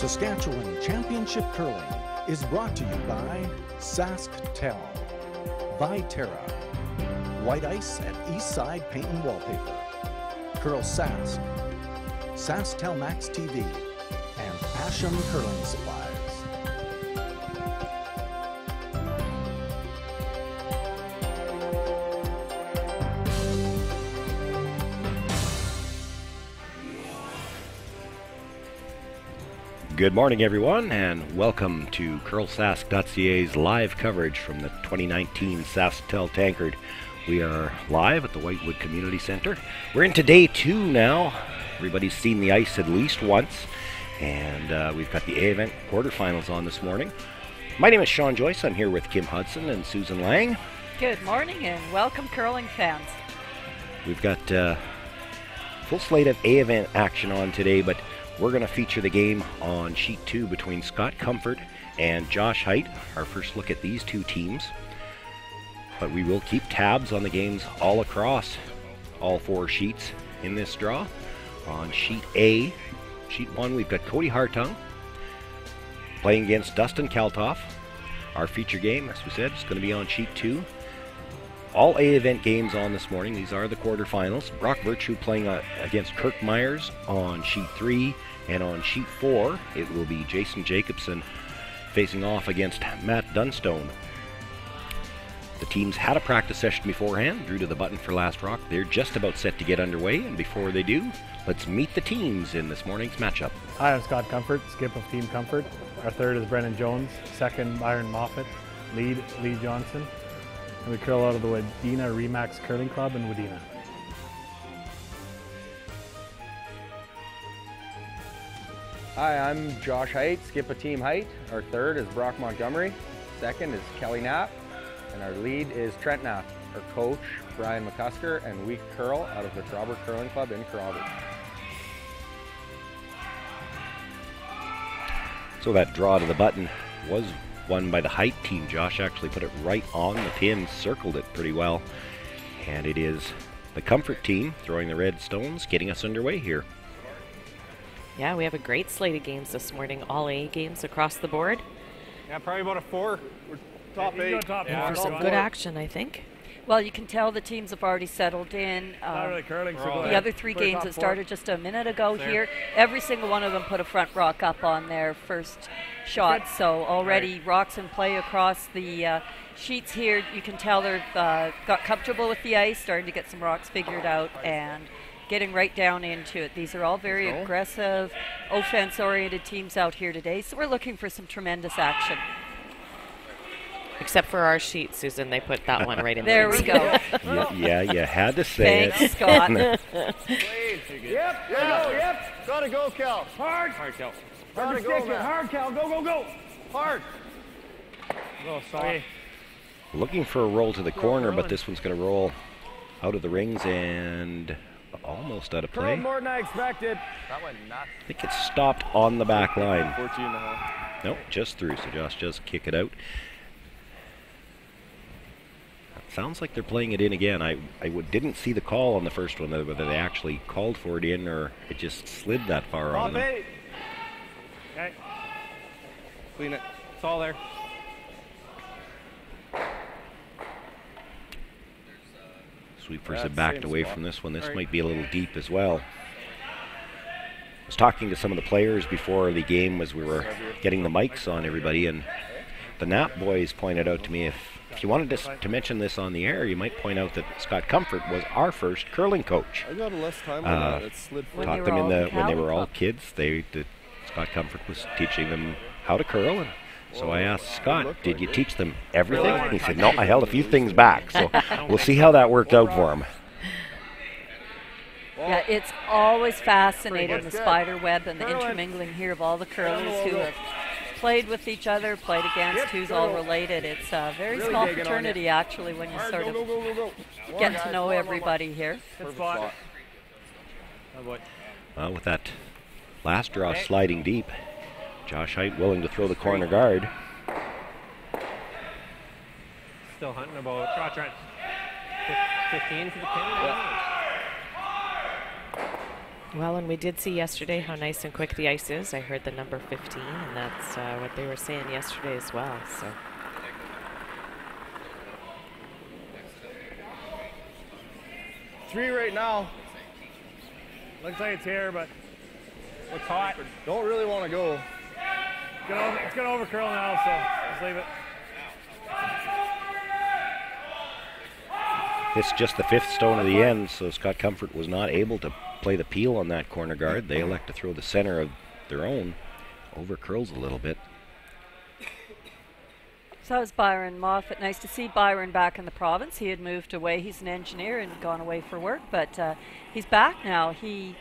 Saskatchewan Championship Curling is brought to you by SaskTel, Viterra, White Ice at Eastside Paint and Wallpaper, CurlSask, SaskTel Max TV, and Asham Curling Supplies. Good morning, everyone, and welcome to CurlSask.ca's live coverage from the 2019 SaskTel Tankard. We are live at the Whitewood Community Center. We're into day 2 now. Everybody's seen the ice at least once, and we've got the A10 quarterfinals on this morning. My name is Sean Joyce. I'm here with Kim Hudson and Susan Lang. Good morning and welcome, curling fans. We've got a full slate of A10 action on today, but we're going to feature the game on Sheet 2 between Scott Comfort and J.Heidt. Our first look at these two teams. But we will keep tabs on the games all across all 4 sheets in this draw. On Sheet A, Sheet 1, we've got Cody Hartung playing against Dustin Kaltoff. Our feature game, as we said, is going to be on Sheet 2. All A-event games on this morning. These are the quarterfinals. Brock Virtue playing against Kirk Myers on Sheet 3. And on Sheet 4, it will be Jason Jacobson facing off against Matt Dunstone. The teams had a practice session beforehand, drew to the button for last rock. They're just about set to get underway, and before they do, let's meet the teams in this morning's matchup. Hi, I'm Scott Comfort, skip of Team Comfort. Our third is Brennan Jones, second Byron Moffat, lead Lee Johnson. And we curl out of the Wadena Remax Curling Club in Wadena. Hi, I'm J.Heidt, skip of Team Height. Our third is Brock Montgomery. Second is Kelly Knapp. And our lead is Trent Knapp. Our coach, Brian McCusker, and we curl out of the Trobber Curling Club in Crowley. So that draw to the button was won by the Height team. Josh actually put it right on the pin, circled it pretty well. And it is the Comfort team throwing the red stones, getting us underway here. Yeah, we have a great slate of games this morning, all A games across the board. Yeah, probably about a 4. We're top 8. Yeah, some good action, I think. Well, you can tell the teams have already settled in. Not really curling, so the other 3 games that started just a minute ago here, every single one of them put a front rock up on their first shot. So already rocks in play across the sheets here. You can tell they've got comfortable with the ice, starting to get some rocks figured out and getting right down into it. These are all very aggressive, offense-oriented teams out here today, so we're looking for some tremendous action. Except for our sheet, Susan, they put that one right in there. There we go. Yeah, you had to say Thanks, Scott. Yep. Gotta go, Cal. Hard, Cal. Gotta go, man. Hard, Cal. Go. Hard. Oh, sorry. Looking for a roll to the corner, but this one's going to roll out of the rings and almost out of play. More than I expected. That went nuts. I think it's stopped on the back line. 14.5. Nope, just through, so Josh just kick it out. Sounds like they're playing it in again. I didn't see the call on the first one, whether they actually called for it in or it just slid that far on them. Okay. Clean it. It's all there. Sweepers have backed away from this one. This might be a little deep as well. I was talking to some of the players before the game as we were getting the mics on everybody, and the Knapp boys pointed out to me, if you wanted to mention this on the air, you might point out that Scott Comfort was our first curling coach. I got less time on that. It slid taught them when they were all kids. Scott Comfort was teaching them how to curl, and so I asked Scott, did you teach them everything? And he said, no, I held a few things back. So we'll see how that worked out for him. Yeah, it's always fascinating, the spider web and the intermingling here of all the curlers who have played with each other, played against, who's all related. It's a very small fraternity, actually, when you sort of get to know everybody here. Well, with that last draw sliding deep, J.Heidt willing to throw the corner guard. Still hunting about 15 for the pin. Well, and we did see yesterday how nice and quick the ice is. I heard the number 15, and that's what they were saying yesterday as well. So. Three right now. Looks like it's here, but Looks hot. Don't really want to go. it's gonna overcurl now, so let's leave it. It's just the 5th stone of the end, so Scott Comfort was not able to play the peel on that corner guard. They elect to throw the center of their own. Over curls a little bit. So that was Byron Moffat. Nice to see Byron back in the province. He had moved away. He's an engineer and gone away for work, but he's back now. He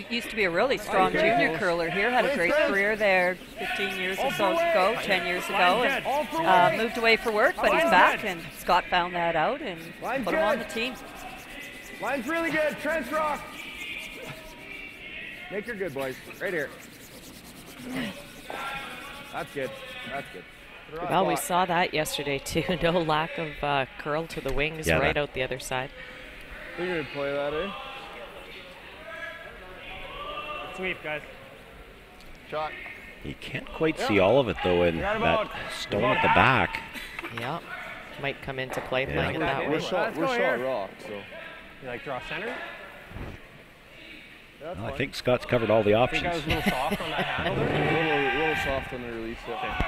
used to be a really strong junior curler here, had a great career there 15 years or so ago, 10 years ago, and moved away for work, but he's back, and Scott found that out and put him on the team. Line's really good. Trench rock. Make her good, boys. Right here. That's good. That's good. Well, we saw that yesterday too. No lack of curl to the wings, right out the other side. We're going to play that, eh? Sweep, guys. Shot. You can't quite see all of it, though, in that stone at the back. Yeah, might come into play playing it that way. We're shot rock, so. You like draw center? Well, I think Scott's covered all the options. I think I was a little soft on that handle there. A little soft on the release. Yeah. Okay.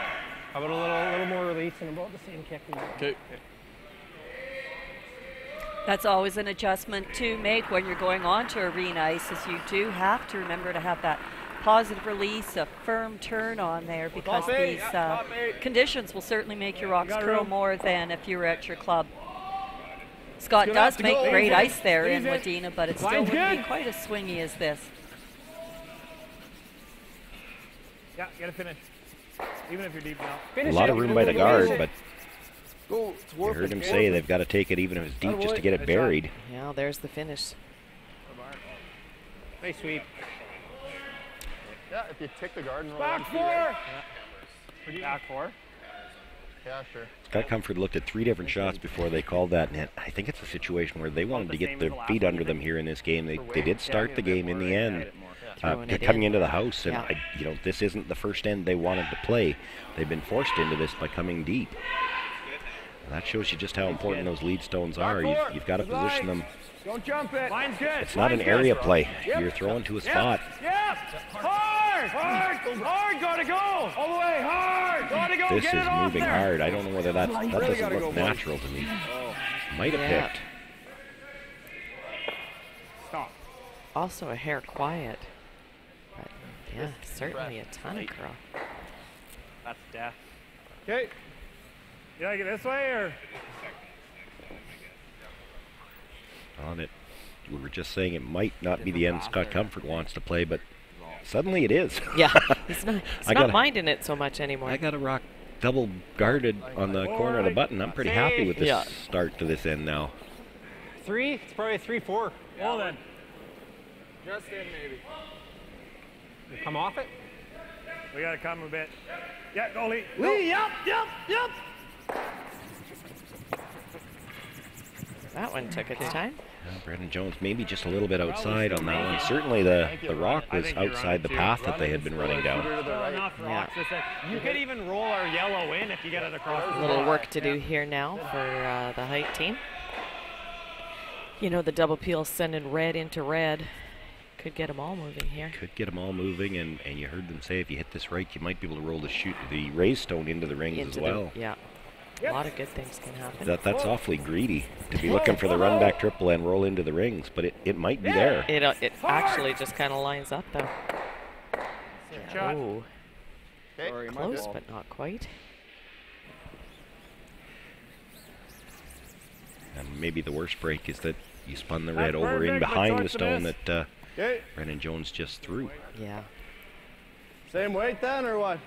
How about a little more release and about the same kick? Okay. That's always an adjustment to make when you're going on to arena ice, as you do have to remember to have that positive release, a firm turn on there, because these conditions will certainly make your rocks curl more than if you were at your club. Scott does make great ice there in Wadena, but it still wouldn't be quite as swingy as this. Yeah, you gotta finish. Even if you're deep now. A lot of room by the guard, but Go. I heard him say they've got to take it even if it's deep just to get it buried. Yeah, there's the finish. Nice sweep. Yeah, if you tick the guard and roll. Back four! Yeah. Back four? Yeah, sure. Scott Comfort looked at 3 different shots before they called that, and I think it's a situation where they wanted to get their feet under them here in this game. They did start the game in the end. Coming into the house, and this isn't the first end they wanted to play. They've been forced into this by coming deep. And that shows you just how important those lead stones are. You've got to position them. Don't jump it. Line's good. It's not an area play. You're throwing to a spot. Yep. Hard. Hard. Gotta go. All the way. Hard. Gotta go. This is moving hard. I don't know whether that doesn't look natural to me. Might have picked. Stop. Also a hair quiet. But yeah, certainly a ton of curl. That's death. Okay. You like it this way or? On it. We were just saying it might not be the end Scott Comfort wants to play, but suddenly it is. Yeah, he's not minding it so much anymore. I got a rock double guarded on the corner of the button. I'm pretty happy with this start to this end now. 3? It's probably a 3-4. Well then. Just in, maybe. You come off it? We gotta come a bit. Yeah, go Lee. Lee, yep. That one took its time. Brendan Jones maybe just a little bit outside on that one. Certainly the rock was outside the path that they had been running down. You could even roll our yellow in if you get it across. A little work to do here now for the Height team. You know, the double peel sending red into red. Could get them all moving here. Could get them all moving, and you heard them say if you hit this right, you might be able to roll the raised stone into the rings as well. Yeah. A lot of good things can happen. That's awfully greedy to be looking for the run back triple and roll into the rings, but it might be there. It actually just kind of lines up though. Oh, close but not quite. And maybe the worst break is that you spun the red over in behind the stone that Brendan Jones just threw. Yeah. Same weight then, or what?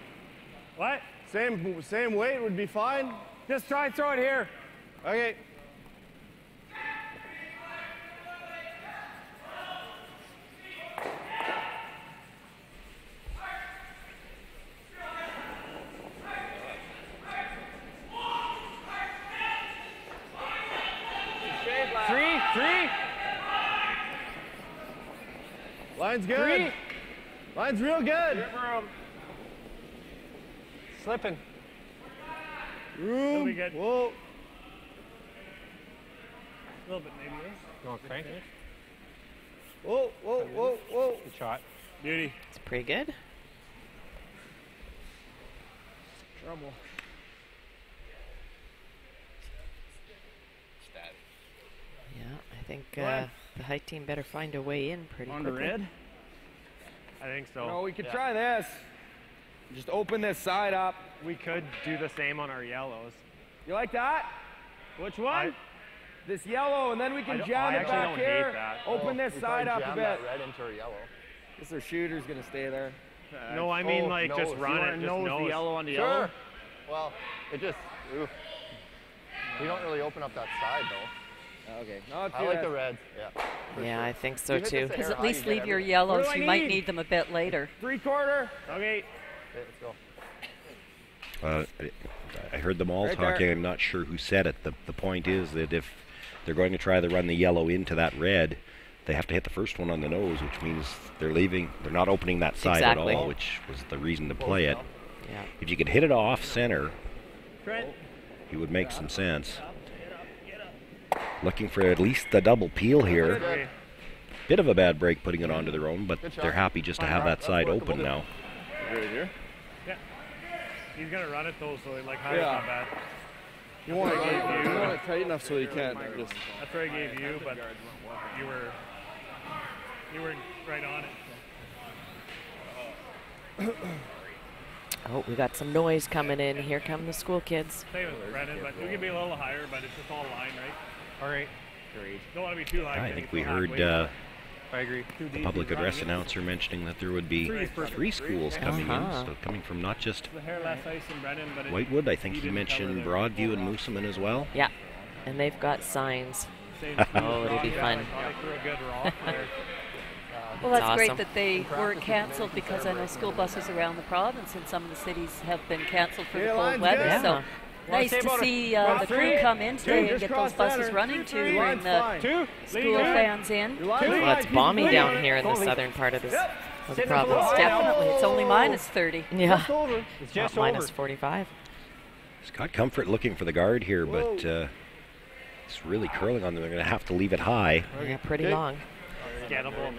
What? Same weight would be fine. Just try and throw it here. Okay. Line's good. Line's real good. Slipping. Room. Really good. Whoa. A little bit maybe. Going crank. Whoa, whoa, whoa, whoa. Good shot. Beauty. It's pretty good. Trouble. Yeah, I think the Height team better find a way in pretty On the quickly. red? I think so. No, we could try this. Just open this side up. We could do the same on our yellows. You like that? Which one? This yellow, and then we can jam it actually back don't here. hate that. Open this side up a bit. Red into our yellow. Guess our shooter's gonna stay there. No, I mean like just nose. run You it, wanna just nose nose. the yellow on the Sure. yellow? Well, it just, oof. We don't really open up that side though. Okay. No, let's I do like that. the reds, yeah. for Yeah, sure. I think so You hit too. this Because hair at high, least you get leave your everything. yellows. What do You I might need? need them a bit later. 3/4. Okay. Okay, let's go. I heard them all Right talking. there. I'm not sure who said it. The point is that if they're going to try to run the yellow into that red, they have to hit the first one on the nose, which means they're not opening that side Exactly. at all, which was the reason to play it. Yeah. If you could hit it off center, Trent. it would make some sense. Looking for at least the double peel here. Okay. Bit of a bad break putting it onto their own, but Good shot. they're happy just to have that side open now. Right here. Yeah. He's gonna run it though, so like higher Yeah. not bad. You want That's what I gave you. it tight enough so you can't just. That's what I gave you, but you were right on it. Oh, we got some noise coming in. Here come the school kids. Same with Brennan, but we can be a little higher, but it's just all line, right? All right. Don't want to be too high. I because think it's we so heard halfway. I agree. Too the deep, public you run address it. announcer mentioning that there would be three schools coming Uh-huh. in, so coming from not just The hair less ice in Brennan, but Whitewood, I think he didn't mentioned cover the Broadview and full Moosomin as well. Yeah, and they've got signs. same Oh, it'll be fun. They threw a good rock there. Well, that's great awesome. that they weren't canceled because I know school buses around the province in some of the cities have been canceled for the Yeah, cold line's weather. good. So Yeah. nice say to about see about the three. crew come in today and just get those cross buses center. running to bring Line's the fine. school fans in. Well, it's balmy down here in the southern part of, of the Sitting up a little province. high. Definitely. It's only minus 30. Yeah, Over. It's not just minus over. 45. Scott Comfort looking for the guard here, but it's really curling on them. They're going to have to leave it high. Yeah, pretty long. Gettable.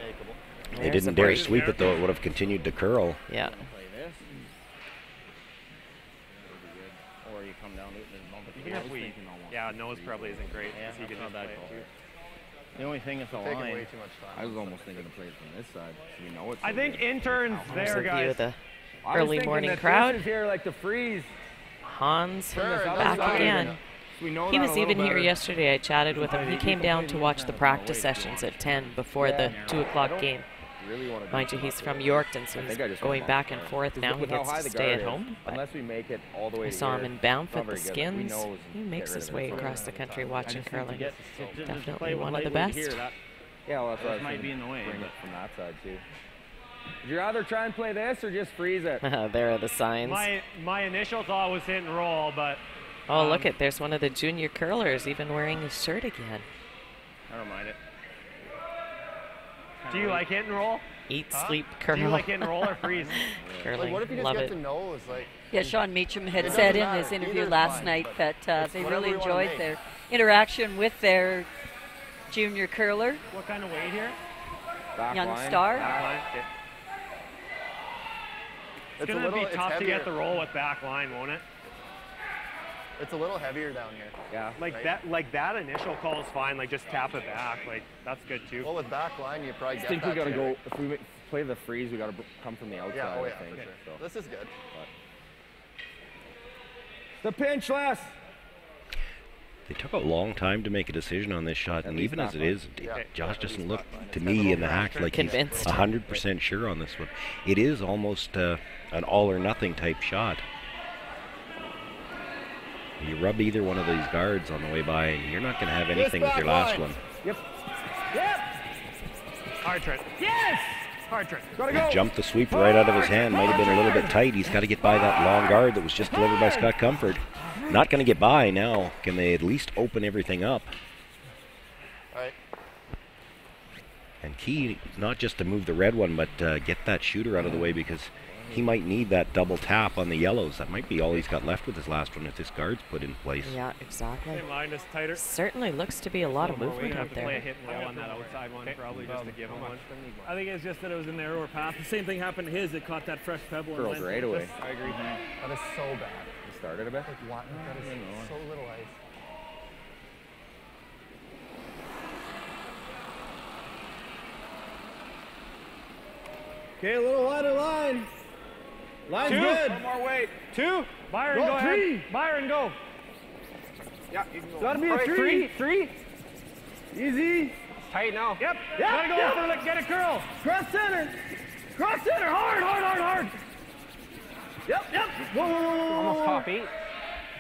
They There's didn't a dare break. sweep it, though. It would have continued to curl. Yeah. Or you come down to it and bump it. Even if we, yeah, nose probably isn't great. Yeah, 'cause he that's can not just bad play it call. too. The only thing is the Taking line. way too much time. I was almost thinking to play it from this side, so you know it's. I so think good. interns There's there, a view guys. of the I was early thinking morning that crowd. This is here like the freeze. Hans Sure, it back doesn't again. matter. We know He that was a little even here better. yesterday. I chatted with him. He came down to watch the practice sessions at 10 before the 2 o'clock game. Really want to. Mind you, he's from Yorkton, so I he's think I just going went back off. and forth. Now he With how gets high to the stay guard at is, home. But unless we make it all the way I to saw him here, in Banff not at the very good. We Skins. know He makes get rid his of way it. across the country watching curling. To Definitely play one with of the light best. Here, that Yeah, well, that's what I was might thinking, be in the way. bring but- it from that side too. Would you rather try and play this or just freeze it? There are the signs. My initial thought was hit and roll, but Oh, look at there's one of the junior curlers even wearing his shirt again. I don't mind it. do you like hit and roll? Eat, Huh? sleep, Do curl. you like hit and roll or freeze? Curling. Like, what if you just Love get it. to nose? Like, Yeah, Sean Meacham had It said doesn't in his matter. interview Either's last fine, night but that it's they whatever really we wanna enjoyed make. their interaction with their junior curler, What kind of weight here? Back young line. star. Backline. Okay. It's it's a gonna little, be it's tough to heavier. get the roll with back line, won't it? It's a little heavier down here. Yeah. Like Right. that initial call is fine. Like just tap it back. Like that's good too. Well, with back line, you probably I get think we that gotta too. go. If we play the freeze, we gotta come from the outside. Yeah, oh yeah, I think. for sure. So. This is good. The pinch less. They took a long time to make a decision on this shot, and even as it is, Yeah. Josh Yeah, doesn't he's look back line. to It's me a in the little hack like he's Convinced. 100% sure on this one. It is almost an all or nothing type shot. You rub either one of these guards on the way by, and you're not going to have anything with your last back one. line. Yep. Yep. Hard Trent. Yes. Hard Trent. Gotta go. Jumped the sweep right out of his hand. Might have been a little bit tight. He's got to get by that long guard that was just delivered by Scott Comfort. Not going to get by now. Can they at least open everything up? All right. And key, not just to move the red one, but get that shooter out of the way, because he might need that double tap on the yellows. That might be all he's got left with his last one if this guard's put in place. Yeah, exactly. Line is tighter. Certainly looks to be a lot of movement out Play a there. hit and roll on that outside one, probably just to give him one. I think it's just that it was a narrower path. The same thing happened to his. It caught that fresh pebble. and Curls went. right away. I agree. That is so bad. You started a bit? Like what? That is so little ice. Okay, a little wider line. Line's good. One more weight. 2. Byron, go ahead. Byron, go. Yeah, you can go. Gotta be a 3. 3. Easy. It's tight now. Yep. Gotta go for it. Get a curl. Cross center. Cross center. Hard, hard, hard, hard. Yep. Whoa, whoa, whoa, whoa. Almost top 8.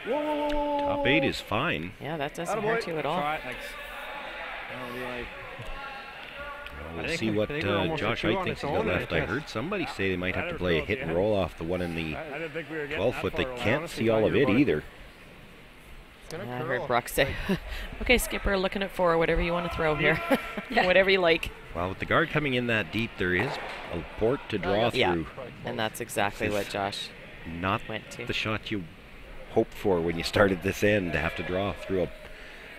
Whoa. Top 8 is fine. Yeah, that doesn't hurt you at all. Try it, like, I don't know, like, We'll I see think what they were almost Josh a 2 Height on thinks its he's got own, left. I guess. heard somebody say they might have to play a hit and roll off the one in the I didn't think we were getting 12 that foot. They far away. can't honestly see all thought of you it were going- either. I heard Brock say, okay, skipper, looking at 4, whatever you want to throw here. Whatever you like. Well, with the guard coming in that deep, there is a port to draw Yeah, through. and that's exactly This- what Josh Not went to. the shot you hoped for when you started this end, to have to draw through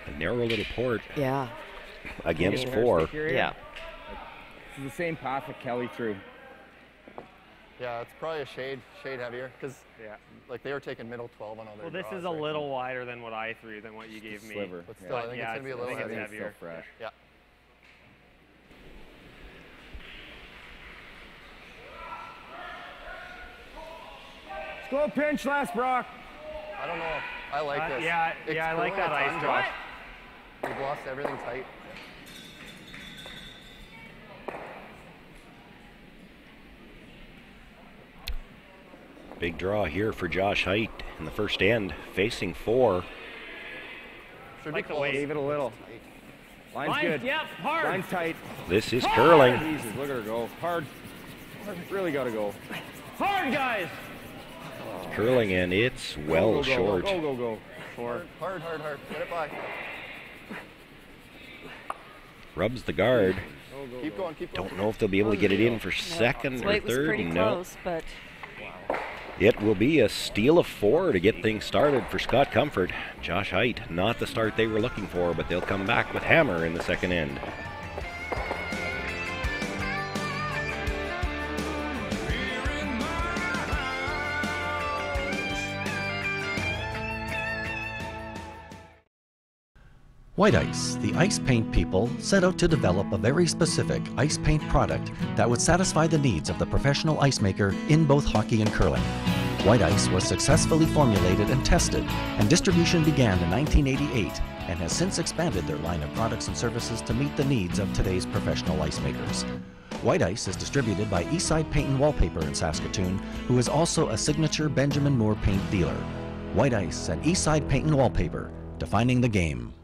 a narrow little port Yeah. against Yeah. 4. Yeah. This is the same path that Kelly threw. Yeah, it's probably a shade heavier because like they were taking middle 12 on all their well, this draws is a right little wider than what I threw, than what you gave me. Sliver. But still, I think it's gonna be a little I think heavier. it's heavier. Still fresh. Yeah. Let's go pinch last, Brock. I don't know. I like this. Yeah, It's I like curling that a ton, ice, Josh. Josh. We've lost everything tight. Big draw here for Josh Height in the first end, facing 4. Should Like be the way- close. Leave it a little. Line's good. Yep, hard. Line's tight. This is curling. Jesus, look at her go. Hard. Really got to go. Hard, guys. Curling, and it's well Go, go, short. Go, go, go. Hard. Let it by. Rubs the guard. Keep going. Don't know if they'll be able to get it in for second or Weight was third. pretty No. close, but It will be a steal of 4 to get things started for Scott Comfort. Josh Height, not the start they were looking for, but they'll come back with hammer in the second end. White Ice, the ice paint people, set out to develop a very specific ice paint product that would satisfy the needs of the professional ice maker in both hockey and curling. White Ice was successfully formulated and tested, and distribution began in 1988 and has since expanded their line of products and services to meet the needs of today's professional ice makers. White Ice is distributed by Eastside Paint and Wallpaper in Saskatoon, who is also a signature Benjamin Moore paint dealer. White Ice and Eastside Paint and Wallpaper, defining the game.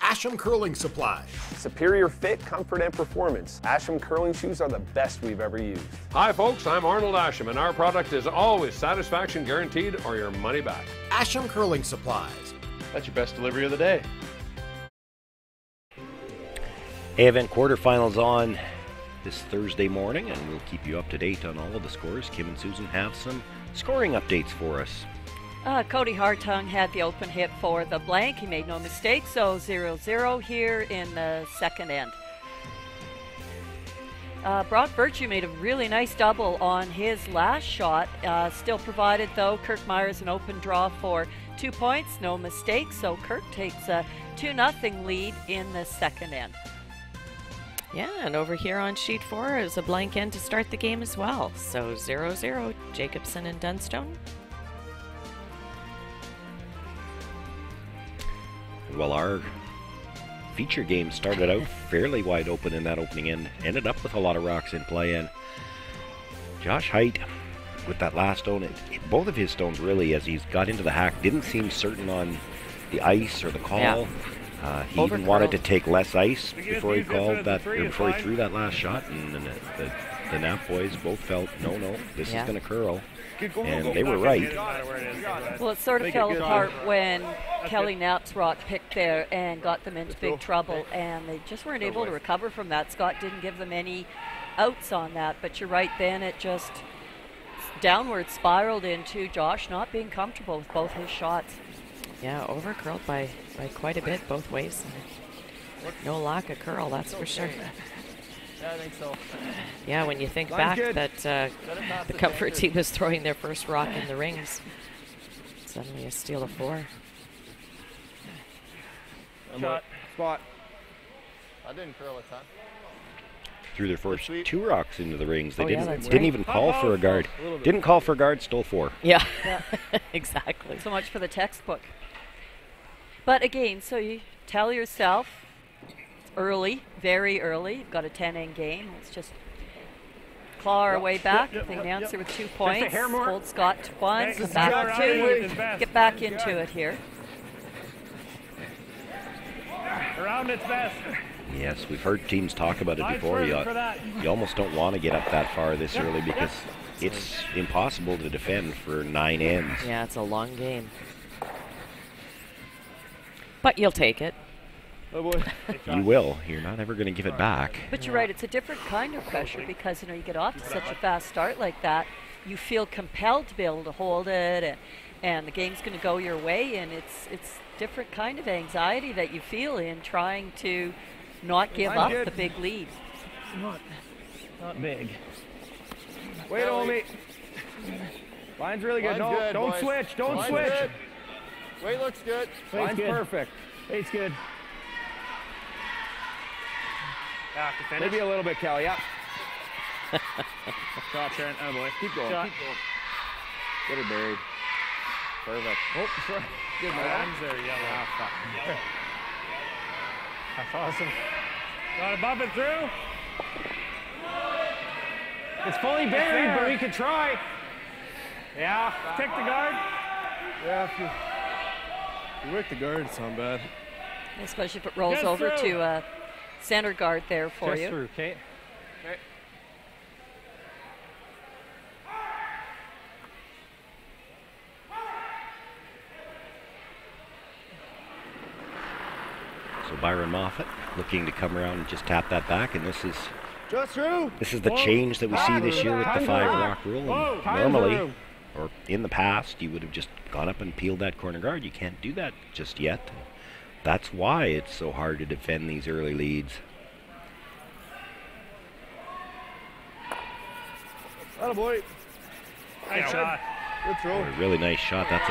Asham Curling Supplies. Superior fit, comfort, and performance. Asham curling shoes are the best we've ever used. Hi folks, I'm Arnold Asham, and our product is always satisfaction guaranteed or your money back. Asham Curling Supplies. That's your best delivery of the day. A10 quarterfinals on this Thursday morning, and we'll keep you up to date on all of the scores. Kim and Susan have some scoring updates for us. Cody Hartung had the open hit for the blank. He made no mistake, so 0-0 here in the second end. Brock Virtue made a really nice double on his last shot. Still provided, though, Kirk Myers an open draw for 2 points. No mistake, so Kirk takes a 2-0 lead in the second end. Yeah, and over here on sheet 4 is a blank end to start the game as well. So 0-0, Jacobson and Dunstone. Well, our feature game started out fairly wide open in that opening end, ended up with a lot of rocks in play, and Josh Height with that last stone, both of his stones really, as he's got into the hack, didn't seem certain on the ice or the call. Yeah. He even wanted to take less ice before he called that, or before he threw that last shot, and the the Knapp boys both felt, no, this is Yeah. going to curl. And they were right. Well, it sort of fell apart when Kelly Knapp's rock picked there and got them into big trouble, and they just weren't able to recover from that. Scott didn't give them any outs on that, but you're right, then it just downward spiraled into Josh not being comfortable with both his shots. Yeah, over curled by quite a bit both ways. No lack of curl, that's for sure. Yeah, I think so. Yeah, when you think back that the Comfort team was throwing their first rock in the rings, suddenly a steal of 4. Shot. Spot. I didn't curl a ton. Threw their first 2 rocks into the rings. They Oh, yeah, didn't that's right. even call for a guard. Didn't call for a guard, stole 4. Yeah, exactly. So much for the textbook. But again, so you tell yourself, early, very early, you've got a 10-end game. Let's just claw our way back. The announcer with 2 points. Hold Scott to 1, come back to 2. Get back into it here. Around its best. Yes, we've heard teams talk about it before. You almost don't want to get up that far this early because it's impossible to defend for 9 ends. Yeah, it's a long game. But you'll take it. Oh boy. You will. You're not ever going to give it back. But you're right, it's a different kind of pressure because, you know, you get off to such a fast start like that, you feel compelled to be able to hold it, and the game's going to go your way, and it's different kind of anxiety that you feel in trying to not give up the big lead. Not big. Wait, Omi. Line's really good. Line's No, good, don't boys. switch. Don't Line's switch. good. Weight looks good. Line's good. perfect. Eight's good. Back to finish. Maybe a little bit, Cal. Yeah. Shot, Trent. Oh boy. Keep going. Shot. Keep going. Get her buried. Perfect. Oh, sorry. Good My man. arms are yellow. Yellow. That's awesome. Got to bump it through. It's fully buried, but we could try. Yeah. Take the guard. Yeah, if you work the guard, it's not bad. Especially if it rolls Just over through. to center guard there for Just you. through, Kate. Okay. So Byron Moffat looking to come around and just tap that back, and this is Just through. the change that we see this year with the 5 rock rule. And normally, or in the past, you would have just gone up and peeled that corner guard. You can't do that just yet. That's why it's so hard to defend these early leads. Atta boy. Nice shot. Good throw. A really nice shot. That's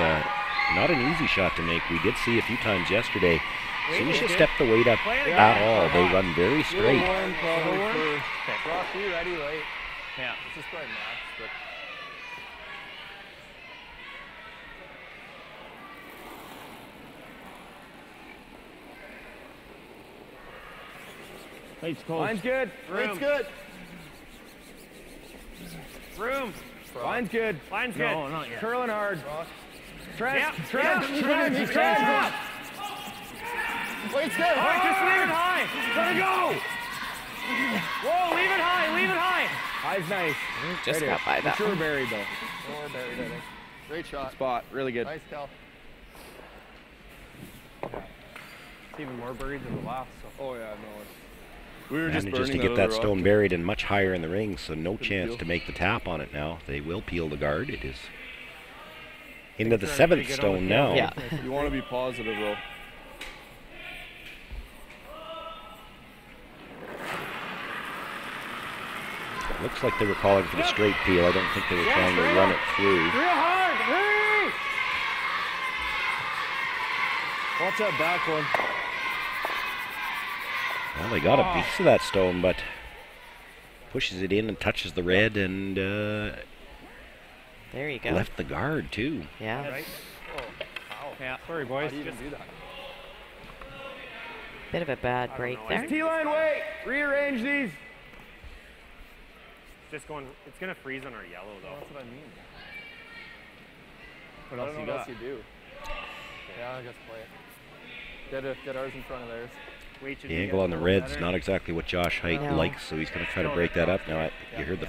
not an easy shot to make. We did see a few times yesterday. As soon as you step the weight up at all, they run very straight. Warm, probably for Brock, be ready late. Yeah. This is probably max, but Eight's cold. Line's good. it's good. Room. Line's good. Line's good. No, not yet. Curling hard. Trent. Yep. Trent. Yep. Trent. Trent. Weight's good. All right, just leave it high. Let it go. Whoa, leave it high. Leave it high. High's nice. Just Right got here. by that Sure one. buried though. More buried, I think. Great shot. Spot. Really good. Nice, Cal. It's even more buried than the last. So. Oh yeah, no. We were just Manages to burning get that other stone rock. buried and much higher in the ring, so no chance deal. to make the tap on it now. They will peel the guard. It is into the Things are 7th pretty good on stone the now. Yeah. You want to be positive though. Looks like they were calling for the straight peel. I don't think they were trying to run it through. Real hard. Hurry. Watch that back one. Well, they got a piece of that stone, but pushes it in and touches the red and There you go. left the guard too. Yeah. Right? Yeah. Sorry, boys. How do you even do that? Bit of a bad break know. there. T-line weight. Rearrange these. Just going. It's gonna freeze on our yellow though. That's what I mean. What I else don't you know what got? else you do. Yeah, I guess play it. Get ours in front of theirs. The angle on the red's not exactly what Josh Heidt likes, so he's going to try to break that up. Now, you heard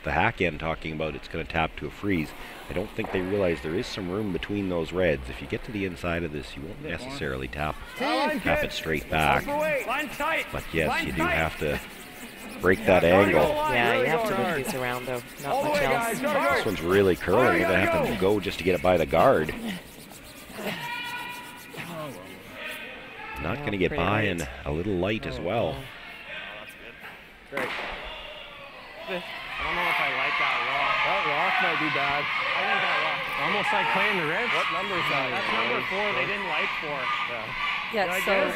the hack end talking about it's going to tap to a freeze. I don't think they realize there is some room between those reds. If you get to the inside of this, you won't necessarily tap it straight back. But yes, you do have to break that angle. Yeah, you have to move these around though. Not much else. This one's really curling. You're going to have to go just to get it by the guard. Not going to get by and a little light as well. Great. I don't know if I like that rock. That rock might be bad. I think that rock. Almost like playing the reds. What number is that? That's number 4. They didn't like 4. Yeah, so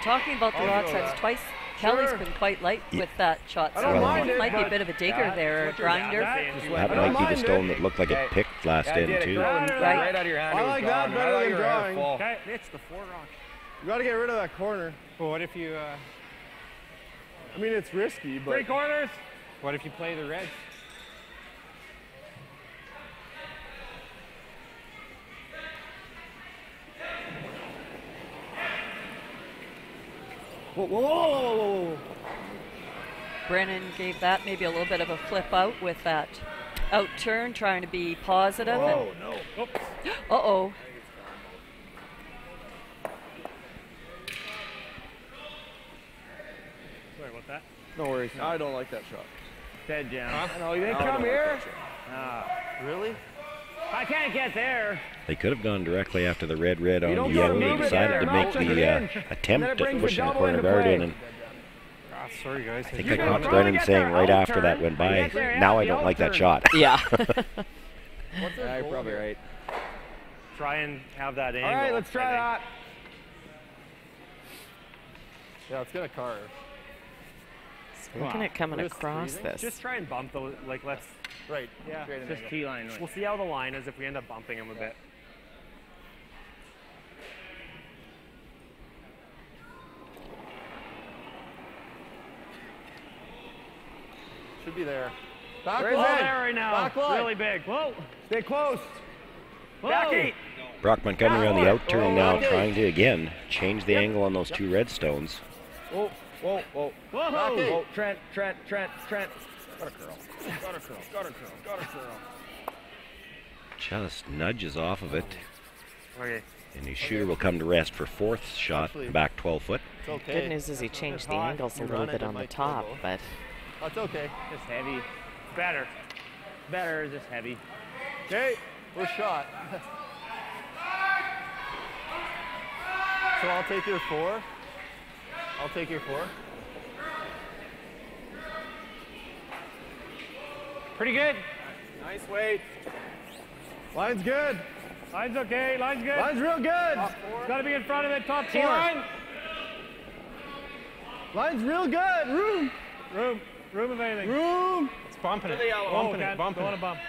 talking about the rock sides twice, Kelly's been quite light with that shot. So it might be a bit of a digger there, a grinder. That might be the stone that looked like it picked last end too. Right out of your hand. I like that better than drawing. Okay, it's the 4 rock. You got to get rid of that corner. Well, what if you... I mean, it's risky, but... 3 corners. What if you play the reds? Whoa, whoa, whoa, whoa, whoa. Brennan gave that maybe a little bit of a flip out with that out turn, trying to be positive. Oh, no. Uh-oh. Sorry about that. No worries. I don't like that shot. Dead jam. Huh? No, you didn't come here. Really? I can't get there. They could have gone directly after the red on the yellow. They decided to make the attempt at pushing the corner guard in. And sorry, guys. I think I caught Brennan saying right after that went by, now I don't like that shot. Yeah. Yeah, you're probably right. Try and have that angle. All right, let's try that. Yeah, it's going to carve. Looking at coming across this. Just try and bump those, like let's... Right. Yeah, just T-line. We'll see how the line is if we end up bumping them a bit. Should be there. Back Where's line. there right now? Back line. Really big. Whoa. Stay close. Whoa. Back 8. Brock Montgomery on the out turn now, trying to again change the angle on those 2 red stones. Whoa, whoa, whoa. Whoa. Oh, Trent. Got a curl. Got a curl. Just nudges off of it. Okay. And his shooter will come to rest for 4th shot, back 12 foot. It's okay. Good news is he changed the angles a little bit on the top, but... That's okay. Just heavy. Better. Better, just heavy. Okay, first shot. So I'll take your 4. I'll take your 4. Pretty good. Nice weight. Line's good. Line's okay. Line's good. Line's real good. Got to be in front of it. Top 4. T-line. Line's real good. Room. Room of anything. Room. It's bumping it. Bumping it. Bumping it. Bump.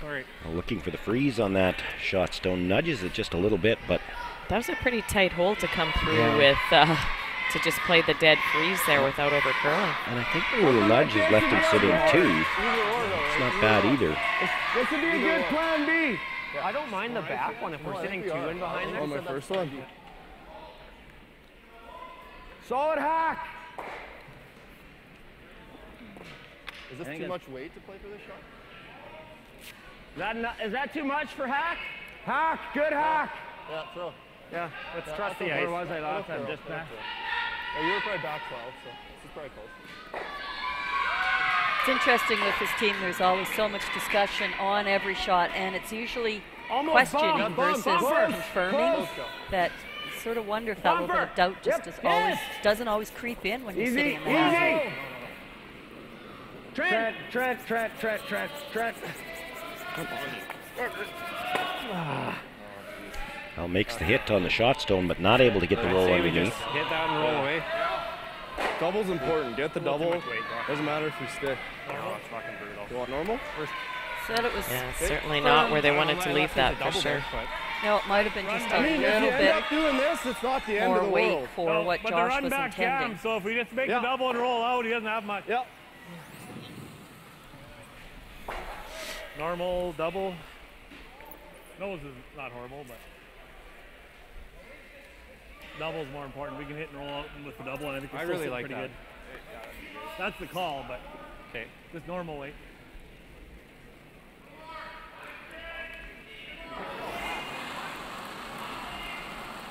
Sorry. Well, looking for the freeze on that shot. Stone nudges it just a little bit, but that was a pretty tight hole to come through with, to just play the dead freeze there without over-curling. And I think the little nudge has left him sitting 2. It's not bad either. This would be a good plan B. I don't mind the back one if we're sitting 2 in behind there. On my first one. Solid hack. Is this too much weight to play for this shot? Is that too much for hack? Hack, good hack. Yeah, throw. Yeah, let's trust the ice. Where was I last time? Just back. Yeah, you were probably back 12, so this is probably close. It's interesting with this team, there's always so much discussion on every shot, and it's usually questioning versus confirming. That you sort of wonder if that little bit of doubt just doesn't always creep in when you're sitting in the house. Trent. Well, makes the hit on the shot stone, but not able to get the roll underneath. Hit that and roll away. Double's important. Get the double. Doesn't matter if you stick. Oh, it's fucking brutal. You want normal? Said it was certainly not where they wanted to leave that for sure. No, it might have been just a if you little end up doing this, it's not the end more of the weight world. for what but Josh the run was back intending. jam, so if we just make the double and roll out, he doesn't have much. Yep. Normal, double. Nose is not horrible, but double is more important. We can hit and roll out with the double, and I think we're still pretty good. That's the call, but okay, just normal weight.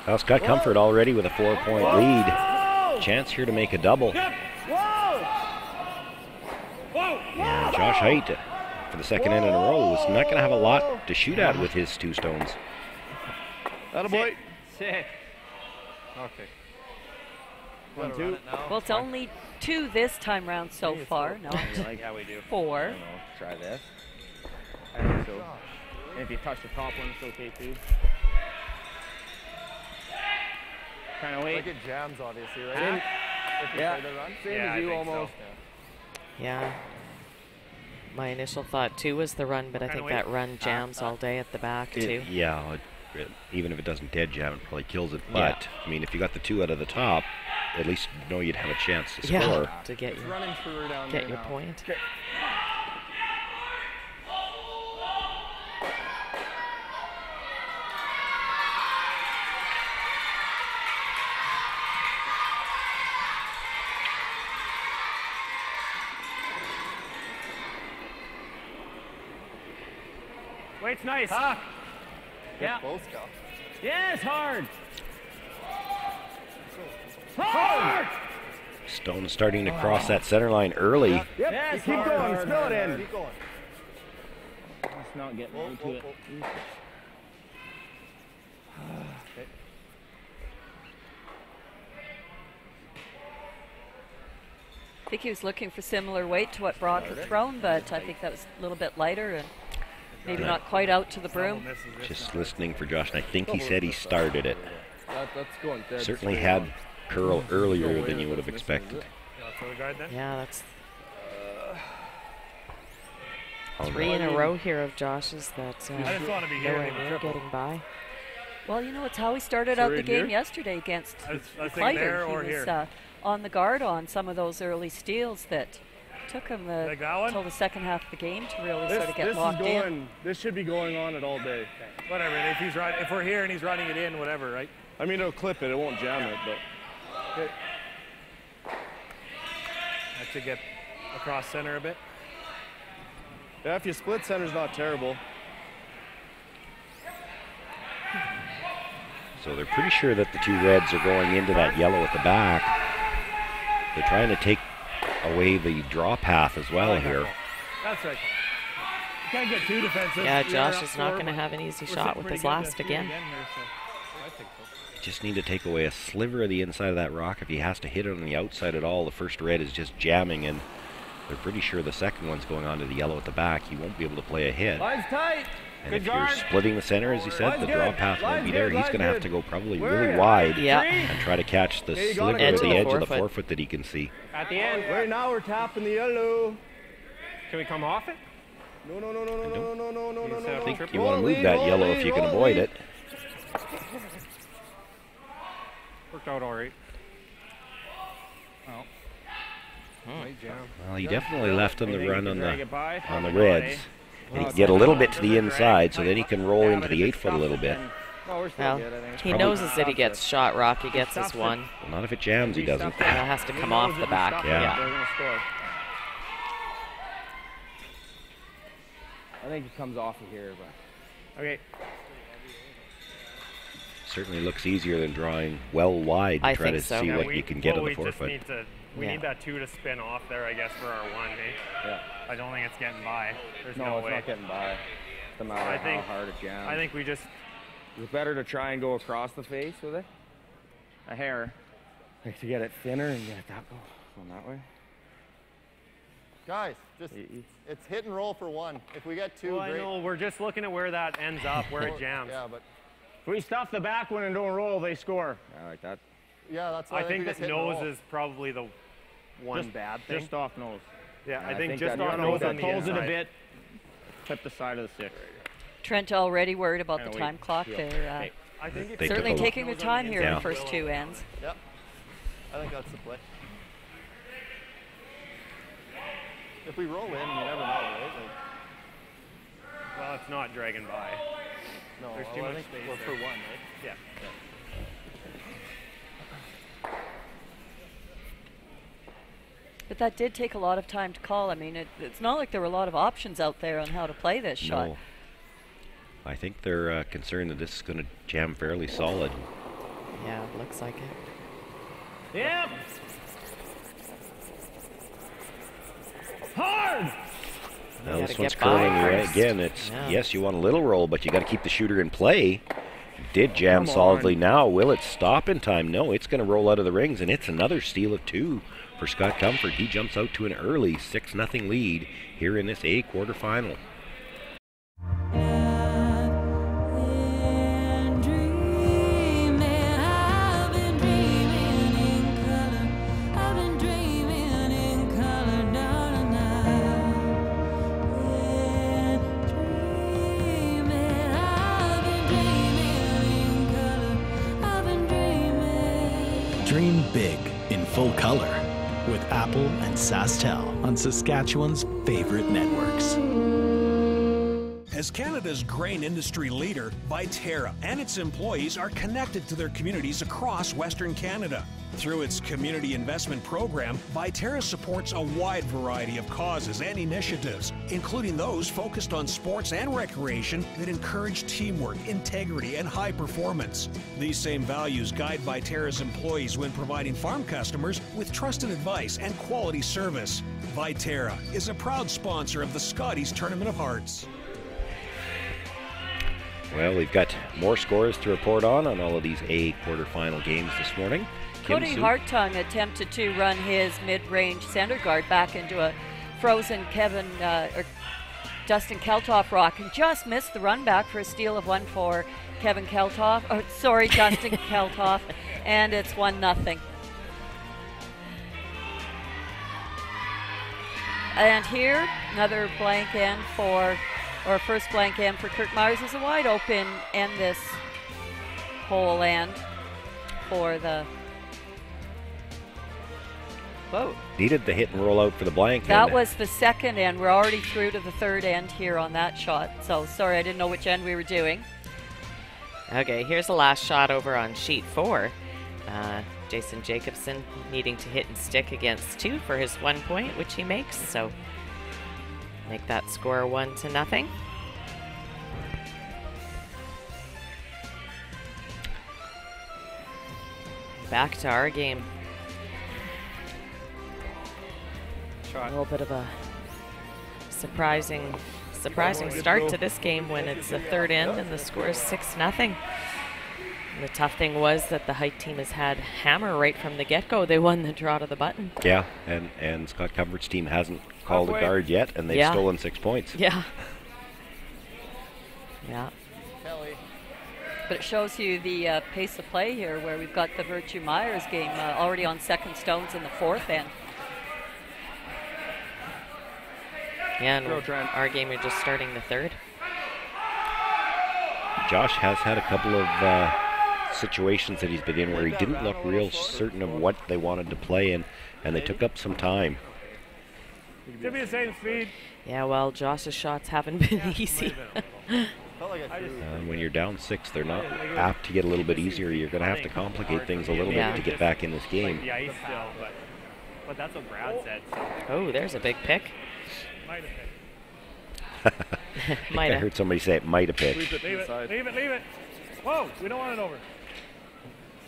Well, Scott Comfort already with a 4-point lead. Chance here to make a double. And Josh Heidt, for the second end in a row, is not going to have a lot to shoot at with his 2 stones. Attaboy. Sit. Okay. 1, 2. Well, it's only 2 this time round so far. No, Yeah, we do. 4. I don't know. Try this. I think so. And if you touch the top one, it's okay too. Kind of wait. Like it jams, obviously, right? Yeah. Same as you almost. Yeah. My initial thought too was the run, but I think that run jams all day at the back too. Yeah, even if it doesn't dead jam, it probably kills it. But I mean, if you got the 2 out of the top, at least you know you'd have a chance to score. To get your point. Okay. Weight's nice. Yeah. Both go. Yes, hard. Hard! Stone starting to cross that center line early. Yep. Yes, keep going. Spill it in. Keep going. Let's not get into it. Okay. I think he was looking for similar weight to what Brock had thrown, but I think that was a little bit lighter and maybe not quite out to the broom. Just listening for Josh, and I think he said he started it. That's going dead. Certainly had curl earlier than you would have expected. Yeah, that's 3 in a row here of Josh's that nowhere near getting by. Well, you know, it's how he started out the game yesterday against Fighter. He was on the guard on some of those early steals that took him until the second half of the game to really sort of get locked in. This should be going on it all day. Whatever. If we're here and he's running it in, whatever, right? I mean, it'll clip it. It won't jam it, but. Okay. That should get across center a bit. Yeah, if you split center's not terrible. So they're pretty sure that the 2 reds are going into that yellow at the back. They're trying to take away the draw path as well here. That's right. You can't get too defensive. Yeah, Josh is not going to have an easy shot with his last again. Just need to take away a sliver of the inside of that rock. If he has to hit it on the outside at all, the first red is just jamming, and they're pretty sure the second one's going on to the yellow at the back. He won't be able to play ahead. Line's tight. And if you're splitting the center, as he said, the draw path won't be there. He's going to have to go probably really wide and try to catch the sliver of the edge of the forefoot that he can see. At the end. Right now we're tapping the yellow. Can we come off it? No. I think you want to move that yellow if you can avoid it. Worked out all right. Well, he definitely left him the run on the reds. And he can get a little bit to the inside, so then he can roll into the 8-foot a little bit. Well, he knows as that he gets shot rock, he gets his one. Well, not if it jams, he doesn't. It has to come off the back. Yeah. I think it comes off of here, but. Okay. Certainly looks easier than drawing well wide to try to see what you can get on the forefoot. We need that 2 to spin off there, I guess, for our 1, eh? Yeah. I don't think it's getting by. There's no no it's way. not getting by. No matter how hard it jams. I think we just. It's better to try and go across the face with it. A hair. Like to get it thinner and get that going that way. Guys, just it's hit and roll for 1. If we get 2, I know. We're just looking at where that ends up, where it jams. Yeah, but if we stuff the back one and don't roll, they score. Yeah, like that. Yeah, that's why I think that nose is probably the one bad thing. Just off nose. Yeah, I think just off nose on the pulls inside. it a bit. Clip the side of the stick. Trent already worried about the time clock there. I think it's certainly taking the time here in the first 2 ends. Yep. I think that's the play. If we roll in, you never know, right? Well, it's not dragging by. No, There's too I much think space we're there. for one, right? Yeah. But that did take a lot of time to call. I mean, it's not like there were a lot of options out there on how to play this shot. No. I think they're concerned that this is going to jam fairly solid. Yeah, it looks like it. Yep. Hard. Now gotta this one's get by curling right first. again. It's Yeah. yes, you want a little roll, but you got to keep the shooter in play. Did jam Come solidly on. now. Will it stop in time? No, it's going to roll out of the rings, and it's another steal of 2 for Scott Comfort. He jumps out to an early 6-0 lead here in this A quarterfinal. Dream big in full color with Apple and SaskTel on Saskatchewan's favorite networks. As Canada's grain industry leader, Viterra and its employees are connected to their communities across Western Canada. Through its community investment program, Viterra supports a wide variety of causes and initiatives, including those focused on sports and recreation that encourage teamwork, integrity, and high performance. These same values guide Viterra's employees when providing farm customers with trusted advice and quality service. Viterra is a proud sponsor of the Scotties Tournament of Hearts. Well, we've got more scores to report on all of these A quarterfinal games this morning. Cody Kim Sue. Hartung attempted to run his mid-range center guard back into a frozen Dustin Keltoff rock and just missed the run back for a steal of 1 for Dustin Keltoff, and it's 1-0. And here, another blank end first blank end for Kirk Myers is a wide open end this hole end for the boat. Needed the hit and roll out for the blank. That and was the second end. We're already through to the third end here on that shot. So sorry, I didn't know which end we were doing. Okay, here's the last shot over on sheet 4. Jason Jacobson needing to hit and stick against 2 for his 1 point, which he makes. So make that score 1-0. Back to our game. A little bit of a surprising start to this game when it's the third end and the score is 6-0. And the tough thing was that the Heidt team has had hammer right from the get-go. They won the draw to the button. Yeah, and Scott Comfort's team hasn't called a guard yet, and they've stolen 6 points. Yeah. Yeah. But it shows you the pace of play here, where we've got the Virtue Myers game already on second stones in the fourth end. Yeah, and our game are just starting the third. Josh has had a couple of situations that he's been in where he didn't look real certain of what they wanted to play in, and they took up some time. Give me the same speed. Yeah, well, Josh's shots haven't been easy. When you're down 6, they're not apt to get a little bit easier. You're going to have to complicate things a little bit to get back in this game. The ice still, but that's what Brad said. So. Oh, there's a big pick. I heard somebody say it might have pitched. Leave it. Whoa, we don't want it over.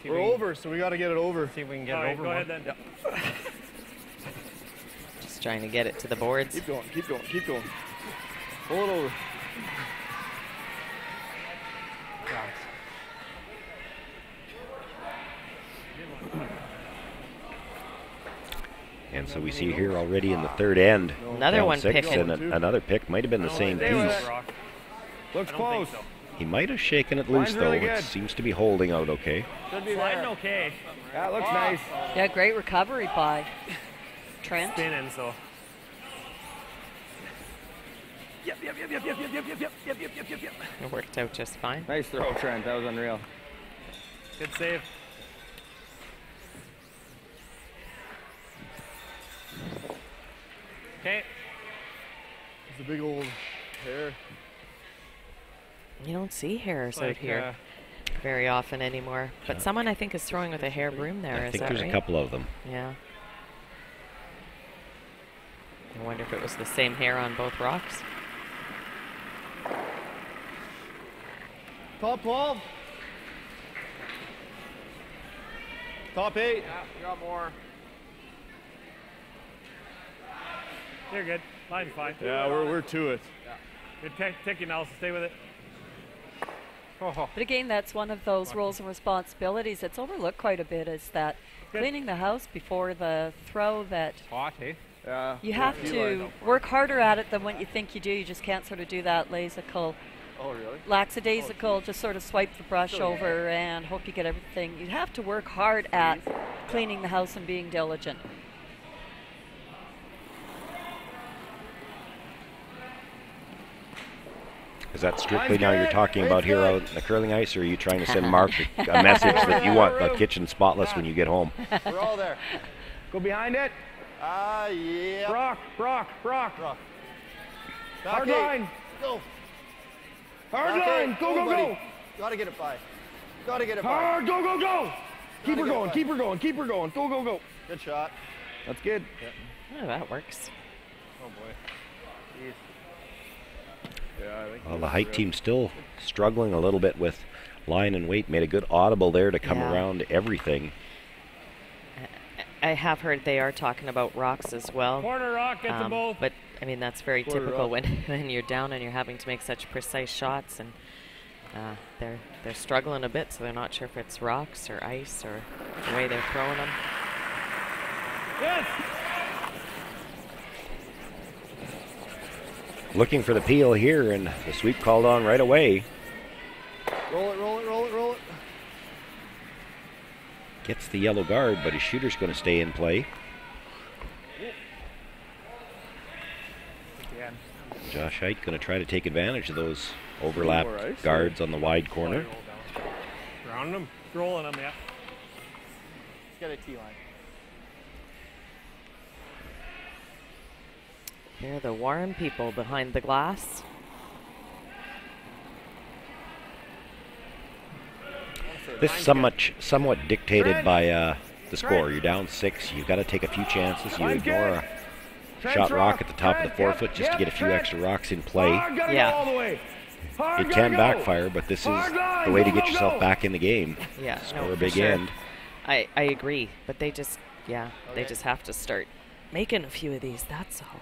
We're over, so we got to get it over. See if we can get it over. Go ahead then. Yeah. Just trying to get it to the boards. Keep going. Pull it over. And so we see here already in the third end. Another one 6, pick. and another pick might have been the same piece. Looks close. He might have shaken it loose, though. It seems to be holding out okay. Should be Sliding there. okay. That looks nice. Yeah, great recovery by Trent. Spinning, so. Yep. It worked out just fine. Nice throw, Trent. That was unreal. Good save. Okay. It's a big old hair. You don't see hares out here very often anymore. But someone I think is throwing with a hair broom there. I is think that there's right? a couple of them. Yeah. I wonder if it was the same hair on both rocks. Top 12. Top 8. Yeah, we got more. You're good. Line's fine. Yeah, we're to it. Good ticking, Nelson. Stay with it. But again, that's one of those roles and responsibilities that's overlooked quite a bit, is that cleaning the house before the throw, that Hot, eh? Yeah. you have to work harder at it than what you think you do. You just can't sort of do that lackadaisical, just sort of swipe the brush over and hope you get everything. You have to work hard at cleaning the house and being diligent. Is that strictly now you're talking about here out in the curling ice, or are you trying to send Mark a message that you want the kitchen spotless when you get home? We're all there. Go behind it. Yeah. Brock. Hard line. Go. Hard line. Go. Gotta get it by. Gotta get it by. Hard. Go. Keep her going. Go. Good shot. That's good. Oh, that works. Oh boy. Jeez. Yeah, I think Well, the Height team still struggling a little bit with line and weight. Made a good audible there to come around everything. I have heard they are talking about rocks as well. Corner rock, get them both. But I mean, that's very typical when you're down and you're having to make such precise shots, and they're struggling a bit, so they're not sure if it's rocks or ice or the way they're throwing them. Yes. Looking for the peel here, and the sweep called on right away. Roll it. Gets the yellow guard, but his shooter's going to stay in play. J.Heidt going to try to take advantage of those overlapped guards on the wide corner. Round them. Rolling them, yeah. Let's get a T-line. Here are the Warren people behind the glass. This is somewhat dictated by the score. You're down 6. You've got to take a few chances. You ignore a shot rock at the top of the forefoot just to get a few extra rocks in play. Yeah. It can backfire, but this is the way to get yourself back in the game. Yeah. Score a big end. I agree, but they just have to start making a few of these, that's all.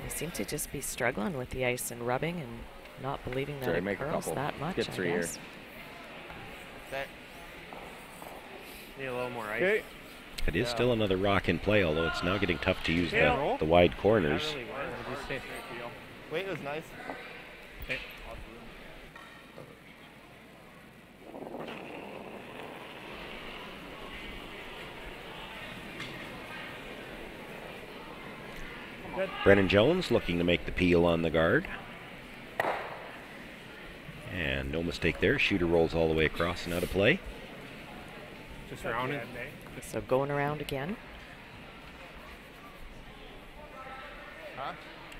They seem to just be struggling with the ice and rubbing and not believing that it curls that much, Get 3 I here. guess. Need a little more ice. Okay. It is still another rock in play, although it's now getting tough to use the wide corners. Not really well. What did you say? Wait, it was nice. Okay. Brennan Jones looking to make the peel on the guard. And no mistake there. Shooter rolls all the way across and out of play. Just rounding. So going around again.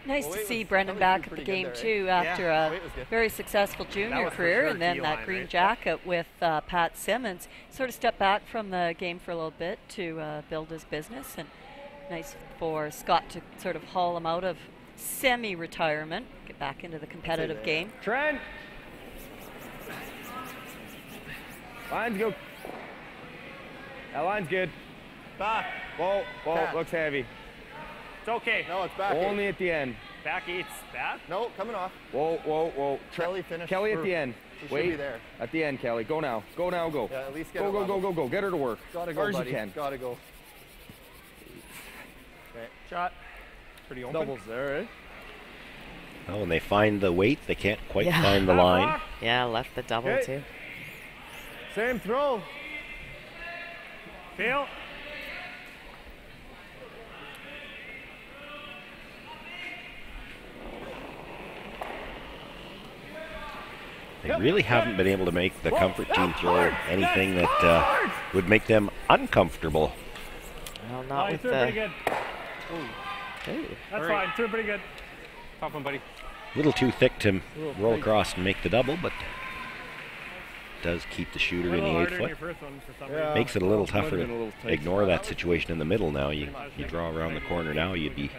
Nice to see Brendan back at the game too after a very successful junior career, and then that green jacket with Pat Simmons. Sort of stepped back from the game for a little bit to build his business, and nice for Scott to sort of haul him out of semi-retirement, get back into the competitive game. Trent. Line's go. That line's good. Back. Whoa, looks heavy. It's okay. No, it's back. Only at the end. Back eats that. No, coming off. Whoa. Kelly finished. Kelly at the end. She should be there. At the end, Kelly. Go now. Go. Yeah, at least get Go. Get her to work. Gotta Far go, as buddy. you can. Gotta go. Okay. Shot. Pretty open. Doubles there, eh? Oh, when they find the weight, they can't quite find the line. Yeah, left the double too. Same throw. Feel. They really haven't been able to make the comfort team throw anything that would make them uncomfortable. Well, not with threw the... pretty good. Ooh. That's fine. Threw pretty good. Top one, buddy. A little too thick to roll across and make the double, but does keep the shooter in the 8 foot. Makes it a little tougher to ignore that situation in the middle now. You draw around the corner now, you'd be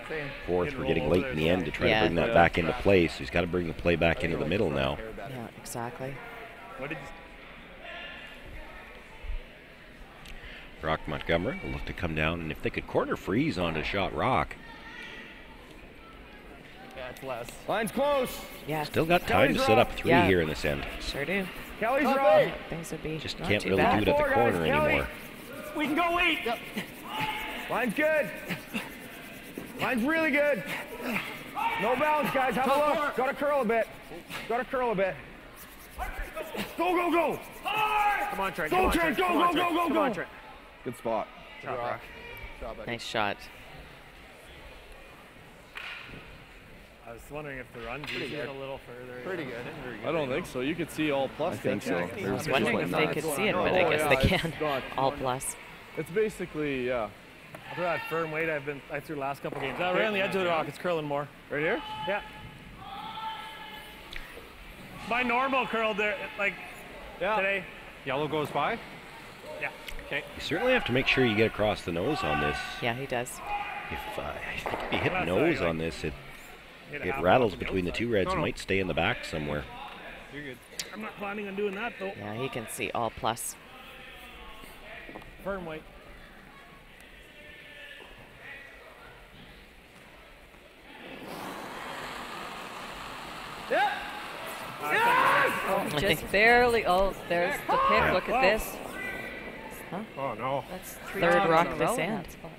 fourth. We're getting late in the end to try to bring that back into play, so he's got to bring the play back into the middle now. Yeah, exactly. Brock Montgomery will look to come down, and if they could corner freeze onto shot rock. Yeah, it's less. Line's close. Yeah. Still got time to set up 3 here in this end. Sure do. Kelly's right. Things would be Just not can't too really bad. do it at the corner anymore. We can go 8. Yep. Line's good. Line's really good. No balance, guys. Have a look. Got to curl a bit. Got to curl a bit. Go, go, go. Come on, Trent. Go, Trent. Go, go, go, go, Come on, go. Trent. Good spot. Shot rock. Shot, buddy. Nice shot. I was wondering if the run's easier a little further. Pretty good. I don't think so. You could see all plus. I think so. I was wondering if they could see it, but I guess they can. All plus. It's basically, yeah. After that firm weight I threw the last couple games. Right on the edge of the rock. It's curling more. Right here? Yeah. My normal curl there, like today. Yellow goes by? Yeah. Okay. You certainly have to make sure you get across the nose on this. Yeah, he does. I think if you hit nose on this, it rattles between the two reds. It might stay in the back somewhere. You're good. I'm not planning on doing that though. Yeah, he can see all plus. Firm weight. Yeah. Oh, just barely. Oh, there's the pick. Look at this. Huh? Oh, no. That's 3 Third times rock in a this row in end. that spot.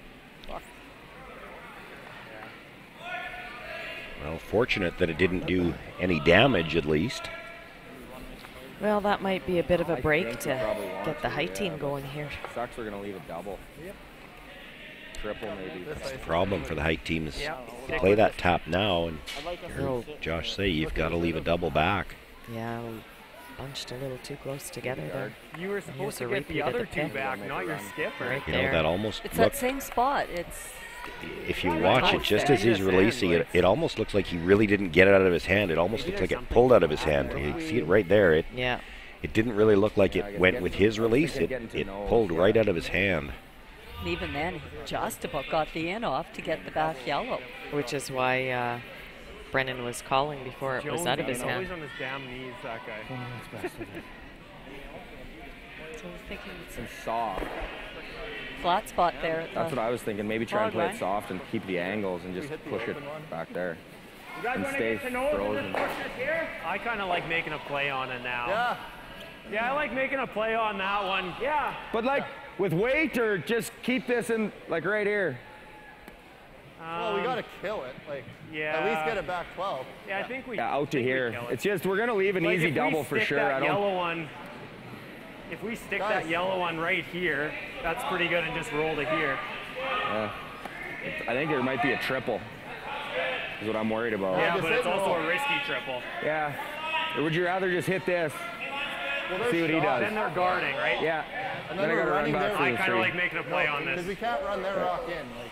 Well, fortunate that it didn't do any damage at least. Well, that might be a bit of a break to get the Heidt team going here. Sucks we're going to leave a double. Triple maybe. That's the problem for the Heidt team is you play that tap now, and heard Josh say you've got to leave a double back. Yeah, we bunched a little too close together there. You were supposed to get the other 2 back, not your skipper. Right You know, there. that almost It's looked, that same spot. It's if you watch it, just as he's releasing it, it almost looks like he really didn't get it out of his hand. It almost looks like it pulled out of his hand. You see it right there. It didn't really look like it went with his release. It pulled right out of his hand. and even then he just about got the in off to get the back yellow. Which is why Brennan was calling before it was out of his hand. Always on his damn knees, that guy. So I was thinking And soft. Flat spot there. At That's what I was thinking. Maybe try and play it line. soft and keep the angles and just push it back there. You guys And want to stay get to know frozen. I kind of like making a play on it now. Yeah, I like making a play on that one. Yeah. But like with weight or just keep this in like right here. Well, we got to kill it. Like, yeah. at least get it back 12. Yeah, I think we. Yeah, out to think we here. kill it. It's just we're gonna leave an Like, easy if we double for stick sure. that I don't. yellow one. If we stick that yellow one right here, that's pretty good, and just roll to here. Yeah. I think there might be a triple. Is what I'm worried about. Yeah, but it's also a risky triple. Yeah. Or would you rather just hit this? Well, See what he does. Then they're guarding, right? Yeah. And Then then I we're gotta run running back their. for I the kind of three. like making a play on Because this. we can't run their rock in. Like,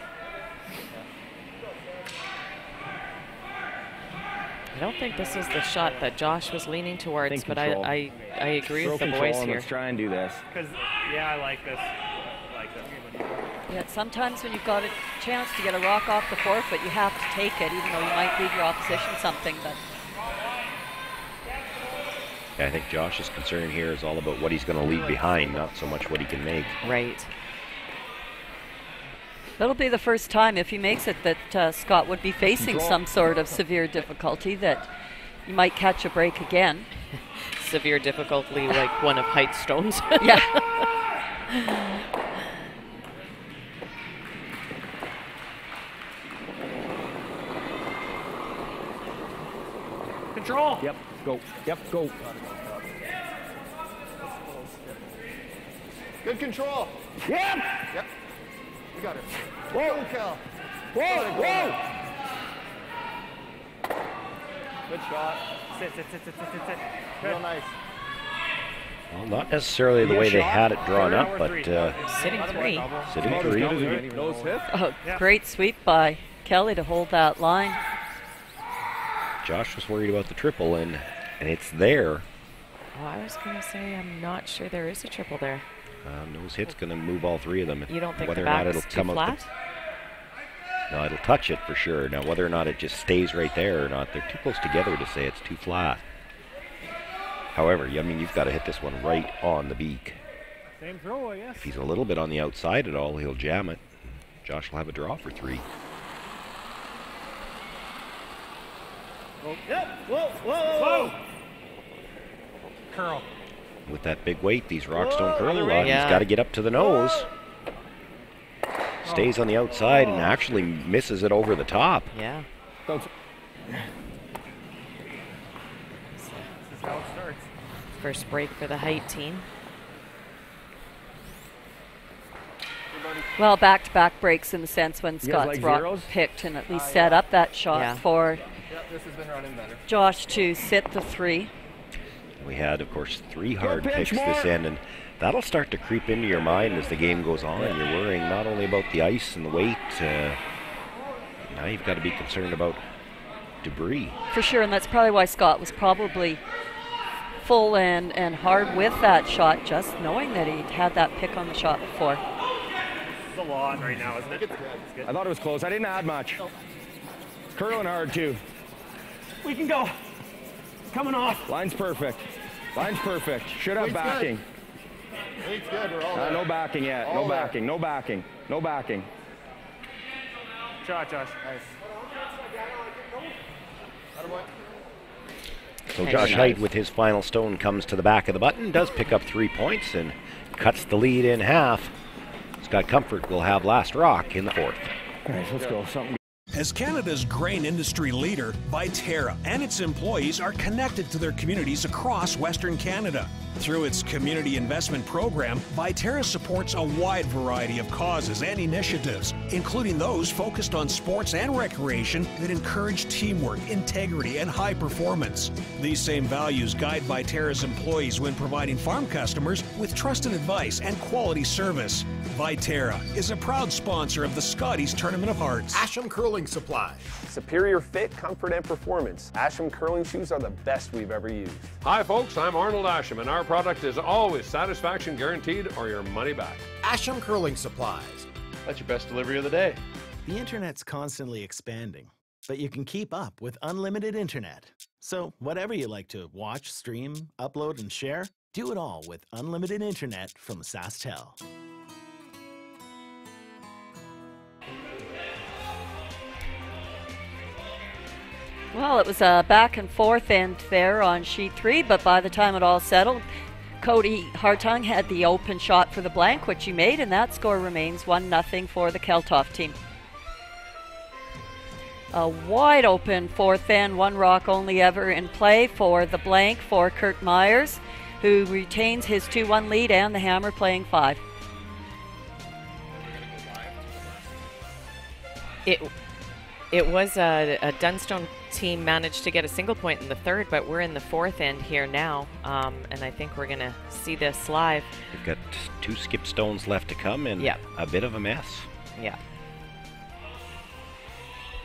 I don't think this is the shot that Josh was leaning towards, Think but control. I agree Throw with the control boys and here. Let's try and do this. Because, yeah, I like this. I like this. Yeah, sometimes when you've got a chance to get a rock off the forefoot, you have to take it, even though you might leave your opposition something. But I think Josh's concern here is all about what he's going to leave behind, not so much what he can make. Right. that'll be the first time, if he makes it, that Scott would be facing some sort of severe difficulty, that you might catch a break again. Severe difficulty, like one of Heidt's stones. Yeah. Control. Yep. Go. Yep. Go. good control. Yep. Yep. We got it. Whoa. Cal. Whoa. Whoa. Good shot. Sit. Real nice. Well, not necessarily the way they had it drawn up, but Sitting three. sitting three. Nose hit. Oh, great sweep by Kelly to hold that line. Josh was worried about the triple, and it's there. Oh, I was going to say I'm not sure there is a triple there. Nose hit's going to move all three of them. You don't think whether the or not back it'll is come too out flat? No, it'll touch it for sure. Now, whether or not it just stays right there or not, they're too close together to say it's too flat. However, I mean, you've got to hit this one right on the beak. Same throw, I guess. If he's a little bit on the outside at all, he'll jam it. Josh will have a draw for 3. Oh, yep. Whoa, whoa, whoa. Curl. With that big weight, these rocks don't curl a lot. Yeah. He's got to get up to the nose. Stays on the outside and actually misses it over the top. Yeah. This is how it starts. First break for the Height team. Well, back-to-back breaks in the sense when Scott's like rock zeros? picked and at least set up that shot for Yep, this has been running better. Josh to sit the 3. We had, of course, 3 hard picks this end, and that'll start to creep into your mind as the game goes on. You're worrying not only about the ice and the weight, now you've got to be concerned about debris. For sure, and that's probably why Scott was probably full and hard with that shot, just knowing that he had that pick on the shot before. It's a lot right now, isn't it? It's good. I thought it was close. I didn't add much. Curling hard, too. We can go. Coming off. Line's perfect. Line's perfect. Should have backing. Weight's good. We're all there. No backing yet. All No there. backing. No backing. No backing. Shot, Josh. Nice. So Josh Heidt with his final stone comes to the back of the button, does pick up 3 points and cuts the lead in half. Scott Comfort will have last rock in the 4th. All right, let's go. Something. As Canada's grain industry leader, Viterra and its employees are connected to their communities across Western Canada. Through its community investment program, Viterra supports a wide variety of causes and initiatives, including those focused on sports and recreation that encourage teamwork, integrity, and high performance. These same values guide Viterra's employees when providing farm customers with trusted advice and quality service. Viterra is a proud sponsor of the Scotties Tournament of Hearts. Asham Curling Supply. Superior fit, comfort, and performance. Asham curling shoes are the best we've ever used. Hi folks, I'm Arnold Asham, and our product is always satisfaction guaranteed or your money back. Asham Curling Supplies. That's your best delivery of the day. The internet's constantly expanding, but you can keep up with unlimited internet. So whatever you like to watch, stream, upload, and share, do it all with unlimited internet from SaskTel. Well, it was a back and forth end there on sheet 3, but by the time it all settled, Cody Hartung had the open shot for the blank, which he made, and that score remains 1-0 for the Keltoff team. A wide open 4th end, 1 rock only ever in play for the blank for Kurt Myers, who retains his 2-1 lead, and the hammer playing 5. It was a Dunstone team managed to get a single point in the 3rd, but we're in the 4th end here now, and I think we're going to see this live. We've got 2 skip stones left to come and a bit of a mess. Yeah.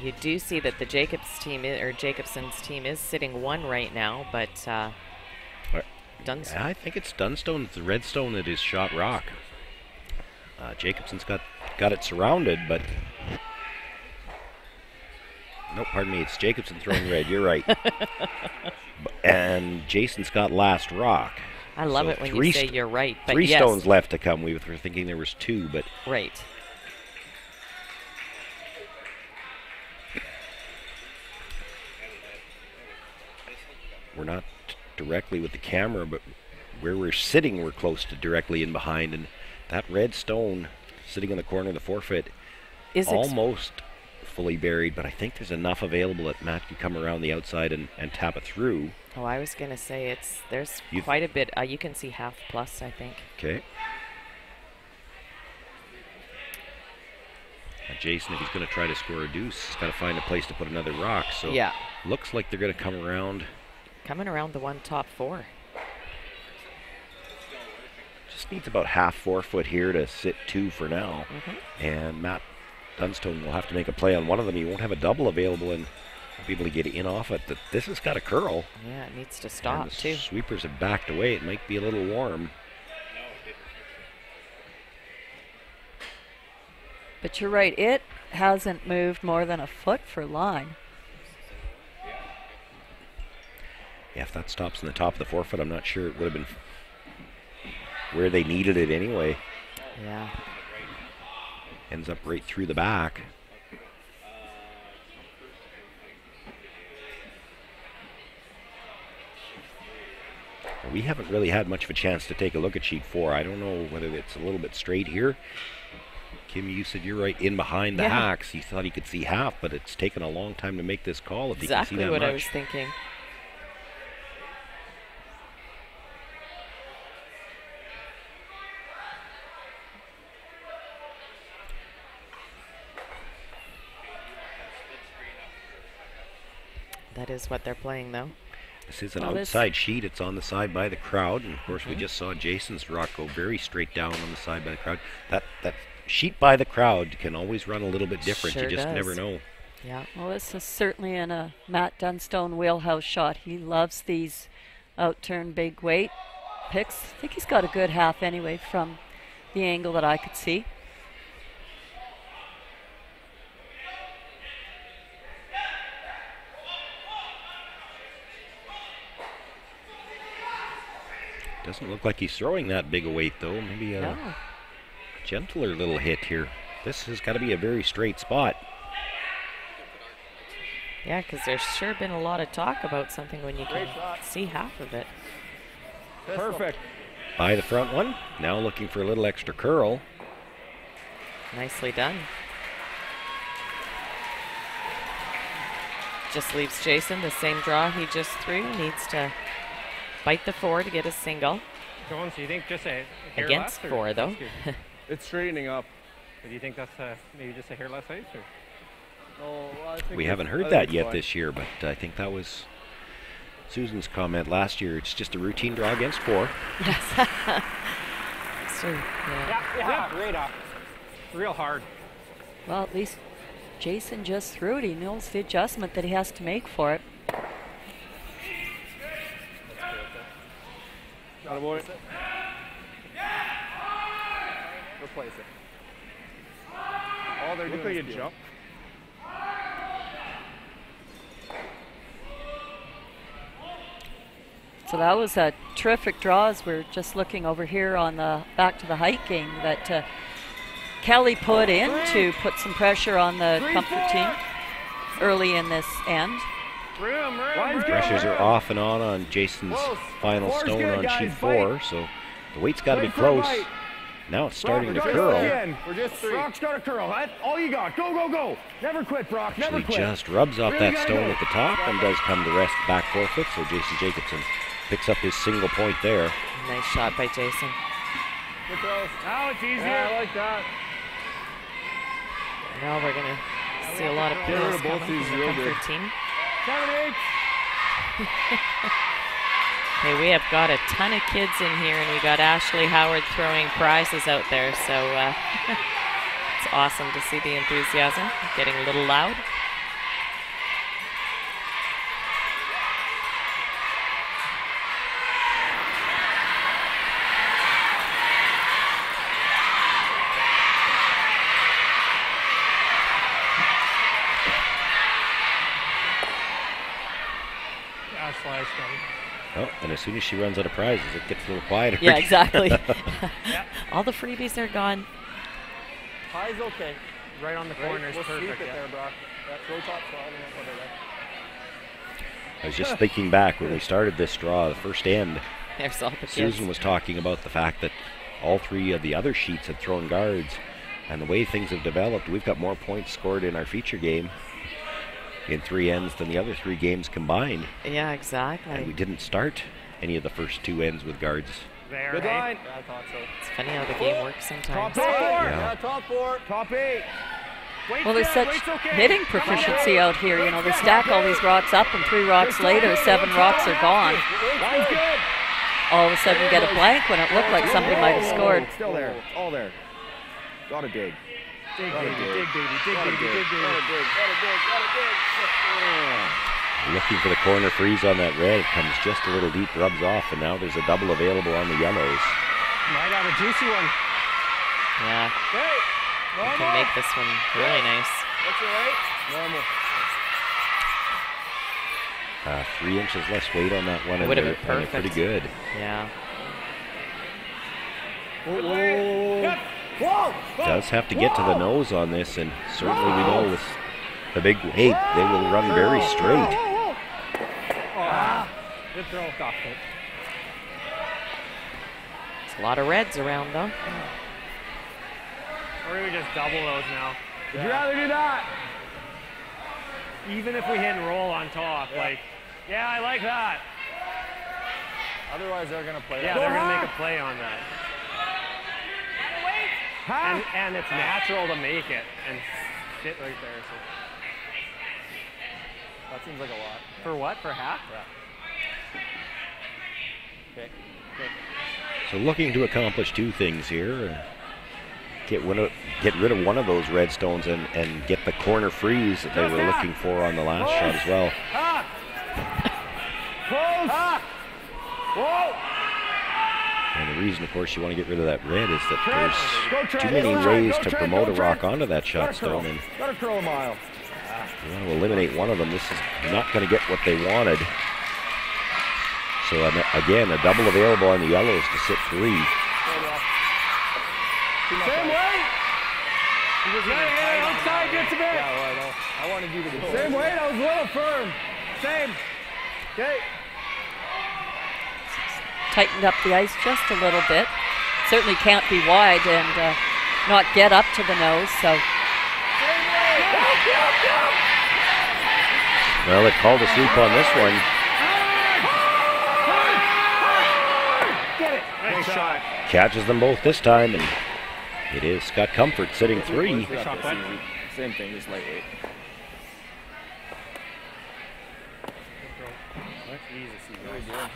You do see that the Jacobson's team is sitting 1 right now, but Dunstone. I think it's Dunstone, it's the red stone that is shot rock. Jacobson's got it surrounded, but no, pardon me, it's Jacobson throwing red, you're right. And Jason's got last rock. I love it when you say you're right, but 3 stones left to come. We were thinking there was 2, but right. We're not directly with the camera, but where we're sitting, we're close to directly in behind, and that red stone sitting in the corner of the forfeit is almost fully buried, but I think there's enough available that Matt can come around the outside and tap it through. Oh, I was going to say there's quite a bit. You can see half plus, I think. Okay. Jason, if he's going to try to score a deuce, he's got to find a place to put another rock. So yeah, looks like they're going to come around. Coming around the 1 top 4. Just needs about half 4 foot here to sit 2 for now. And Matt Dunstone will have to make a play on one of them. He won't have a double available in Be able to get in off it. This has got a curl. Yeah, it needs to stop and the too. Sweepers have backed away. It might be a little warm. But you're right, it hasn't moved more than a foot for line. Yeah, if that stops in the top of the forefoot, I'm not sure it would have been where they needed it anyway. Yeah. Ends up right through the back. We haven't really had much of a chance to take a look at sheet 4. I don't know whether it's a little bit straight here. Kim, you said you're right in behind the hacks. He thought he could see half, but it's taken a long time to make this call. If Exactly he can see that what much. I was thinking. That is what they're playing, though. This is an outside sheet. It's on the side by the crowd. And, of course, we just saw Jason's rock go very straight down on the side by the crowd. That sheet by the crowd can always run a little bit different. Sure you just does. never know. Yeah, well, this is certainly in a Matt Dunstone wheelhouse shot. He loves these out-turn big weight picks. I think he's got a good half anyway from the angle that I could see. Doesn't look like he's throwing that big a weight, though. Maybe a gentler little hit here. This has got to be a very straight spot. Yeah, because there's sure been a lot of talk about something when you can see half of it. Perfect. By the front one. Now looking for a little extra curl. Nicely done. Just leaves Jason the same draw he just threw. Needs to bite the 4 to get a single. Jones, do you think just a hair Against less, 4, though. It's straightening up. Do you think that's maybe just a hair less ice? Or? No, well, I think We haven't heard that yet this year, but I think that was Susan's comment last year. It's just a routine draw against 4. Yes. So, Yeah, right off. Real hard. Well, at least Jason just threw it. He knows the adjustment that he has to make for it. Got a boy. Replace it. All they're doing is jump. So that was a terrific draw as we're just looking over here on the back to the Height game that Kelly put in to put some pressure on the Comfort team early in this end. Pressures are off and on Jason's final stone on sheet 4, so the weight's got to be close. Now it's starting to curl. We're just 3. Brock's got to curl. That's all you got. Go, go, go. Never quit, Brock. Never Actually quit. just rubs off Really that gotta stone go. at the top and does come to rest back forefoot, so Jason Jacobson picks up his single point there. nice shot by Jason. Good throws. Now it's easier. Yeah, I like that. Now we're going to see a lot of Get rid pools of both coming these from the real Comfort good. team. 7-8. Hey, we have got a ton of kids in here, and we got Ashley Howard throwing prizes out there, so it's awesome to see the enthusiasm getting a little loud. Yeah, slice, Oh, and as soon as she runs out of prizes, it gets a little quieter. Yeah, exactly. All the freebies are gone. High's okay. Right on the corner is We'll perfect. sweep it there, Brock. That's throw top slide and then put it there. I was just thinking back when we started this draw, the first end, There's all the kids. Susan was talking about the fact that all 3 of the other sheets had thrown guards, and the way things have developed, we've got more points scored in our feature game in 3 ends than the other 3 games combined. Yeah, exactly. And we didn't start any of the first 2 ends with guards. There, Good hey? line. Yeah, I thought so. It's funny how the game works sometimes. Top 4. Yeah. Top 4. Top 8. Well, there's such hitting proficiency out here. You know, they stack all these rocks up, and 3 rocks later, 7 rocks are gone. Line's good. All of a sudden, you get a blank when it looked like somebody might have scored. Still there. All there. Gotta dig. Dig, baby, dig, baby, dig, baby, dig, baby. Looking for the corner freeze on that red. It comes just a little deep, rubs off, and now there's a double available on the yellows. Might have a juicy one. Yeah. You can make this one really nice. That's all right. Normal. 3 inches less weight on that one. It would have been and they're perfect. pretty good. Yeah. Does have to get to the nose on this, and certainly we know with the big weight, they will run very straight. Good throw. Stop it. There's a lot of reds around, though. Or we just double those now. Would you rather do that? Even if we hit and roll on top, like, yeah, I like that. Otherwise, they're going to play Yeah, that. they're going to make a play on that. And it's natural to make it and sit right there. So. That seems like a lot. For what? For half? Yeah. Okay. So looking to accomplish 2 things here. Get rid of one of those red stones and get the corner freeze that they were looking for on the last shot as well. And the reason, of course, you want to get rid of that red is that there's too many ways to promote a rock onto that shot stone. And Gotta curl a mile. you want to eliminate one of them. This is not going to get what they wanted. So again, a double available on the yellows to sit 3. Same way. Outside gets a bit. Yeah, well, I know. I wanted you to go. Same way. I was a little firm. Same. Okay. Tightened up the ice just a little bit. Certainly can't be wide and not get up to the nose. So. Well, they called a sweep on this one. Get it. Nice shot. Catches them both this time, and it is Scott Comfort sitting 3. Same thing, just lightweight. That's easy. Very good.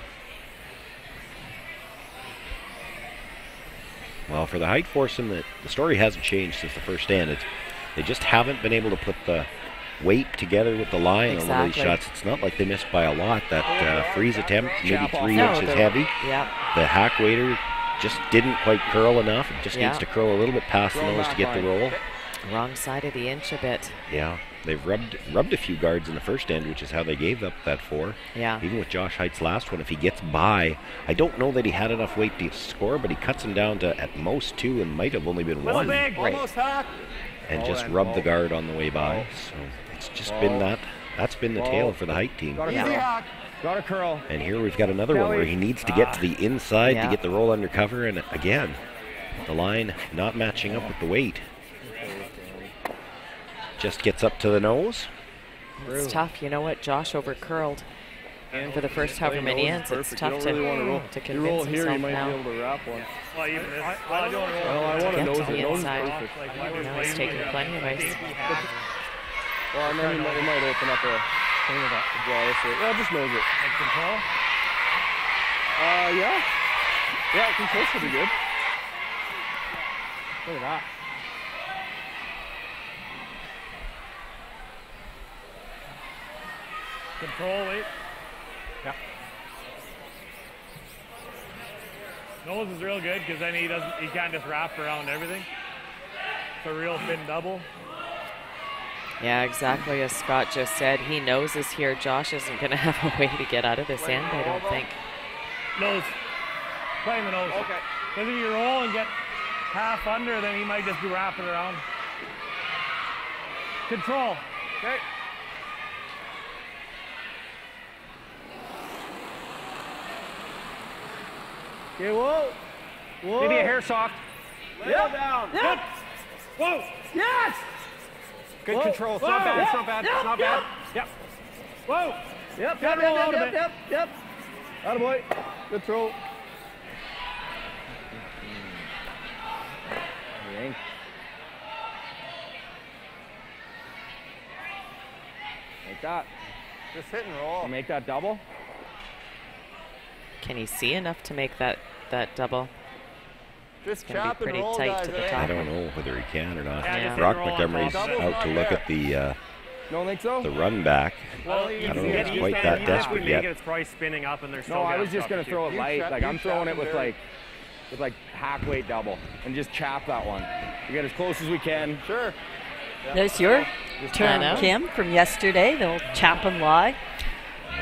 Well, for the Heidt foursome, the story hasn't changed since the first stand. They just haven't been able to put the weight together with the line on one of these shots. It's not like they missed by a lot. That freeze attempt, maybe 3 inches heavy. Yeah. The hack waiter just didn't quite curl enough. It just needs to curl a little bit past the nose to get the roll. Wrong side of the inch a bit. Yeah, they've rubbed a few guards in the first end, which is how they gave up that 4. Yeah. Even with Josh Heidt's last one, if he gets by, I don't know that he had enough weight to score, but he cuts him down to at most 2 and might have only been 1. Big. Almost hack. And just rubbed the guard on the way by. So it's just been that's been the tale for the Heidt team. Got to curl. And here we've got another one where he needs to get to the inside to get the roll under cover, and again, the line not matching up with the weight. Just gets up to the nose. It's tough. You know what? Josh over curled. And for the first however many ends, it's tough to convince roll here, himself you might now. be able to wrap one. Well, even this. I want to nose the it. Nose is inside. perfect. Now he's taking plenty of ice. Well, and then it might open up a draw this way. Yeah, just nose it. Like control? Yeah. Yeah, control should be good. Look at that. Control, wait. Yeah. Nose is real good because then he can't just wrap around everything. It's a real thin double. Yeah, exactly as Scott just said. He noses here. Josh isn't going to have a way to get out of this end, I don't think. Nose. Playing the nose. Okay. Because if you roll and get half under, then he might just be wrapping around. Control. Okay. Okay, whoa. Whoa. Maybe a hair soft. Yep. Down. Yep. Whoa. Yes. Good Whoa. control. It's Whoa. not bad. Yep. It's not bad. Yep. It's not bad. Yep. Whoa. Yep. Gotta roll out a bit. Yep. Attaboy. Good throw. Yank. Like that. Just hit and roll. Make that double. Can he see enough to make that double? Just gonna be chop and pretty roll, tight guys. to the I top. don't know whether he can or not. Yeah. Brock Montgomery's out to look at the Don't think so? the run back. Well, I don't know if it's quite that desperate yet. It's probably spinning up and they're still No, I was just gonna throw it light. Like I'm throwing it with very- like hack weight double and just chop that one. We get as close as we can. Sure. There's your I turn, know. Kim, from yesterday. They'll chap and lie.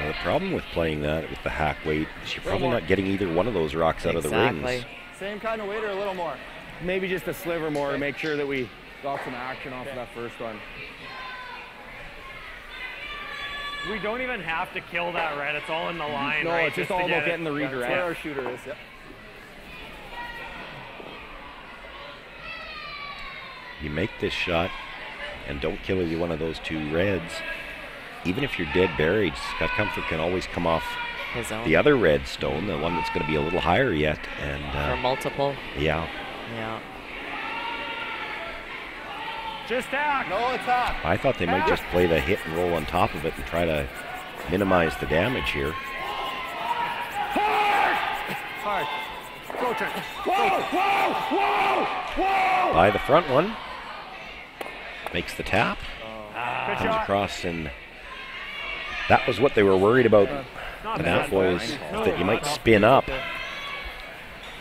The problem with playing that with the hack weight is you're probably not getting either one of those rocks out of the rings. Same kind of weight or a little more? Maybe just a sliver more to make sure that we got some action off of that first one. We don't even have to kill that red. It's all in the line, No, right? it's just to all get about getting the That's redirect. where our shooter is. Yep. You make this shot and don't kill either one of those two reds. Even if you're dead buried, Scott Comfort can always come off His own. the other red stone, the one that's going to be a little higher yet. And For multiple. yeah. Yeah. Just hack. No attack. I thought they might just play the hit and roll on top of it and try to minimize the damage here. Hard. Go, Trent. Whoa! Whoa! Whoa! By the front one. Makes the tap. Good Comes shot. across, and that was what they were worried about. Not The bad. NAF was No, that you might not spin up.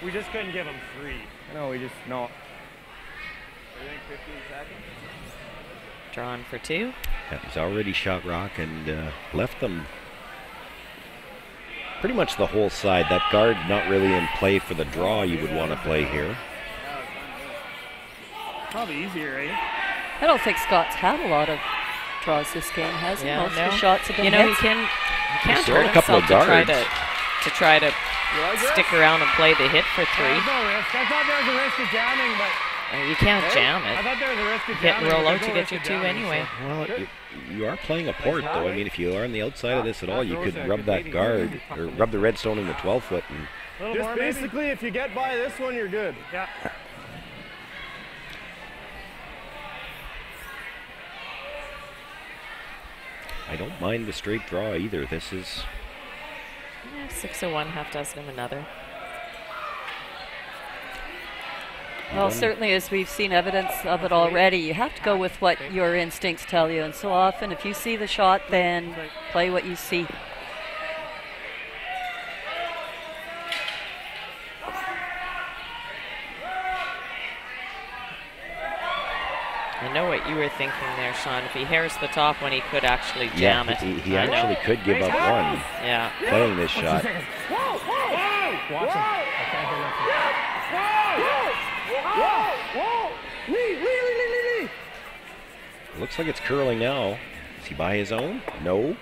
We just couldn't give him 3. No, we just no. I think 15 seconds. Drawn for 2. Yeah, he's already shot rock and left them pretty much the whole side. That guard not really in play for the draw you would want to play here. Probably easier, eh? I don't think Scott's had a lot of draws this game, has he? Yeah, Most no. of the shots have been You know, hits. he can't He's thrown hurt a couple himself of to guards. try to stick around and play the hit for 3. There's no risk. I thought there was a risk of jamming, but You can't jam I it. thought there was a risk of Hit jamming. and roll but out there's to no get risk you of 2 jamming, anyway. Well, you are playing a port, though. I mean, if you are on the outside of this at all, you could rub that guard, or rub the redstone in the 12-foot. And A little Just more, maybe? basically, if you get by this one, you're good. Yeah. I don't mind the straight draw either. This is 6 of one, half dozen of another. Well, certainly as we've seen evidence of it already, you have to go with what your instincts tell you. And so often, if you see the shot, then play what you see. I know what you were thinking there, Sean. If he hairs the top one, he could actually jam it. he I know. actually could give up one Yeah. playing this shot. Whoa! Whoa! Watch him. I can't hear nothing. Whoa! Whoa! Lee! Looks like it's curling now. Is he by his own? No.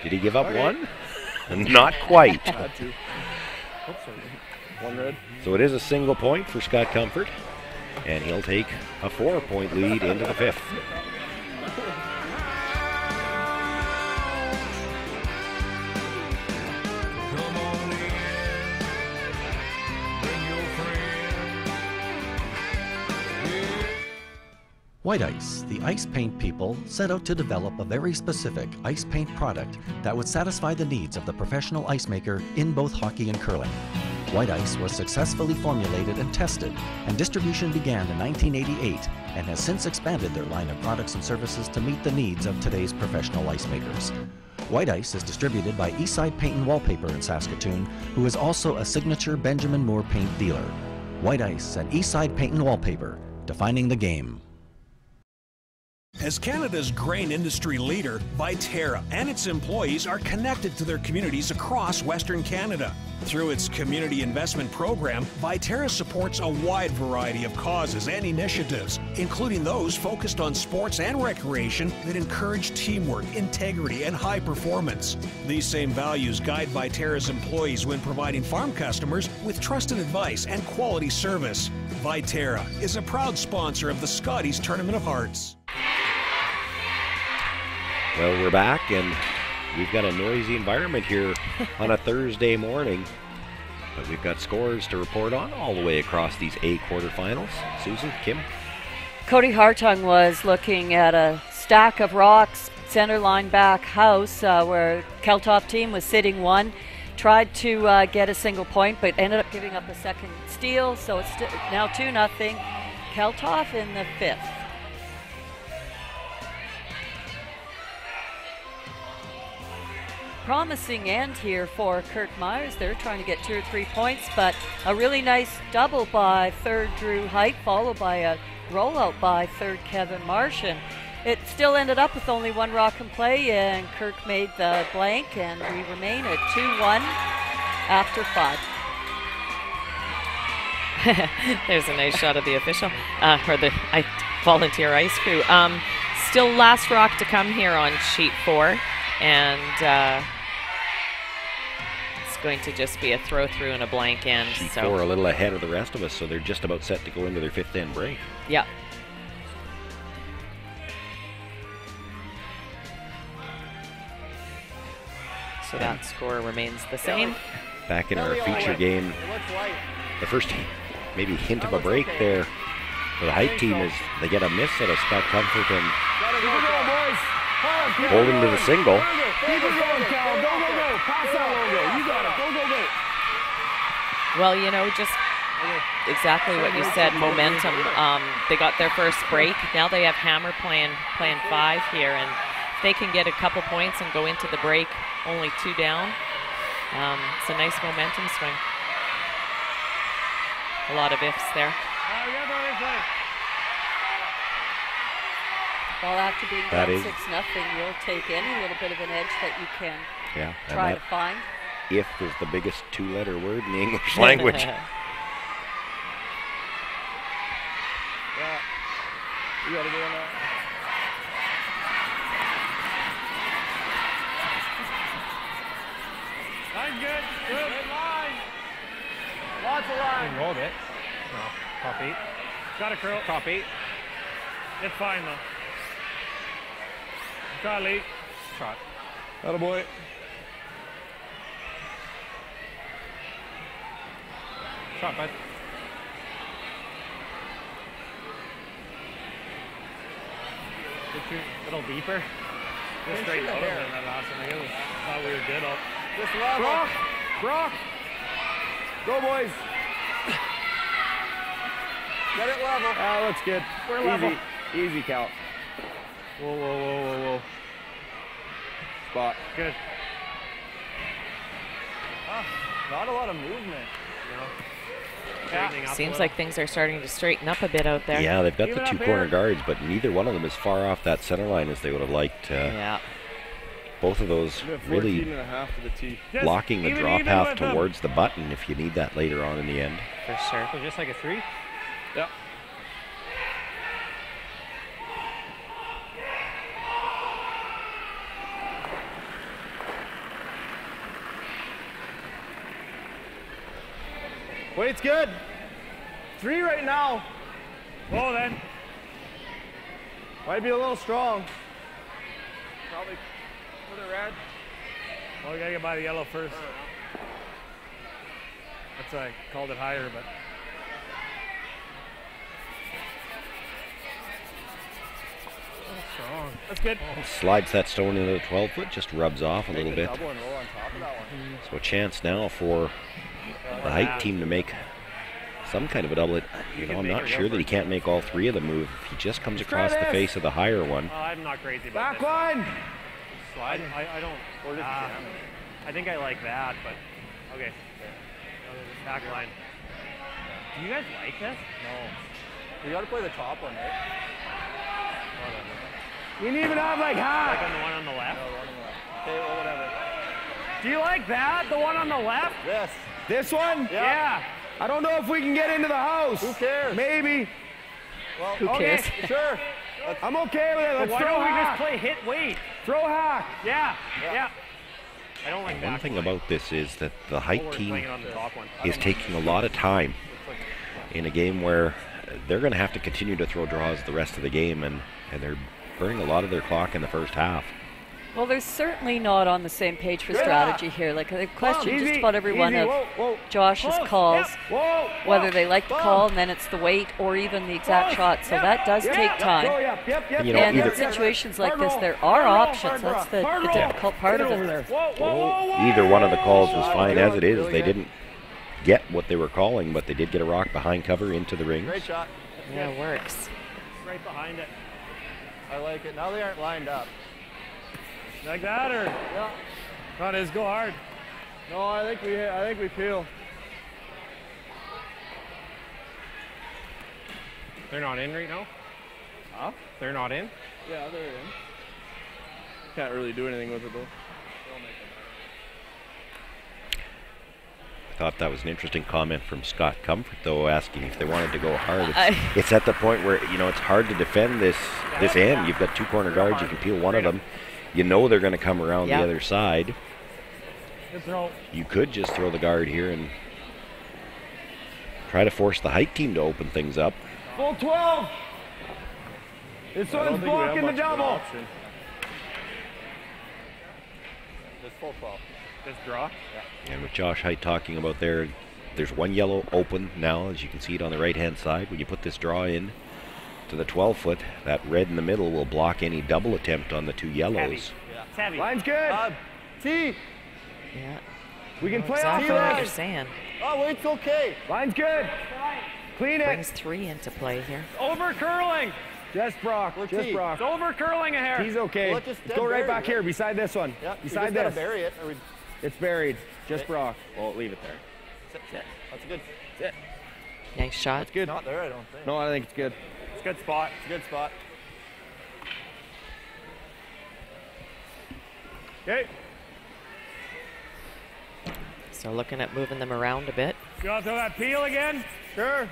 Did he give up one? Not quite. One red. So it is a single point for Scott Comfort, and he'll take a 4-point lead into the 5th. White Ice, the ice paint people, set out to develop a very specific ice paint product that would satisfy the needs of the professional ice maker in both hockey and curling. White Ice was successfully formulated and tested, and distribution began in 1988 and has since expanded their line of products and services to meet the needs of today's professional ice makers. White Ice is distributed by Eastside Paint and Wallpaper in Saskatoon, who is also a signature Benjamin Moore paint dealer. White Ice and Eastside Paint and Wallpaper, defining the game. As Canada's grain industry leader, Viterra and its employees are connected to their communities across Western Canada. Through its community investment program, Viterra supports a wide variety of causes and initiatives, including those focused on sports and recreation that encourage teamwork, integrity, and high performance. These same values guide Viterra's employees when providing farm customers with trusted advice and quality service. Viterra is a proud sponsor of the Scotties Tournament of Hearts. Well, we're back, and we've got a noisy environment here on a Thursday morning. But we've got scores to report on all the way across these A quarterfinals. Susan, Kim? Cody Hartung was looking at a stack of rocks, center line back house, where Keltop team was sitting 1. tried to get a single point, but ended up giving up a second steal, so it's now 2-0. Keltoff in the 5th. Promising end here for Kirk Myers. They're trying to get 2 or 3 points, but a really nice double by third J.Heidt, followed by a rollout by third Kevin Martian. It still ended up with only 1 rock in play, and Kirk made the blank, and we remain at 2-1 after 5. There's a nice shot of the official, or the volunteer ice crew. Still last rock to come here on sheet 4, and it's going to just be a throw through and a blank end. Sheet 4 a little ahead of the rest of us, so they're just about set to go into their 5th end break. Yeah. So that score remains the same. Back in our feature game, the first maybe hint of a break there for the Heidt team is they get a miss at a Scott Comfort and hold him to the single. Keep it going, Cal. Go, go, go. Pass out. You got it. Go, go, go. Well, you know, just exactly what you said, momentum. They got their first break. Now they have Hammer playing 5 here, and if they can get a couple points and go into the break only 2 down, it's a nice momentum swing. A lot of ifs there. Well, after being down 6-0, you'll take any little bit of an edge that you can try to find. If is the biggest 2-letter word in the English language. Yeah. You gotta get on that. Line's good. Good line. Lots of line. You rolled it. No. Top 8. Got it, Curl. Top 8. It's fine, though. Shot, Lee. Shot. Atta boy. Shot, bud. A little deeper. Just straight out of it that last one. I thought we were good up. Just level. Brock. Brock. Go, boys. Get it level. Ah, looks good. We're easy. level. Easy, Cal. Whoa, whoa, whoa, whoa, whoa. Spot. Good. Not a lot of movement. Yeah. Seems like things are starting to straighten up a bit out there. Yeah, they've got the 2 corner guards, but neither one of them is far off that center line as they would have liked. Yeah. Both of those really blocking the draw path towards the button if you need that later on in the end. For sure. So just like a 3? Yeah. Weight's good. 3 right now. Whoa, then. Might be a little strong. Probably for the red. Well, we gotta get by the yellow first. That's why I called it higher, but. Strong. That's good. Slides that stone into the 12-foot, just rubs off a little bit. Double and roll on top of that one. So a chance now for the Heidt team to make some kind of a double. You know, I'm not sure that he can't make all 3 of them move. If he just comes across the face of the higher one. I'm not crazy about Back line. Slide? I don't. Or just I think I like that, but okay. Back line. Do you guys like this? No. We got to play the top one, right? You didn't even have like half. Like on the one on the left? No, the one on the left. Okay, well, whatever. Do you like that? The one on the left? Yes. This one? Yeah. I don't know if we can get into the house. Who cares? Maybe. Well, Who cares? Sure. I'm okay with it. Let's why throw don't we hack. just play hit weight? Throw hack. Yeah. I don't like that. One thing about this is that the Heidt team on the top one. is taking a lot of time in a game where they're going to have to continue to throw draws the rest of the game, and they're burning a lot of their clock in the first half. Well, they're certainly not on the same page for strategy here. Like, they've questioned just about every one of Josh's calls, whether they like the call and then it's the weight or even the exact shot. So that does take time. You know, And in situations like this, there are options. That's the difficult part of it. Either one of the calls was fine as it is. They didn't get what they were calling, but they did get a rock behind cover into the ring. Great shot. Yeah, it works. Right behind it. I like it. Now they aren't lined up. Like that, or? Yeah. Come on, Iz, go hard. No, I think we peel. They're not in right now? Huh? They're not in? Yeah, they're in. Can't really do anything with it though. I thought that was an interesting comment from Scott Comfort, though, asking if they wanted to go hard. It's at the point where, you know, it's hard to defend this end. You've got two corner guards. You can peel one of them. You know they're going to come around the other side. You could just throw the guard here and try to force the Heidt team to open things up. Full 12. This one's blocking the double. Just full 12. Just draw? Yeah. And with Josh Heidt talking about there's one yellow open now, as you can see it on the right-hand side. When you put this draw in to the 12-foot, that red in the middle will block any double attempt on the two yellows. Heavy. Line's good. T. Yeah. We can play exactly off what you're saying. Oh, it's okay. Line's good. Clean it. Brings 3 into play here. Over curling. Just Brock. Just Brock. It's over curling a hair. He's okay. Well, Let's go right back here beside this one. Yeah, beside this. this. Bury it. Or it's buried. Just Brock. Well, leave it there. Sit. That's good. Sit. Nice shot. It's good. Not there, I don't think. No, I think it's good. It's a good spot. It's a good spot. Okay. So looking at moving them around a bit. You want to throw that peel again? Sure.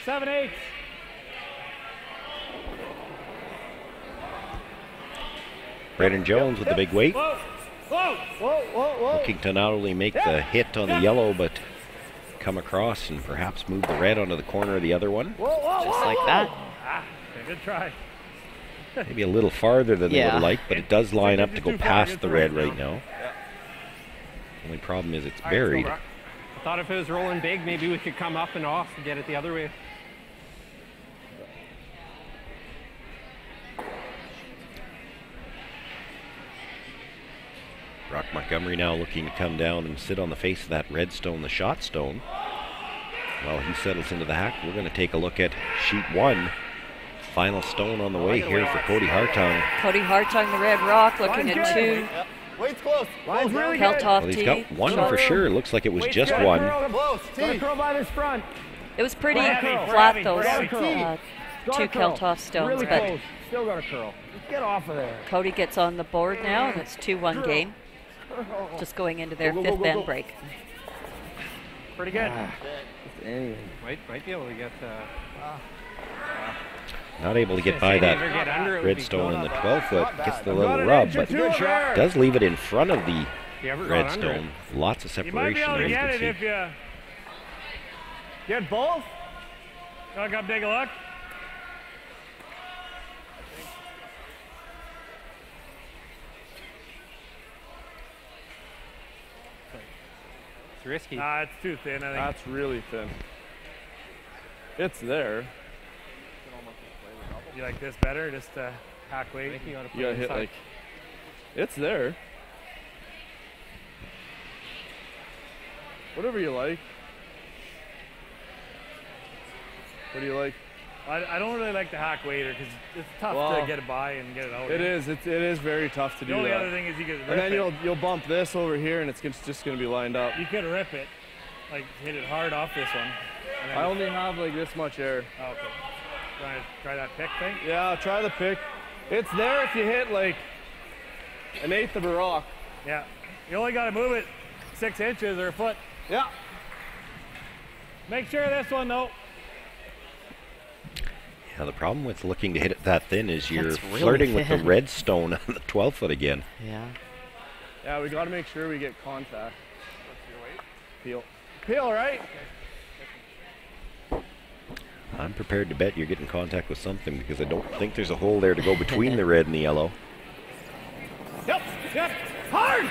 7/8. Brennan Jones with the big weight. Whoa. Whoa. Whoa, whoa, whoa. Looking to not only make the hit on the yellow, but come across and perhaps move the red onto the corner of the other one. Whoa, whoa, Just whoa, like whoa. that. Good try. Maybe a little farther than they would like, but it does line up to go past the red right now. Only problem is it's buried. I thought if it was rolling big, maybe we could come up and off and get it the other way. Brock Montgomery now looking to come down and sit on the face of that red stone, the shot stone. While he settles into the hack, we're going to take a look at sheet 1. Final stone on the way here for Cody Hartung. Cody Hartung, the red rock, looking at 2. Yep. Wait's close. Line's really Pelt good. off Well, he's tee. got one for sure. Looks like it was just Gotta one. curl. Gotta curl by this front. It was pretty Curl. flat, those Gotta curl. 2 Gotta curl. Keltoff stones. Really But close. Still got to curl. Just get off of there. Cody gets on the board now, and it's 2-1 game. Just going into their 5th end break. Pretty good. Might be able to get. Not able to get by that red stone in the 12-foot. Gets the little rub, but does leave it in front of the red stone. Lots of You might be separation able there, to you get can it see. if you get both. I'll come take a look. It's risky. It's too thin, I think. That's really thin. It's there. You like this better? Just hack weight? You gotta hit like. It's there. Whatever you like. What do you like? I don't really like the hack waiter because it's tough to get it by and get it out. It is very tough to do The only that. other thing is you could rip and then it. you'll bump this over here and it's just gonna be lined up. You could rip it, like hit it hard off this one. And then I only have like this much air. Oh, okay. Try that pick thing? Yeah, try the pick. It's there if you hit like 1/8 of a rock. Yeah. You only got to move it 6 inches or a foot. Yeah. Make sure this one though. Yeah, the problem with looking to hit it that thin is you're That's really flirting with the thin. red stone on the 12-foot again. Yeah. Yeah, we got to make sure we get contact. What's your weight? Peel, right? I'm prepared to bet you're getting contact with something because I don't think there's a hole there to go between the red and the yellow. Yep, yep. Hard!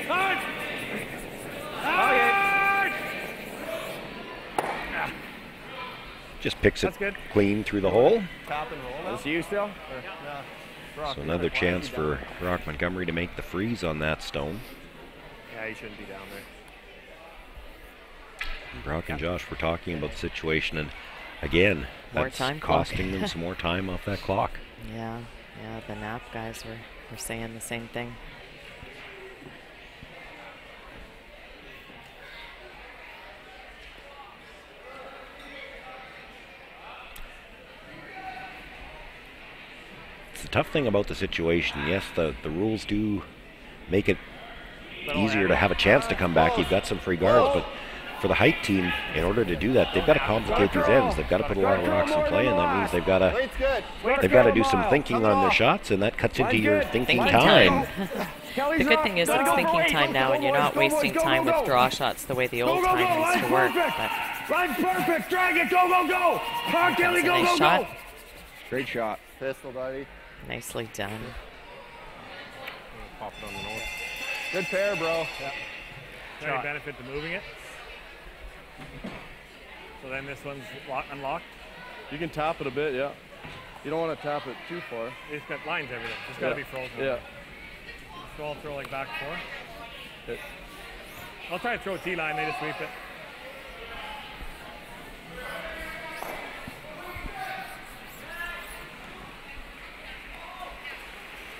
Hard! Hard! Just picks it clean through the hole. Tap and roll. Is you still? So another chance for Brock Montgomery to make the freeze on that stone. Yeah, he shouldn't be down there. Brock and Josh were talking about the situation, and again, that's costing them some more time off that clock. Yeah, the nap guys were saying the same thing. It's the tough thing about the situation. Yes, the rules do make it easier to have a chance to come back. You've got some free guards, but for the Heidt team, in order to do that, they've got to complicate these ends. They've got to put a lot of rocks in play, and that means they've got to do some thinking on their shots, and that cuts into your thinking time. The good thing is it's thinking time now, and you're not wasting time with draw shots the way the old time used to work. Line's perfect. Drag it. Go, go, go. Hard, Kelly. Go, go, go. Great shot. Pistol, buddy. Nicely done. Pop it on the nose. Good pair, bro. Yeah. Any benefit to moving it? So then this one's unlocked? You can tap it a bit, yeah. You don't want to tap it too far. It's got lines everything. It's got to be frozen. Yeah. So I'll throw like back 4. I'll try to throw T-line, they just sweep it.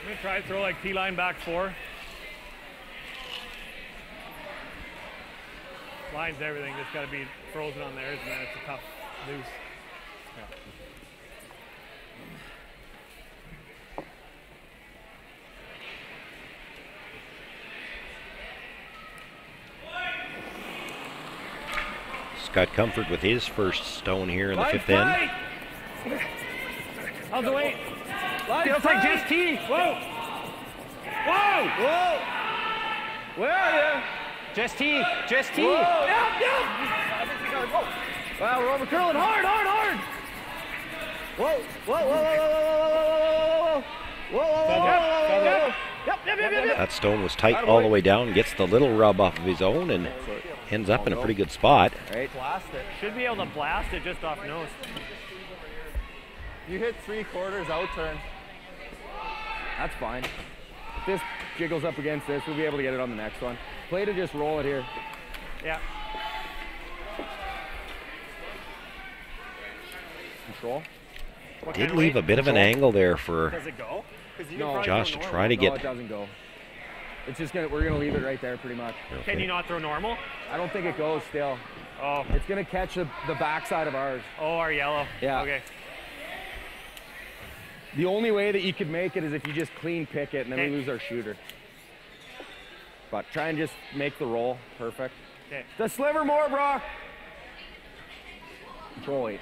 I'm going to try to throw like T-line back 4. Lines everything, just got to be frozen on theirs, and then it's a tough loose. Scott Comfort with his first stone here in the 5th end. How's the weight? Feels like just T. Whoa! Whoa! Whoa! Where are you? Just T. Just T. Whoa! Yep. Wow, we're over curling hard, hard, hard. Whoa! Whoa! Whoa! Whoa! Whoa! Whoa! Whoa! Yep. That stone was tight all the way down, gets the little rub off of his own, and ends up in a pretty good spot. Right. Blast it. Should be able to blast it just off nose. You hit 3/4 out turn. That's fine. If this jiggles up against this, we'll be able to get it on the next one. Play to just roll it here. Yeah. Control. Did leave a bit of an angle there for Does it go? Josh to try to get. No, it doesn't go. It's just we're gonna leave it right there pretty much. Okay. Can you not throw normal? I don't think it goes still. Oh. It's gonna catch the backside of ours. Oh, our yellow. Yeah. Okay. The only way that you could make it is if you just clean pick it, and then we lose our shooter. But try and just make the roll perfect. Okay. The sliver more, Brock. Control weight.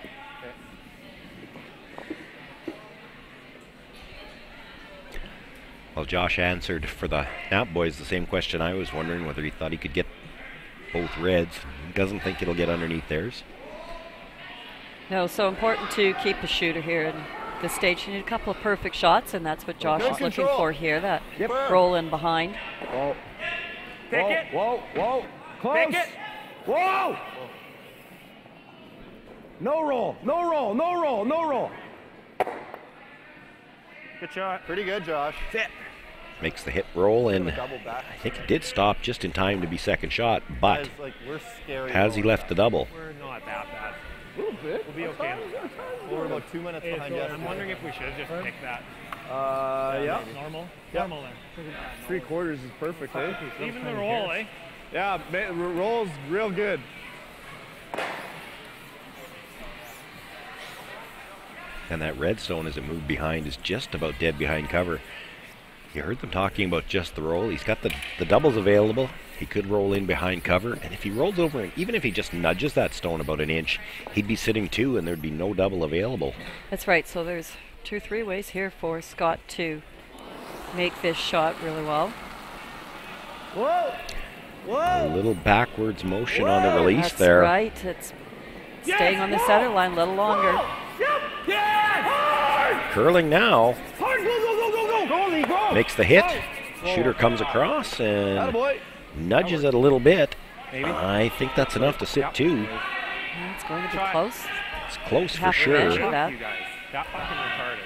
Well, Josh answered for the Nap boys the same question I was wondering, whether he thought he could get both reds. He doesn't think it'll get underneath theirs. No, so important to keep a shooter here in this stage. You need a couple of perfect shots, and that's what Josh is looking for here, that roll in behind. Whoa. Pick it. Whoa, whoa. Close. Pick it. Whoa. No roll, no roll, no roll, no roll. Good shot. Pretty good, Josh. Sit. Makes the hit roll, and I think it did stop just in time to be second shot, but has he left the double? We're not that bad. A little bit. We'll be okay. We're about 2 minutes behind you. I'm wondering if we should just pick that. Yeah. Normal? Yeah. Normal then. 3/4 is perfect, eh? Even the roll, eh? Yeah, roll's real good. And that red stone, as it moved behind, is just about dead behind cover. You heard them talking about just the roll. He's got the doubles available. He could roll in behind cover, and if he rolls over, and even if he just nudges that stone about an inch, he'd be sitting 2 and there'd be no double available. That's right, so there's 2-3 ways here for Scott to make this shot really well. Whoa! Whoa! A little backwards motion on the release That's there. right. It's staying on the center line a little longer. Curling now. Hard, go. Makes the hit. Shooter comes across and nudges it a little bit. I think that's enough to sit 2. It's going to be close. It's close for sure. That fucking retarded.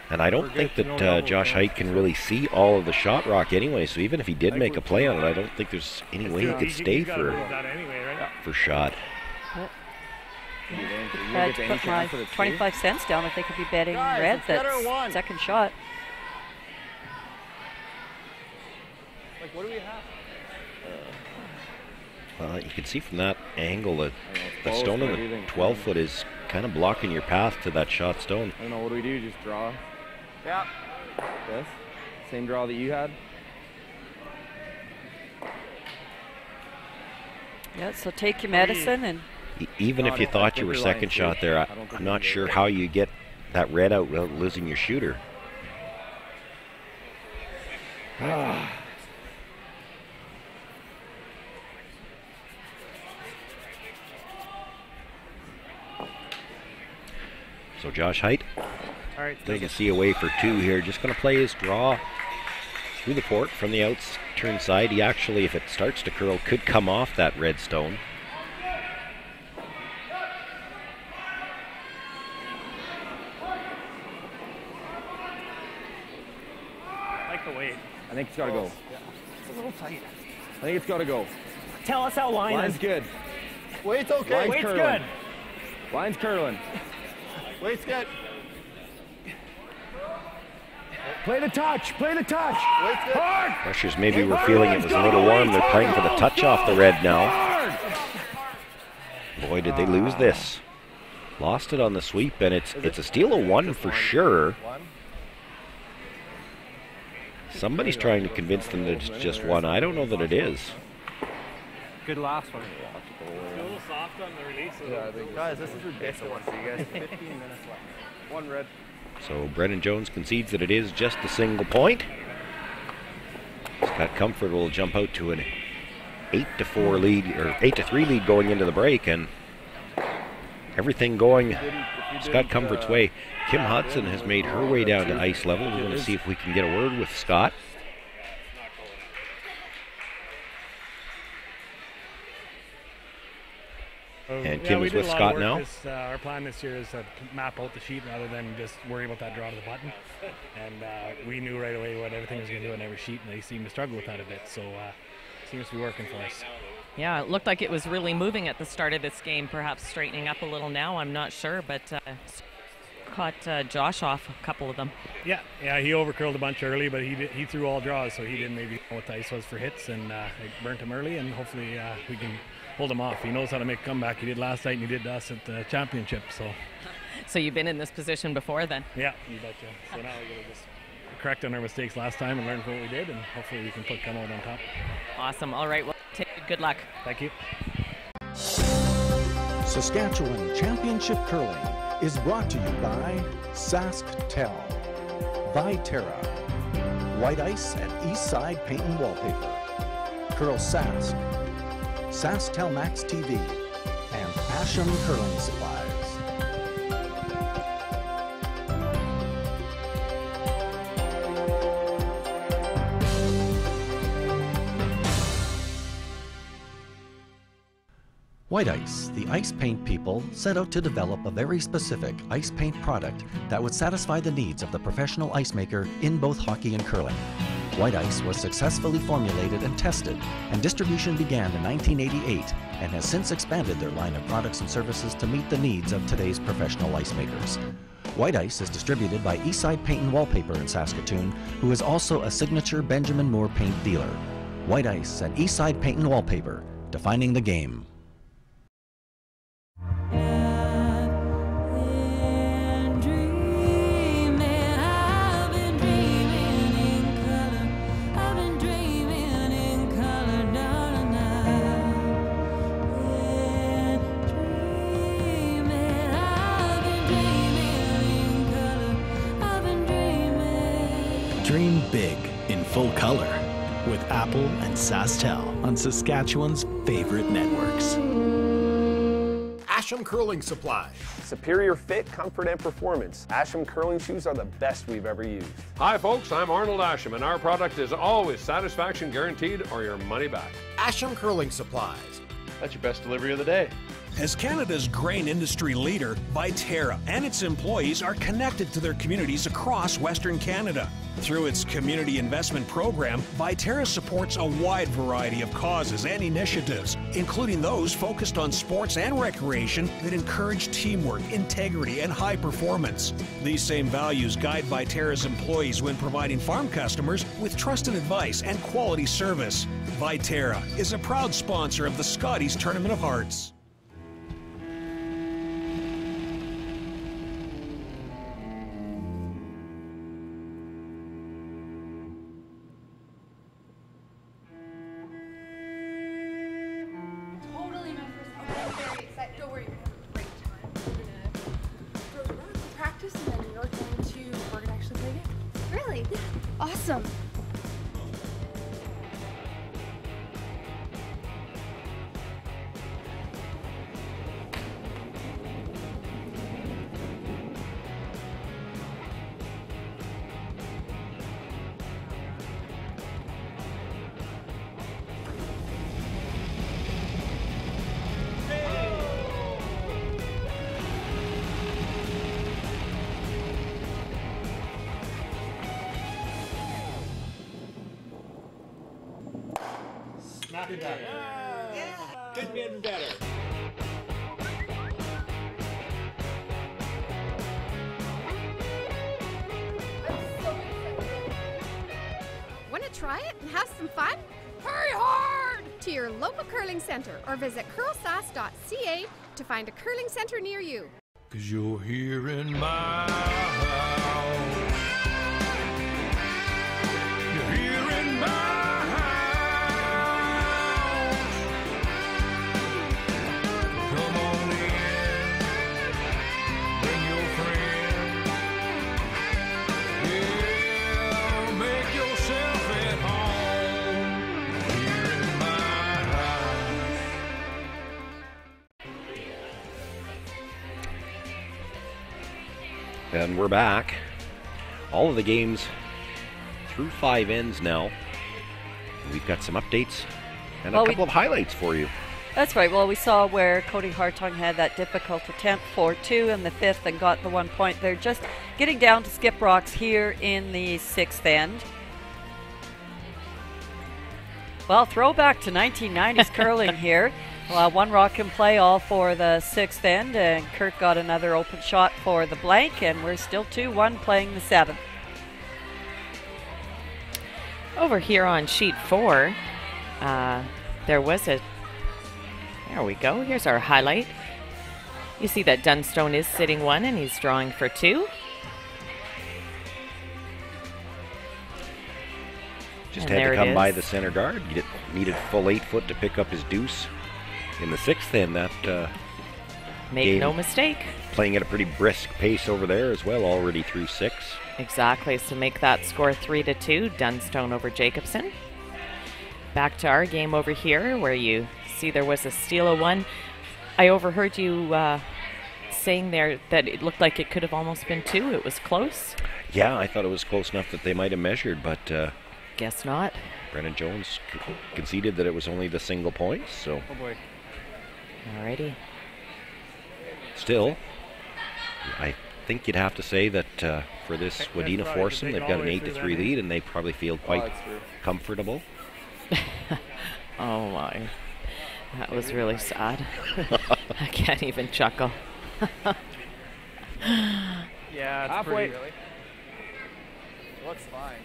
And I don't think that Josh Heidt can really see all of the shot rock anyway, so even if he did make a play on it, I don't think there's any way he could stay for shot. I put my 25 cents down if they could be betting red that second shot. Like, what do we have? You can see from that angle that the stone on the 12-foot is kind of blocking your path to that shot stone. I don't know, what do we do? Just draw? Yeah. This? Same draw that you had? Yeah, so take your medicine and... Even if you thought you were second shot there, I'm not sure how you get that red out without losing your shooter. So Josh Heidt doesn't see a way for 2 here. Just going to play his draw through the port from the outs, turn side. He actually, if it starts to curl, could come off that red stone. I like the weight. I think it's got to go. It's a little tight. I think it's got to go. Tell us how line Line's is. good. Weight's okay. Line's Weight's curling. good. Line's curling. Weight's good. Play the touch. Play the touch. Weight's good. Hard. Rushers maybe were feeling it was a little warm. They're playing for the touch off the red now. Boy, did they lose this. Lost it on the sweep, and it's a steal of 1 for sure. Somebody's trying to convince them that it's just 1. I don't know that it is. Good last one. A little soft on the release. Yeah, I think guys, this is ridiculous. You guys, 15 minutes left. 1 red. So Brennan Jones concedes that it is just a single point. Scott Comfort will jump out to an 8-4 lead, or 8-3 lead going into the break, and everything going Scott Comfort's way. Kim Hudson has made her way down to ice level. We're going to see if we can get a word with Scott. And Kim is with Scott now. Our plan this year is to map out the sheet rather than just worry about that draw to the button. And we knew right away what everything was going to do on every sheet, and they seem to struggle with that a bit. So it seems to be working for us. Yeah, it looked like it was really moving at the start of this game, perhaps straightening up a little now. I'm not sure, but caught Josh off a couple of them. Yeah, he overcurled a bunch early, but he threw all draws, so he didn't maybe know what the ice was for hits, and it burnt him early, and hopefully we can hold him off. He knows how to make a comeback. He did last night, and he did to us at the championship. So you've been in this position before then? Yeah, you betcha. So now we're going to just correct on our mistakes last time and learn from what we did, and hopefully we can come out on top. Awesome. All right, well, good luck. Thank you. Saskatchewan Championship Curling is brought to you by Sask Tel, Viterra, White Ice at Eastside Paint and Wallpaper, CurlSask, SaskTel Max TV, and Asham Curling Supplies. White Ice, the ice paint people, set out to develop a very specific ice paint product that would satisfy the needs of the professional ice maker in both hockey and curling. White Ice was successfully formulated and tested, and distribution began in 1988 and has since expanded their line of products and services to meet the needs of today's professional ice makers. White Ice is distributed by Eastside Paint and Wallpaper in Saskatoon, who is also a signature Benjamin Moore paint dealer. White Ice and Eastside Paint and Wallpaper, defining the game. Dream big in full color with Apple and SaskTel on Saskatchewan's favorite networks. Asham Curling Supply. Superior fit, comfort, and performance. Asham curling shoes are the best we've ever used. Hi folks, I'm Arnold Asham, and our product is always satisfaction guaranteed or your money back. Asham Curling Supplies. That's your best delivery of the day. As Canada's grain industry leader, Viterra and its employees are connected to their communities across Western Canada. Through its community investment program, Viterra supports a wide variety of causes and initiatives, including those focused on sports and recreation that encourage teamwork, integrity, and high performance. These same values guide Viterra's employees when providing farm customers with trusted advice and quality service. Viterra is a proud sponsor of the Scotties Tournament of Hearts. Awesome. Not better. Yeah. Could be better. Want to try it and have some fun? Hurry hard to your local curling center or visit CurlSask.ca to find a curling center near you. 'Cause you're here in my house. You're here in my house. Come on in. Bring your friend. Yeah, make yourself at home. Here in my house. And we're back. All of the games through 5 ends now. We've got some updates and a couple of highlights for you. That's right. Well, we saw where Cody Hartung had that difficult attempt 4-2 in the 5th and got the 1 point. They're just getting down to skip rocks here in the 6th end. Well, throwback to 1990s curling here. One rock in play all for the 6th end, and Kurt got another open shot for the blank, and we're still 2-1 playing the 7th. Over here on sheet 4, there was a, there we go, here's our highlight. You see that Dunstone is sitting 1 and he's drawing for 2. Just had to come by the center guard. He needed full 8 foot to pick up his deuce in the 6th end. That make no mistake. Playing at a pretty brisk pace over there as well, already through 6. Exactly, so make that score 3-2, Dunstone over Jacobson. Back to our game over here where you see there was a steal of 1. I overheard you saying there that it looked like it could have almost been 2. It was close. Yeah, I thought it was close enough that they might have measured, but guess not. Brennan Jones conceded that it was only the single points, so. Oh boy. Alrighty. Still, I think you'd have to say that for this Wadena foursome, they've got an 8-3 lead, and they probably feel quite comfortable. Oh my, that was really sad. I can't even chuckle. Yeah, it's halfway. pretty. Looks fine.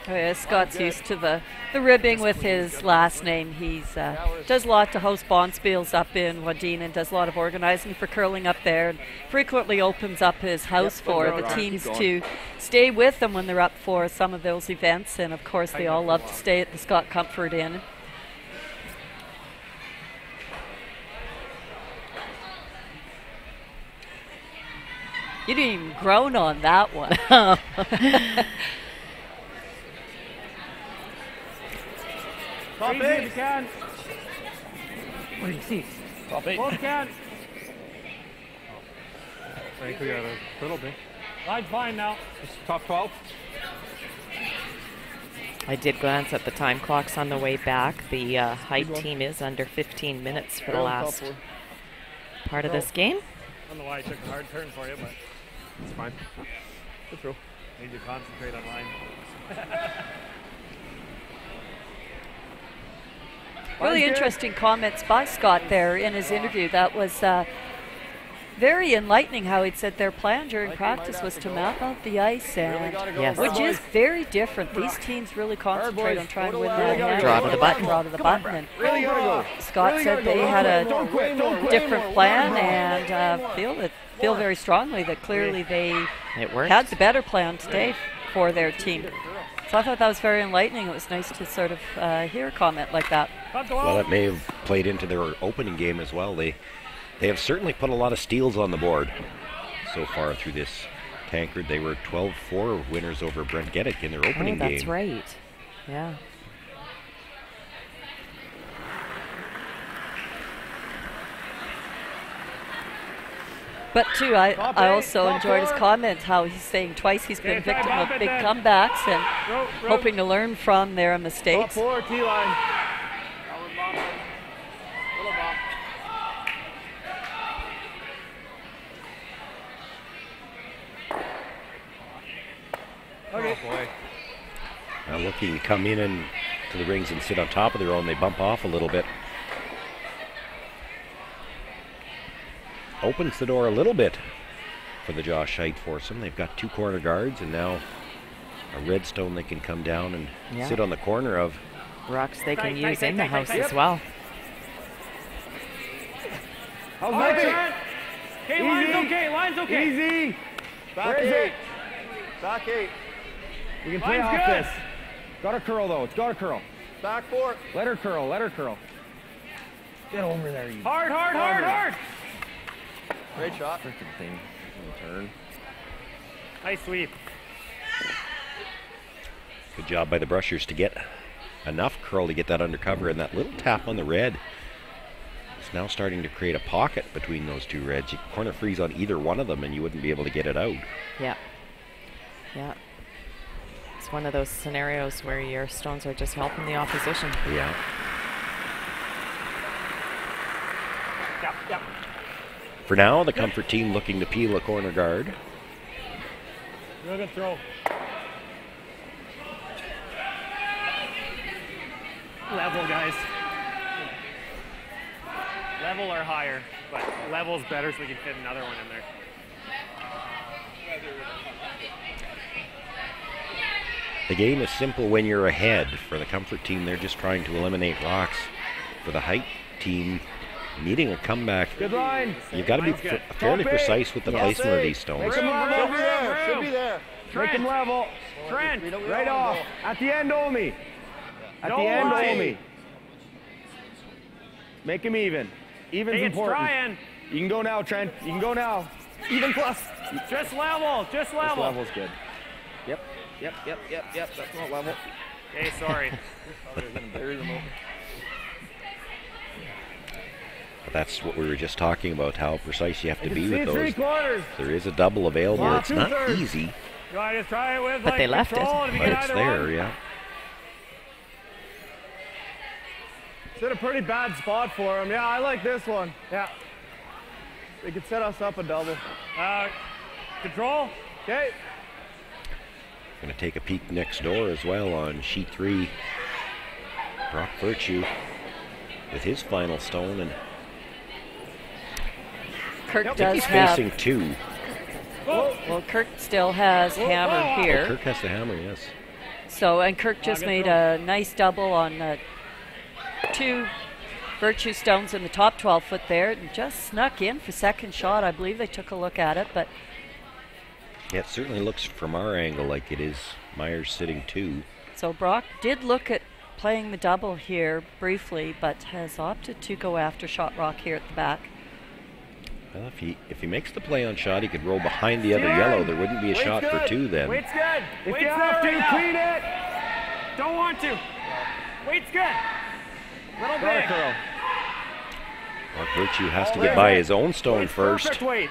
Oh yeah, Scott's used to the ribbing with his last name. He's does a lot to host bonspiels up in Wadena and does a lot of organizing for curling up there, and frequently opens up his house for the teams to stay with them when they're up for some of those events. And of course, they all love to stay at the Scott Comfort Inn. You didn't even groan on that one. Top 8 if you can. What do you see? Top 8. Both can. I think we got a little bit. Line's fine now. It's top 12. I did glance at the time clocks on the way back. The Heidt team is under 15 minutes for the last part of this game. I don't know why I took a hard turn for you, but it's fine. Good throw. Need to concentrate on line. Really interesting comments by Scott there in his interview. That was very enlightening how he'd said their plan during practice was to map out the ice, and which is very different. These teams really concentrate on trying to win that draw to the button. Draw to the button. And Scott said they had a different plan and feel very strongly that clearly they had the better plan today for their team. So I thought that was very enlightening. It was nice to sort of hear a comment like that. Well, it may have played into their opening game as well. They have certainly put a lot of steals on the board so far through this Tankard. They were 12-4 winners over Brent Geddick in their opening game. That's right. Yeah. But too, I also enjoyed his comment, how he's saying twice he's been victim of big comebacks and hoping to learn from their mistakes. Top 4, T-line. Okay. Oh boy. Now looking to come in and to the rings and sit on top of their own, they bump off a little bit. Opens the door a little bit for the J.Heidt foursome. They've got 2 corner guards and now a redstone they can come down and sit on the corner of. Rocks they can use in the house as well. How's that? Okay, line's okay, line's okay. Easy. Back 8. Back 8. We can play off this. Got to curl though. It's got to curl. Back 4. Let her curl. Let her curl. Get over there, you. Hard, hard, hard, hard. Great shot. Freaking thing. Turn. Nice sweep. Good job by the Brushers to get enough curl to get that undercover, and that little tap on the red is now starting to create a pocket between those 2 reds. You corner freeze on either one of them and you wouldn't be able to get it out. Yeah. Yeah. It's one of those scenarios where your stones are just helping the opposition. Yeah. Yep. For now, the Comfort team looking to peel a corner guard. Real good throw. Level, guys. Level or higher, but level's better so we can fit another one in there. The game is simple when you're ahead. For the Comfort team, they're just trying to eliminate rocks. For the Heidt team, needing a comeback, good line. You've got to be fairly precise with the placement of these stones. Make them level. Should be there. Make them level. Trent, right off. At the end only. At the end only. Make them even. Even's important. Trying. You can go now, Trent. You can go now. Even plus. Just level. Just level. This level's good. Yep. That's not level. Okay, sorry. But that's what we were just talking about, how precise you have to be with those. 3/4. There is a double available. It's not easy, Go ahead, just try it with but they left it. but it's there, yeah. It's in a pretty bad spot for him. Yeah, I like this one. Yeah. They could set us up a double. Control. Okay. Going to take a peek next door as well on sheet 3. Brock Virtue with his final stone, and Kirk does have. facing 2. Well, Kirk still has hammer here. Oh, Kirk has the hammer, yes. So, and Kirk just made a nice double on 2 Virtue stones in the top 12 foot there, and just snuck in for second shot. I believe they took a look at it, but Yeah, it certainly looks from our angle like it is Myers sitting 2. so Brock did look at playing the double here briefly, but has opted to go after shot rock here at the back. Well, if he makes the play on shot, he could roll behind the other yellow. There wouldn't be a shot good. for 2 then. Wait's good. If Wait's you have there to, right clean now. it. Don't want to. Wait's good. Little Got a big. curl. Brock Virtue has to get by his own stone Wait's first. Perfect weight.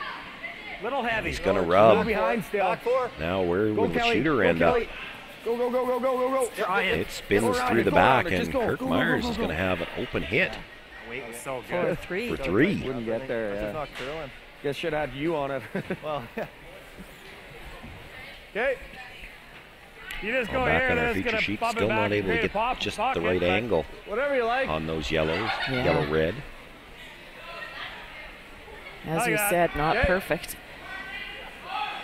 Little heavy. He's going to Go rub. behind still. Back 4. Now where Go, will the Kelly. shooter Go, end up? Kelly. Go, go, go, go, go, go, go. Try it. It spins Go through around the it, go around back, it. and Just go, Kirk go, go, Myers go, is go, going to have an open hit Weight was so For good. 3. for 3. Wouldn't get there, That's yeah. just not curling. Guess should have had you on it. Well, yeah. Okay. You just go Well, here back on and our then it's feature going to sheet, pop it still back not and able to create a get pop just pocket, the right but angle Whatever you like. on those yellows, Yeah. yellow-red. As you said, not perfect.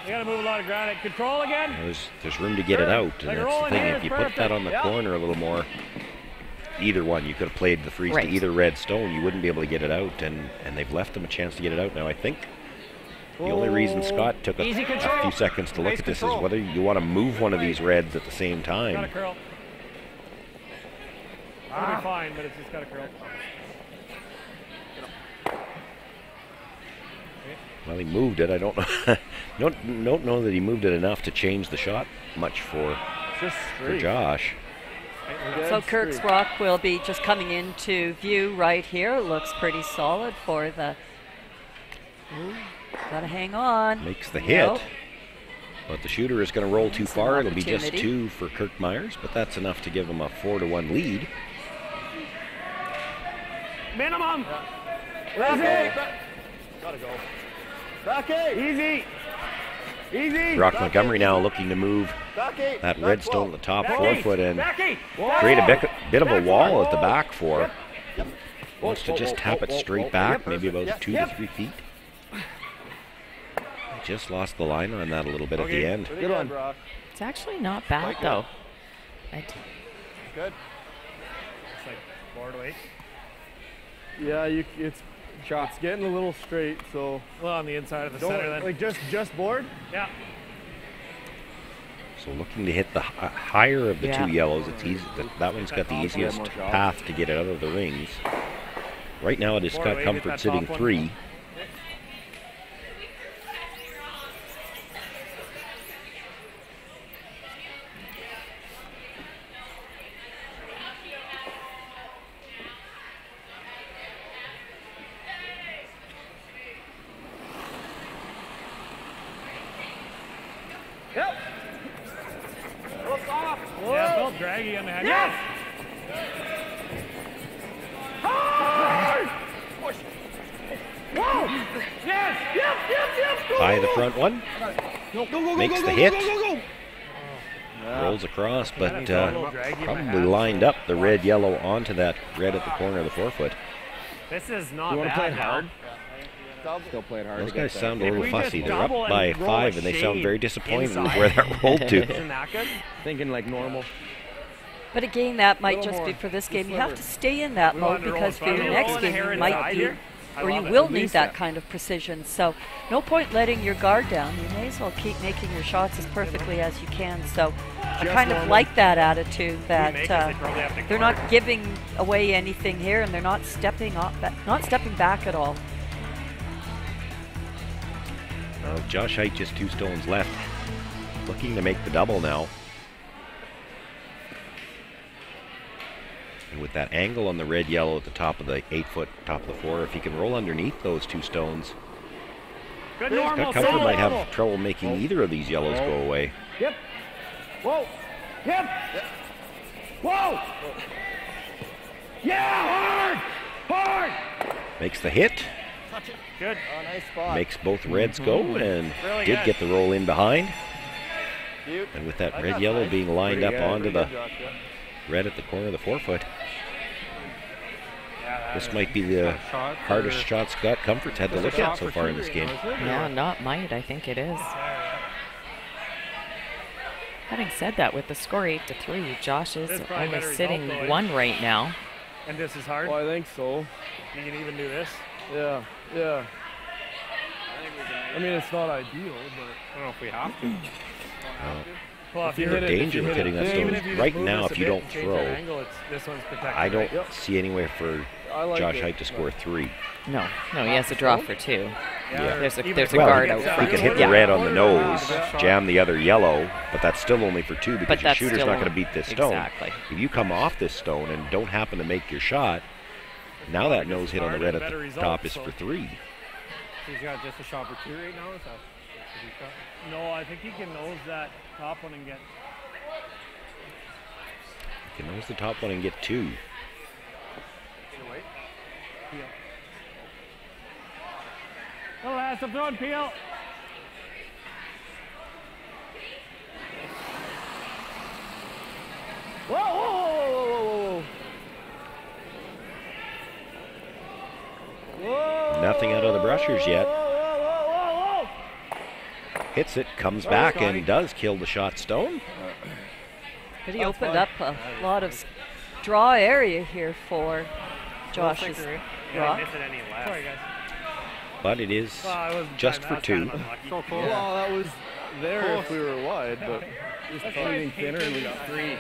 You got to move a lot of ground. Control again. There's room to get it out, and Like that's the rolling thing. here If is you put that on the perfect. corner a little more, either one, you could have played the freeze Right. to either red stone. You wouldn't be able to get it out, and they've left them a chance to get it out. Now, I think the only reason Scott took a Easy control. few seconds to look Nice at this control. is whether you want to move one of these reds at the same Got to time. curl. It'll be fine, but it's just got to curl. Well, he moved it. I don't know. don't know that he moved it enough to change the shot much for Josh. So Kirk's rock will be just coming into view right here. It looks pretty solid for the. Gotta hang on. Makes the hit. Nope. But the shooter is going to roll too It's an far. It'll be just opportunity. 2 for Kirk Myers, but that's enough to give him a 4-1 lead. Minimum. Back 8. Gotta go. Back 8. Easy. Easy. Brock Montgomery now looking to move Back 8. that red stone at the top Back 4-foot eight. and Back 8. create a bit of a wall at the back 4. Wants to just tap it straight back, maybe about 2 to 3 feet. Just lost the line on that a little bit at the end. Good one. Brock. It's actually not bad, though. Good. It's like 4 to 8. Yeah, it's getting a little straight, so Well, on the inside of the center then. like just board. Yeah. So looking to hit the higher of the Yeah. 2 yellows. It's easy. That one's got the easiest path to get it out of the rings. Right now it is Four Scott away, get Comfort that sitting top one. 3. Yep. Look off. Yeah, it felt draggy on the head. Yes! Hard! Push. Whoa! Yes! Yep. Go, High go, the go. front one. Go, Makes go, the go, hit. Go, go, go. Rolls across, but it felt a little draggy in my probably hand, lined up the red yellow onto that red at the corner of the 4-foot. This is not You want to play bad it now. hard? Still play it hard. Those to get guys there. sound a If little we just fussy. They're up double by and roll 5, a and they sound shade very disappointed with inside. where that rolled to. Isn't that good? Thinking like normal. But again, that might Little just be more. for this game. You Sliver. have to stay in that We mode wanted to roll because it for fun. your We're next rolling the game hair you might inside be, here. I or you love it. will At need least that that. kind of precision. So no point letting your guard down. You may as well keep making your shots as perfectly as you can. So I Just kind of normal. like that attitude that make us, they probably have to they're guard. not giving away anything here, and they're not stepping back at all. Well, Josh Height just 2 stones left. Looking to make the double now. And with that angle on the red-yellow at the top of the 8-foot, top of the 4, if he can roll underneath those 2 stones, Good normal. Scott Comfort solid might level. have trouble making either of these yellows go away. Yep. Whoa. Yep. Whoa. Yeah, hard. Makes the hit, Good. Oh, nice spot. makes both reds go, and Really did good. get the roll in behind. Cute. And with that That's red-yellow nice. being lined Pretty up good, onto Pretty the good, Josh, yeah. red at the corner of the 4-foot, Yeah, this might be the Shot hardest or- shot Scott Comfort's had to There's a look shot at so for far in two this right game. now, isn't it? Yeah, not might. I think it is. Having said that, with the score 8-3, Josh is This is probably only better sitting result, though, 1 right now. And this is hard. Oh, I think so. You can even do this. Yeah. I mean, it's not ideal, but I don't know if we have to. Well, If you The hit it, danger if you with hit hitting it that big, stone if you is just right move now, this if a you bit don't and change throw, that angle, this one's protected. I don't Yep. see any way for I like Josh it. Height to score 3. No, he has to draw for 2. Yeah. There's a Even Well, guard he out can front. hit the Yeah. red on the nose, Yeah. jam the other yellow, but that's still only for 2 because But your that's shooter's still not going to on- beat this stone. Exactly. If you come off this stone and don't happen to make your shot, now that nose hit on the red at the top is for 3. He's got just a shot for 2 right now, is that? No, I think he can nose that top one and get. He can nose the top one and get 2. Peel. Little ass of throwing Peel. Whoa, whoa, whoa, whoa, whoa, whoa. Nothing out of the brushers yet. Hits it, comes back, and does kill the shot stone. But he opened up a lot of draw area here for Josh's rock. Sorry, guys. But it is just for 2. So cool. Well, that was there if we were wide, but just shooting thinner and we got 3.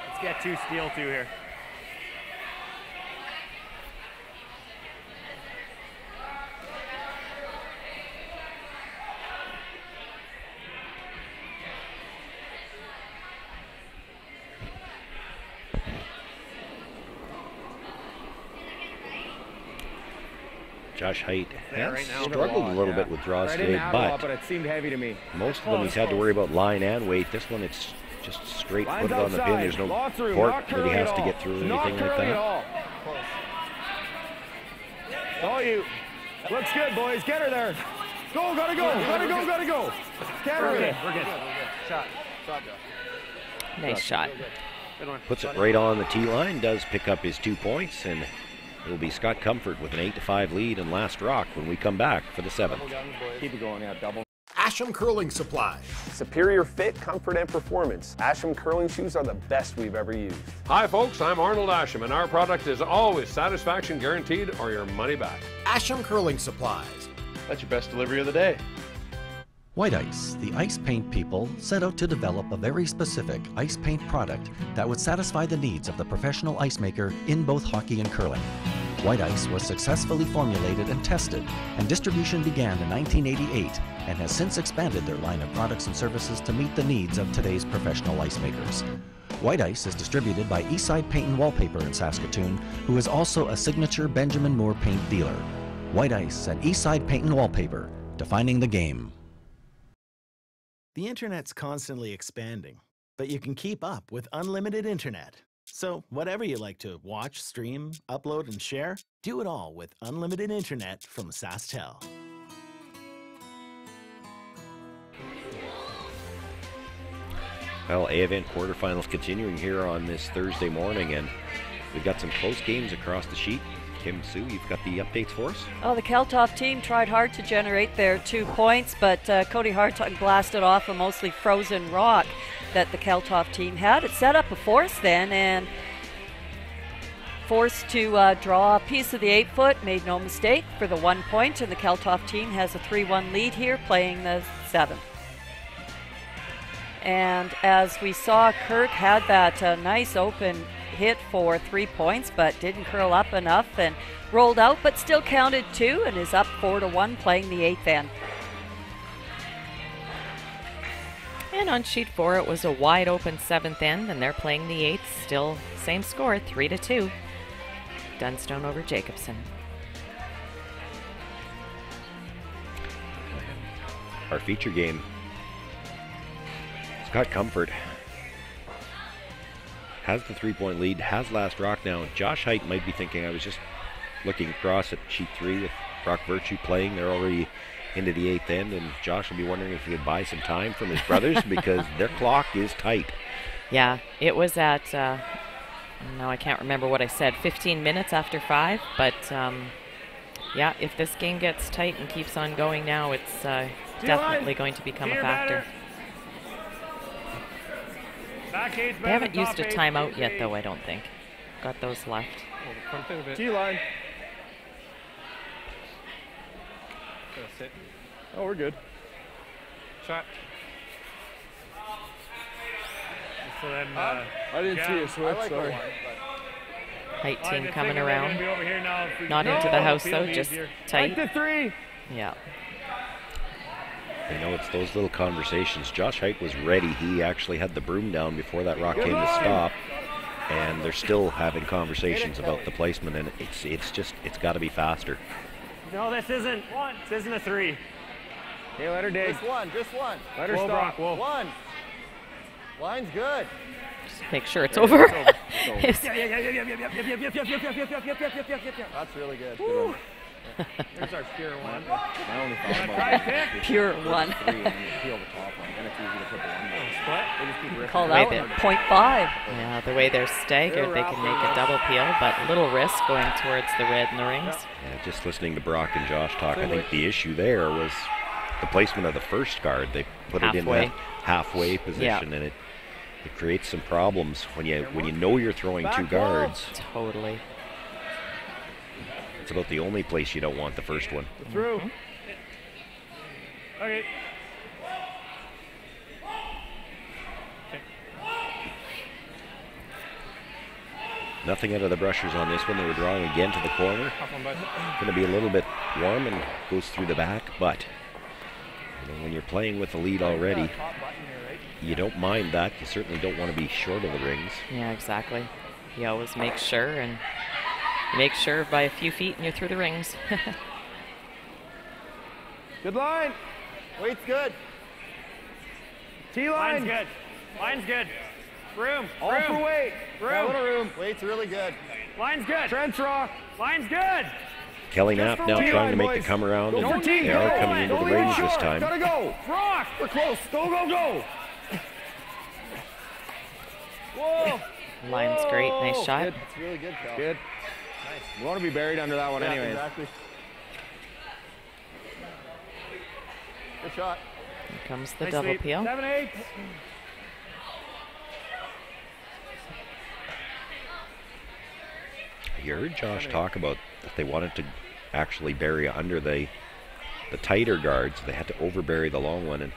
Let's get 2 steal 2 here. Josh Heidt has right now. struggled a little bit with draws today, but it seemed heavy to me. Most of them he's had to worry about line and weight. This one, it's just straight, put it on the pin. There's no port that he has to get through or anything like that. All you. Looks good, boys. Get her there. Go, gotta go, gotta go, gotta go. Get her in. We're good. Shot. Nice shot. Puts it right on the tee line, does pick up his 2 points, and it'll be Scott Comfort with an 8-5 lead in last rock when we come back for the 7th. Keep it going, yeah, double. Asham Curling Supply. Superior fit, comfort, and performance. Asham curling shoes are the best we've ever used. Hi folks, I'm Arnold Asham, and our product is always satisfaction guaranteed or your money back. Asham Curling Supplies. That's your best delivery of the day. White Ice, the ice paint people, set out to develop a very specific ice paint product that would satisfy the needs of the professional ice maker in both hockey and curling. White Ice was successfully formulated and tested, and distribution began in 1988 and has since expanded their line of products and services to meet the needs of today's professional ice makers. White Ice is distributed by Eastside Paint and Wallpaper in Saskatoon, who is also a signature Benjamin Moore paint dealer. White Ice and Eastside Paint and Wallpaper, defining the game. The internet's constantly expanding, but you can keep up with unlimited internet. So whatever you like to watch, stream, upload, and share, do it all with unlimited internet from SaskTel. Well, A10 quarterfinals continuing here on this Thursday morning, and we've got some close games across the sheet. Kim, Sue, you've got the updates for us? Oh, the Kaltoff team tried hard to generate their 2 points, but Cody Hartog blasted off a mostly frozen rock that the Kaltoff team had. It set up a force then, and forced to draw a piece of the 8-foot, made no mistake for the 1 point, and the Kaltoff team has a 3-1 lead here, playing the 7th. And as we saw, Kirk had that nice open hit for 3 points, but didn't curl up enough and rolled out, but still counted 2 and is up 4-1, playing the 8th end. And on sheet 4, it was a wide open 7th end, and they're playing the 8th. Still same score, 3-2. Dunstone over Jacobson. Our feature game. Scott Comfort has the 3-point lead, has last rock now. Josh Heidt might be thinking, I was just looking across at sheet 3 with Brock Virtue playing. They're already into the 8th end, and Josh will be wondering if he could buy some time from his brothers because their clock is tight. Yeah, it was at, no, I can't remember what I said, 15 minutes after 5, but yeah, if this game gets tight and keeps on going now, it's definitely going to become a factor. They haven't used a timeout yet, though, I don't think. Got those left. T-line. Oh, we're good. Shot. So then, I didn't see a switch, sorry. Height team coming around. Not into the house, though, just tight. Right to 3. Yeah. You know, it's those little conversations. Josh Heidt was ready. He actually had the broom down before that rock came to stop. And they're still having conversations about the placement, and it's got to be faster. No, this isn't one. This isn't a 3. Okay, let her dig. Just one. Let her Whoa, stop. Brock, whoa. One. Line's good. Just make sure it's over. That's really good. Woo. There's our pure one. I only thought about Pure one. 3 and then you peel the top one. Then it's easy to put the one down. They just keep ripping. Call that one 0.5. Yeah, the way they're staggered, they can make a double peel, but little risk going towards the red and the rings. Yeah, just listening to Brock and Josh talk, I think the issue there was the placement of the first guard. They put it in that halfway position, and it creates some problems when you know you're throwing 2 guards. Totally. It's about the only place you don't want the first one. Through. Okay. Nothing out of the brushers on this one. They were drawing again to the corner. Going to be a little bit warm and goes through the back, but when you're playing with the lead already, you don't mind that. You certainly don't want to be short of the rings. Yeah, exactly. You always make sure, and you make sure by a few feet and you're through the rings. Good line. Weight's good. T-line. Line's good. Line's good. Room. All for weight. Room. Little room. Weight's really good. Line's good. Trench rock. Line's good. Kelly Knapp now trying to make the come around, Go and for T. they are coming into the range this time. Gotta go. Rock. We're close. Go, go, go. Whoa. Line's great. Nice shot. It's really good, Cal. Good. Nice. We want to be buried under that one anyway. Exactly. Good shot. Here comes the Nice double lead. peel. 7-8. You heard Josh talk about that they wanted to actually bury under the tighter guards. They had to overbury the long one, and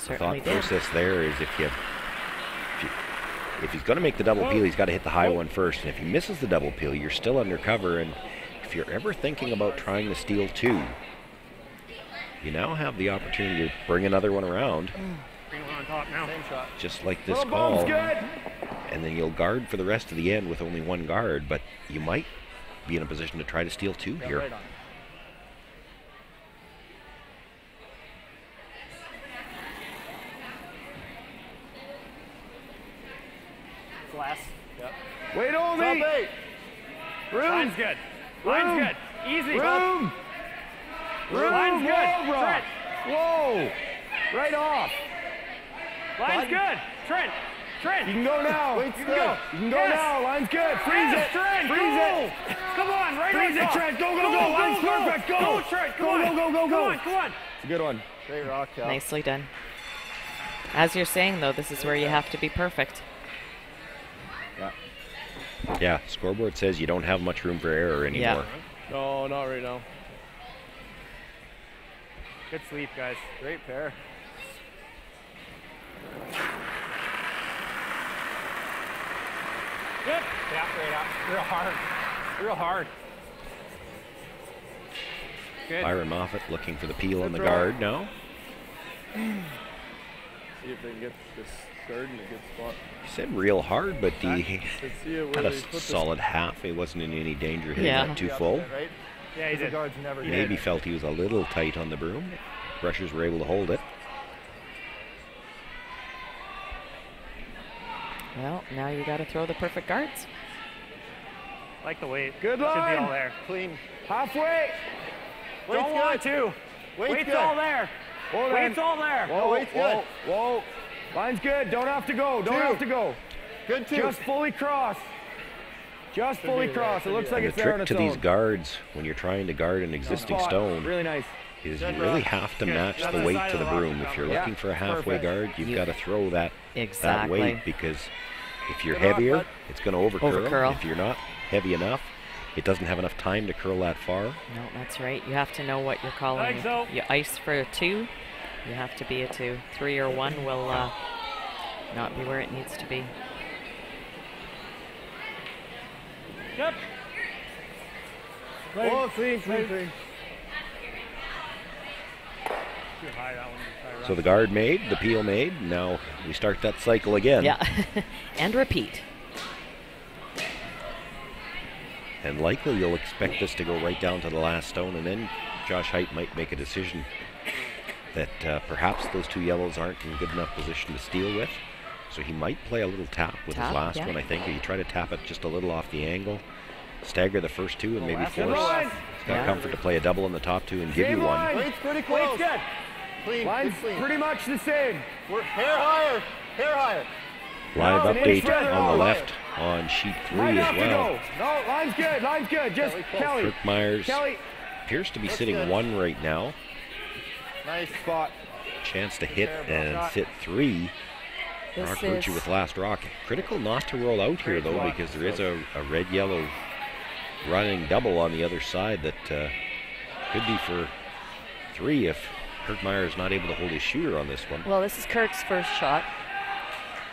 the thought process there is if he's going to make the double peel, he's got to hit the high one first. And if he misses the double peel, you're still under cover. And if you're ever thinking about trying to steal 2, you now have the opportunity to bring another one around. Bring one on top now. Same shot. Just like this call. And then you'll guard for the rest of the end with only 1 guard, but you might be in a position to try to steal 2 here. Right on. Glass. Yep. Wait only. Top 8. Room. Line's good. Line's good. Easy. Room. Line's good. Whoa, Brock. Trent. Whoa. Right off. Line's good. Trent. Trent. You can go now. Weight's You good. can go. You can go Yes. now. Line's good. Freeze Yes, it. Trent. Freeze Go. it. Come on. Right Freeze on it, top. Trent. Go, go, go. Line's perfect. Go. Go, Trent. Come Go, on. go, go, go, go. Come on. Come on. It's a good one. Great rock, Cal. Nicely done. As you're saying, though, this is where you have to be perfect. Yeah, scoreboard says you don't have much room for error anymore. No, not right now. Good sleep, guys. Great pair. Good. Yeah, right up. Real hard. Real hard. Good. Byron Moffat looking for the peel on the guard now. See if they can get this guard in a good spot. He said real hard, but he Let's see it had where a they put this. solid half. He wasn't in any danger hitting Yeah. that too full. Right? Yeah, he The did. guards never He did. maybe felt he was a little tight on the broom. Brushers were able to hold it. Well, now you got to throw the perfect guards. Like the weight. Good Should line. be all there. Clean. Halfway. Weight's Don't want good. to. Weight's good. all there. Hold Weight's on. all there. Whoa, weight's whoa, good. whoa. Line's good. Don't have to go. Don't 2. have to go. Good 2. Just fully cross. Just fully cross. It looks like And it's the there on trick its to own. these guards, when you're trying to guard an existing Spot. stone, Really nice. is you Good really rock. have to Good. match That's the the weight side to of the the rock broom. you If you're cover. looking for a halfway perfect. guard, you've got to throw that Exactly. weight, because if you're Good rock, heavier, bud. it's going to overcurl. Overcurl. If you're not heavy enough, it doesn't have enough time to curl that far. No, that's right. You have to know what you're calling. Like so. You ice for a 2. You have to be a 2. 3 or 1 will not be where it needs to be. Yep. Oh, clean, clean, clean. Too high, that one. Try So the guard made, the peel made. Now we start that cycle again. Yeah. And repeat. And likely you'll expect this to go right down to the last stone, and then Josh Heidt might make a decision that perhaps those two yellows aren't in good enough position to steal with. So he might play a little tap with his last one, I think. He try to tap it just a little off the angle, stagger the first two, and maybe force Scott Comfort to play a double on the top two and give you one. Weight's pretty close. Weight's good. Clean. Line's pretty much the same. We're hair higher. Hair higher. Live update on the left on sheet 3 as well. No, line's good. Line's good. Just Kelly. Kirk Myers appears to be sitting 1 right now. Nice spot. Chance to hit and sit 3. Rock Virtue with last rock. Critical not to roll out here though, because there is a red-yellow running double on the other side that could be for 3 if Kirk Myers is not able to hold his shooter on this one. Well, this is Kirk's first shot.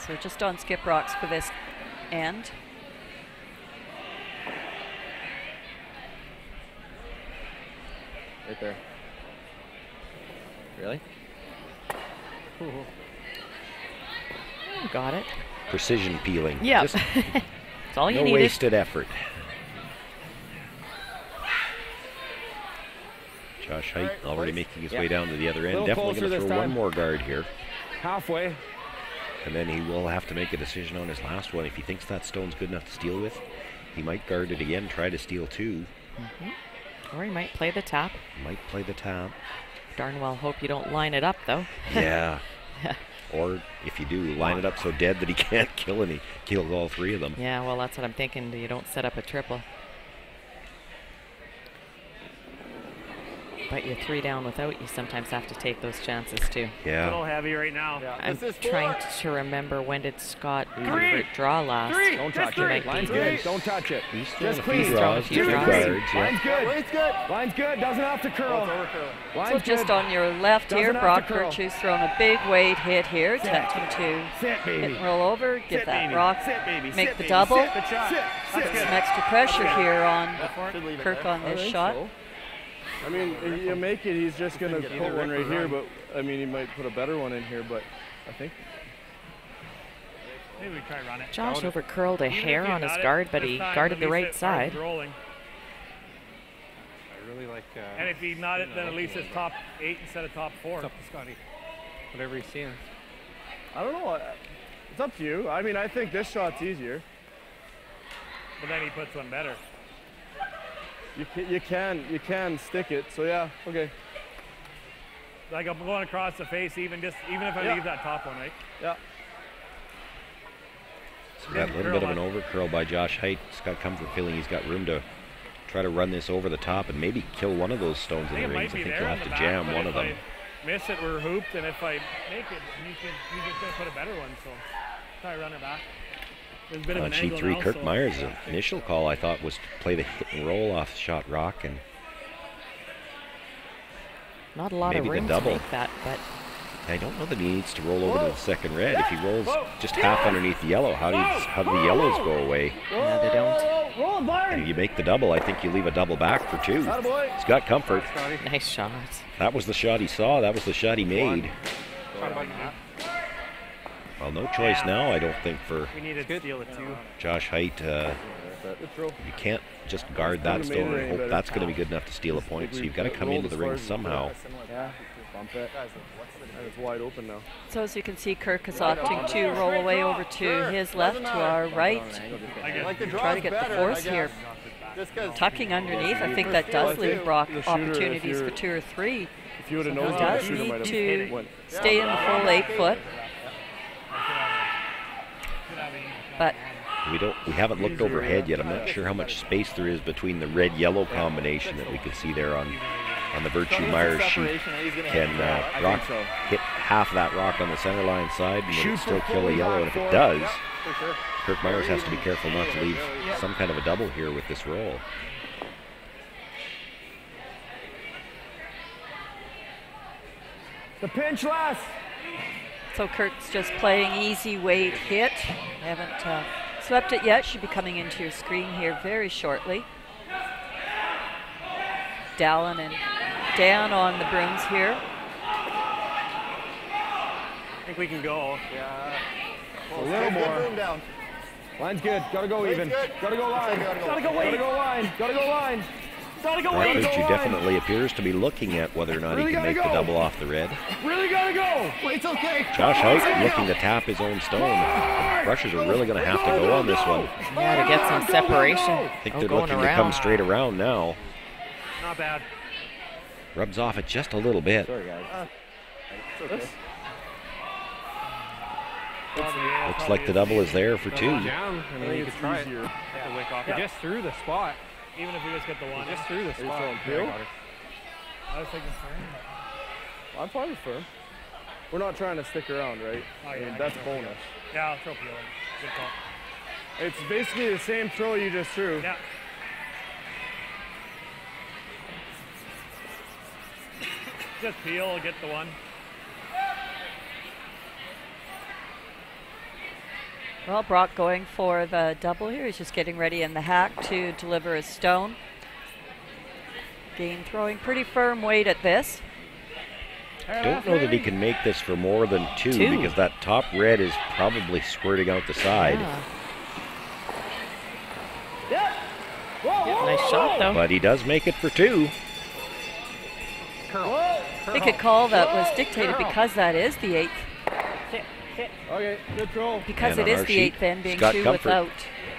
So just on skip rocks for this end. Right there. Really? Got it. Precision peeling. Yeah. That's all you needed. No wasted effort. Josh Heidt already making his way down to the other end. Definitely going to throw one more guard here. Halfway. And then he will have to make a decision on his last one. If he thinks that stone's good enough to steal with, he might guard it again, try to steal 2. Or he might play the tap. Might play the tap. Darn well hope you don't line it up, though. Yeah. Or if you do, line it up so dead that he can't kill, and he kills all 3 of them. Yeah, well, that's what I'm thinking. You don't set up a triple. But you're 3 down without, you sometimes have to take those chances too. Yeah. A little heavy right now. Yeah. I'm trying to remember, when did Scott Comfort draw last? Don't touch it. Line's good. Don't touch it. He's just clean. Draws, 2 guards. Line's good. Line's good. Line's good. Doesn't have to curl. So just on your left here, Brock Virtue's thrown a big weight hit here, attempting to hit and roll over, get that rock, make the double. Some extra pressure here on Kirk on this shot. I mean, you make it, he's just going to put one right here, but I mean, he might put a better one in here, but I think. Maybe we try run it. Josh overcurled a hair on his guard, but he guarded the right side. I really like. And if he not it, then at least it's top 8 instead of top 4. It's up to Scotty. Whatever he's seeing. I don't know. It's up to you. I mean, I think this shot's easier. But then he puts one better. You can stick it. So yeah, okay. Like I'm going across the face, even if I leave that top one, right? Yeah. So got a little bit of an overcurl by Josh Heidt. Scott Comfort feeling he's got room to try to run this over the top and maybe kill one of those stones in the rings. I think he'll have to jam one of them. If I miss it, we're hooped, and if I make it, he's just going to put a better one. So try to run it back. On sheet 3, Kirk Myers' initial call, I thought, was to play the hit and roll off shot rock, and not a lot of room to make that, but I don't know that he needs to roll over to the second red. If he rolls just half underneath the yellow, how do the yellows go away? Yeah, they don't. And if you make the double, I think you leave a double back for 2. Scott Comfort. Nice shot. That was the shot he saw. That was the shot he made. Well, no choice now, I don't think, for Josh Heidt. You can't just guard that stone and hope that's going to be good enough to steal a point, so you've got to come into the ring somehow. Yeah, bump it. It's wide open now. So as you can see, Kirk is opting to roll away over to his left, to our right. Try to get the force here. Tucking underneath, I think that does leave Brock opportunities for 2 or 3. If you would have So known, he does need to stay in the full 8 foot. But we haven't looked overhead yet. I'm not sure how much space there is between the red-yellow combination that we could see there on the Virtue Myers sheet. Can Brock hit half that rock on the center line side and will it still kill a yellow? And if it does, Kirk Myers has to be careful not to leave some kind of a double here with this roll. The pinch last. So Kirk's just playing easy weight hit. Haven't swept it yet. Should be coming into your screen here very shortly. Dallin and Dan on the brooms here. I think we can go. Yeah. A little more. Line's good. Gotta go even. Gotta go line. Gotta go line. Gotta go line. Gotta go That coach definitely appears to be looking at whether or not he can make the double off the red. Really gotta go. Wait till okay. Josh Heidt looking to tap his own stone. The Brushers are really going to have to go on this one. Yeah, to get some separation. I think they're looking to come straight around now. Not bad. Rubs off it just a little bit. Sorry, guys. Looks like the double is there for 2. Down. I mean, you could try it. He just threw the spot. Even if we just get the one. He just threw the spot. I was thinking firm. I'm fine with firm. We're not trying to stick around, right? Oh, I yeah, mean, I that's can throw bonus. Peel. Yeah, I'll throw Peel in. Good call. It's basically the same throw you just threw. Yeah. Just Peel, get the one. Well, Brock going for the double here. He's just getting ready in the hack to deliver a stone. Game throwing pretty firm weight at this. Don't know that he can make this for more than 2 because that top red is probably squirting out the side. Yeah. Nice shot, though. But he does make it for 2. I think a call that was dictated because that is the 8th. Okay, good throw. Because and it is the the 8th then being Scott 2 Comfort without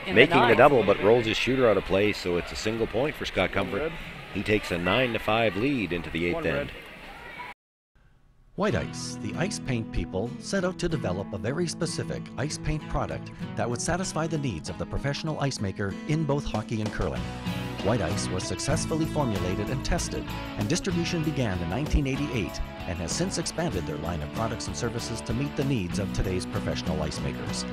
in making the the double, but rolls his shooter out of play, so it's a single point for Scott Comfort. Red. He takes a 9-5 lead into the 8th end. White Ice, the ice paint people, set out to develop a very specific ice paint product that would satisfy the needs of the professional ice maker in both hockey and curling. White Ice was successfully formulated and tested, and distribution began in 1988 and has since expanded their line of products and services to meet the needs of today's professional ice makers.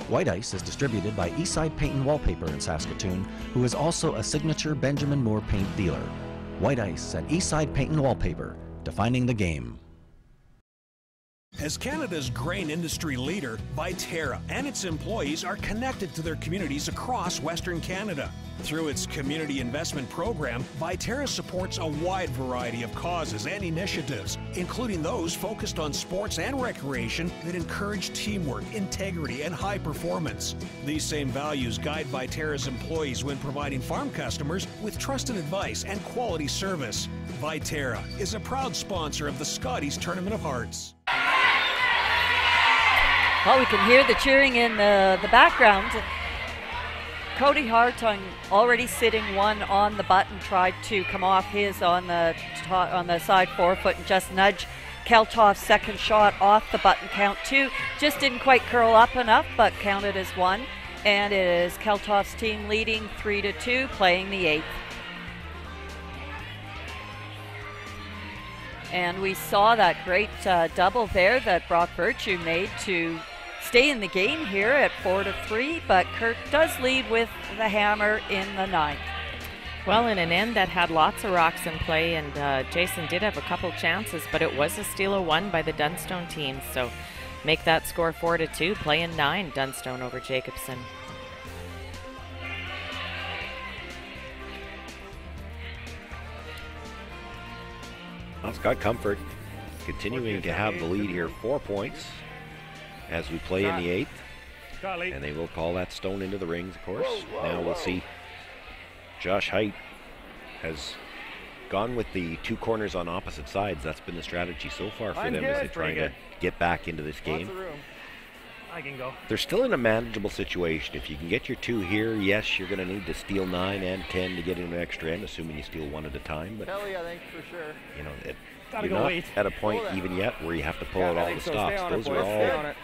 White Ice is distributed by Eastside Paint and Wallpaper in Saskatoon, who is also a signature Benjamin Moore paint dealer. White Ice and Eastside Paint and Wallpaper, defining the game. As Canada's grain industry leader, Viterra and its employees are connected to their communities across Western Canada. Through its community investment program, Viterra supports a wide variety of causes and initiatives, including those focused on sports and recreation that encourage teamwork, integrity, and high performance. These same values guide Viterra's employees when providing farm customers with trusted advice and quality service. Viterra is a proud sponsor of the Scotties Tournament of Hearts. Well, we can hear the cheering in the background. Cody Hartung already sitting one on the button, tried to come off his on the side forefoot and just nudge Keltoff's second shot off the button, count 2. Just didn't quite curl up enough, but counted as 1. And it is Keltoff's team leading 3-2, playing the 8th. And we saw that great double there that Brock Virtue made to stay in the game here at 4-3, but Kirk does lead with the hammer in the 9th. Well, in an end that had lots of rocks in play, and Jason did have a couple chances, but it was a steal of 1 by the Dunstone team, so make that score 4-2, playing 9, Dunstone over Jacobson. Well, Scott Comfort continuing to have the lead here, 4 points as we play in the 8th. And they will call that stone into the rings, of course. Now we'll see. Josh Heidt has gone with the 2 corners on opposite sides. That's been the strategy so far for them as they try to get back into this game. I can go. They're still in a manageable situation. If you can get your 2 here, yes, you're going to need to steal 9 and 10 to get into an extra end, assuming you steal 1 at a time. But Kelly, I think for sure. You know, you're not at a point even yet where you have to pull out all the stops. Those are all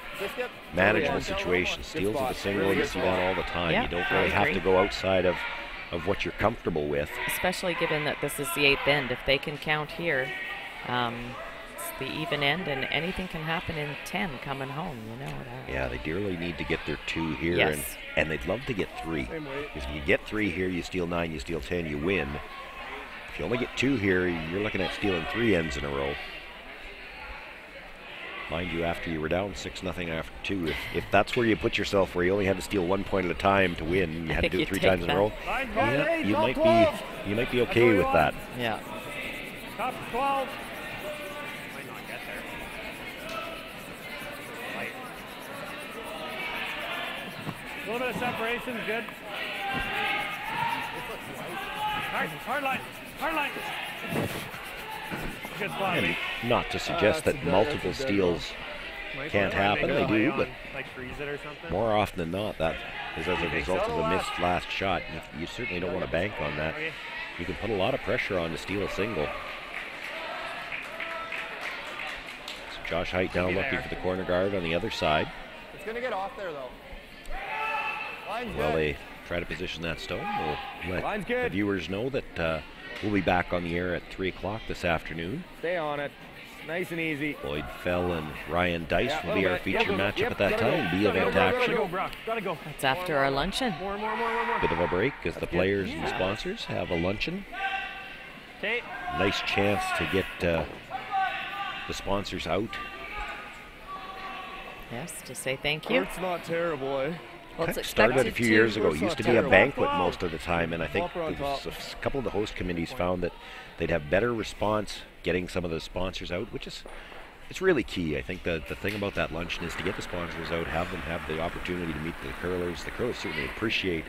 manageable situations. Steals of a single, you see that all the time. Yeah, you don't really have to go outside of what you're comfortable with. Especially given that this is the 8th end. If they can count here, it's the even end, and anything can happen in 10 coming home, you know. Yeah, they dearly need to get their 2 here, yes. and they'd love to get 3. Because if you get 3 here, you steal 9, you steal 10, you win. If you only get 2 here, you're looking at stealing 3 ends in a row. Mind you, after you were down 6-0 after 2, if that's where you put yourself, where you only had to steal 1 point at a time to win, you had to do it 3 times in a row. Yeah, you might be okay with that. Yeah. Top 12. Might not get there. A little bit of separation is good. Hard line. Hard line. Good spot. And not to suggest that multiple steals can't happen. They do, but like freeze it or something. more often than not, that is as a result of a missed last shot. You certainly don't want to bank on that. You can put a lot of pressure on to steal a single. So Josh Heidt now looking for the corner guard on the other side. It's going to get off there, though. Line's While good. they try to position that stone, we'll let Line's the good. viewers know that we'll be back on the air at 3 o'clock this afternoon. Stay on it. Nice and easy. Lloyd Fell and Ryan Dice will be our feature matchup Yep, at that gotta time. go. B event action. Gotta go. It's after our luncheon. Bit of a break as the players and sponsors have a luncheon. Okay. Nice chance to get the sponsors out. Yes, to say thank you. It's not terrible, eh? Well, it's Started a expected few to. years ago. It It's used to not be a terrible. banquet most of the time, and I think Bumper on there was top. a couple of the host committees found that they'd have better response getting some of the sponsors out, which is it's really key. I think the thing about that luncheon is to get the sponsors out, have them have the opportunity to meet the curlers. The curlers certainly appreciate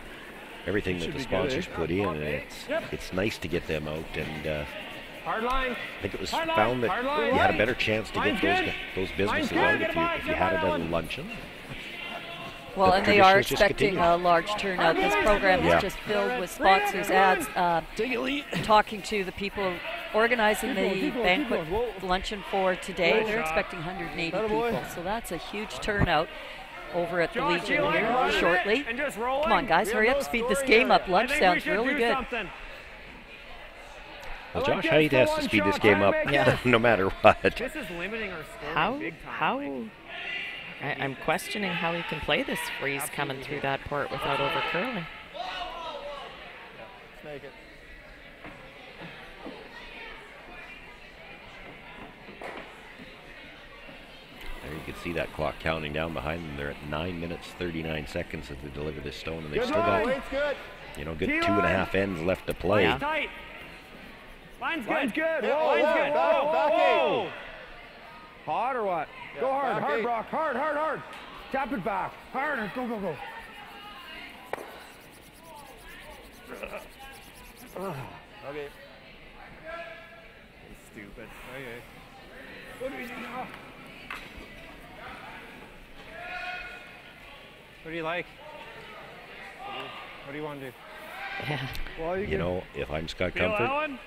everything that the sponsors put in, and it's nice to get them out. And Hard line. I think it was Hard line, found that hard line. you had a better chance to Line's get good. those businesses Line's out good. if you had it at a luncheon. Well, The and they are traditions just expecting continue. a large turnout. This program is just filled with sponsors, ads, talking to the people organizing the banquet luncheon for today. They're expecting 180 people, so that's a huge turnout over at the Legion here shortly. Come on, guys, hurry up, speed this game up. Lunch sounds really good. Well, Josh Heidt has to speed this game up no matter what. This is limiting our scoring big time. I'm questioning how he can play this freeze coming through that port without overcurling. Let's make it. There you can see that clock counting down behind them. They're at 9 minutes 39 seconds as they deliver this stone, and they've still got Weight's good. good 2.5 ends left to play. Line's tight. Line's good. Line's good. Yeah, Whoa, line's whoa, good. whoa, back Whoa. eight. Hard or what? Go hard, back hard, eight. Brock, hard, hard, hard. Tap it back. Harder, go, go, go. Okay. Stupid. Okay. What do we do now? What do you like? What do you want to do? Yeah. Well, You know, if I'm Scott Feel that Comfort, one?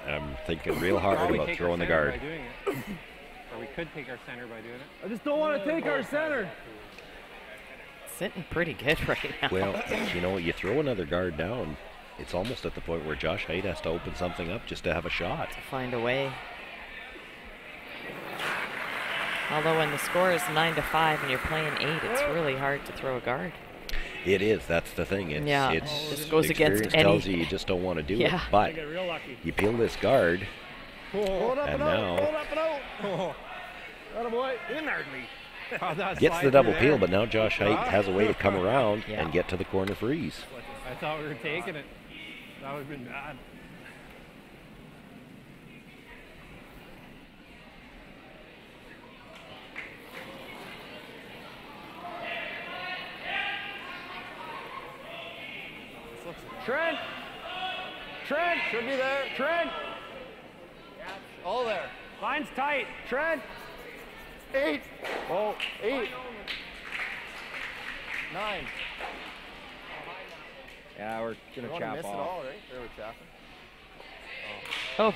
I'm thinking real hard Or we about take throwing the our center guard. by doing it. Or we could take our center by doing it. I just don't want to take our center. Sitting pretty good right now. Well, you throw another guard down, it's almost at the point where Josh Heidt has to open something up just to have a shot. Find a way. Although when the score is 9-5 and you're playing 8, it's really hard to throw a guard. It is. That's the thing. It's this goes against experience any. tells you just don't want to do it. But you peel this guard, Hold up and and out. now Hold up and out. Oh. Attaboy. gets the double peel. But now Josh Heidt has a way to come around and get to the corner freeze. I thought we were taking it. That would have been bad. Trent. Trent. Should be there. Trent. All there. Line's tight. Trent. 8. Oh, 8. 9. Yeah, we're gonna You chop miss it off. all, right? There we're chapping. Oh.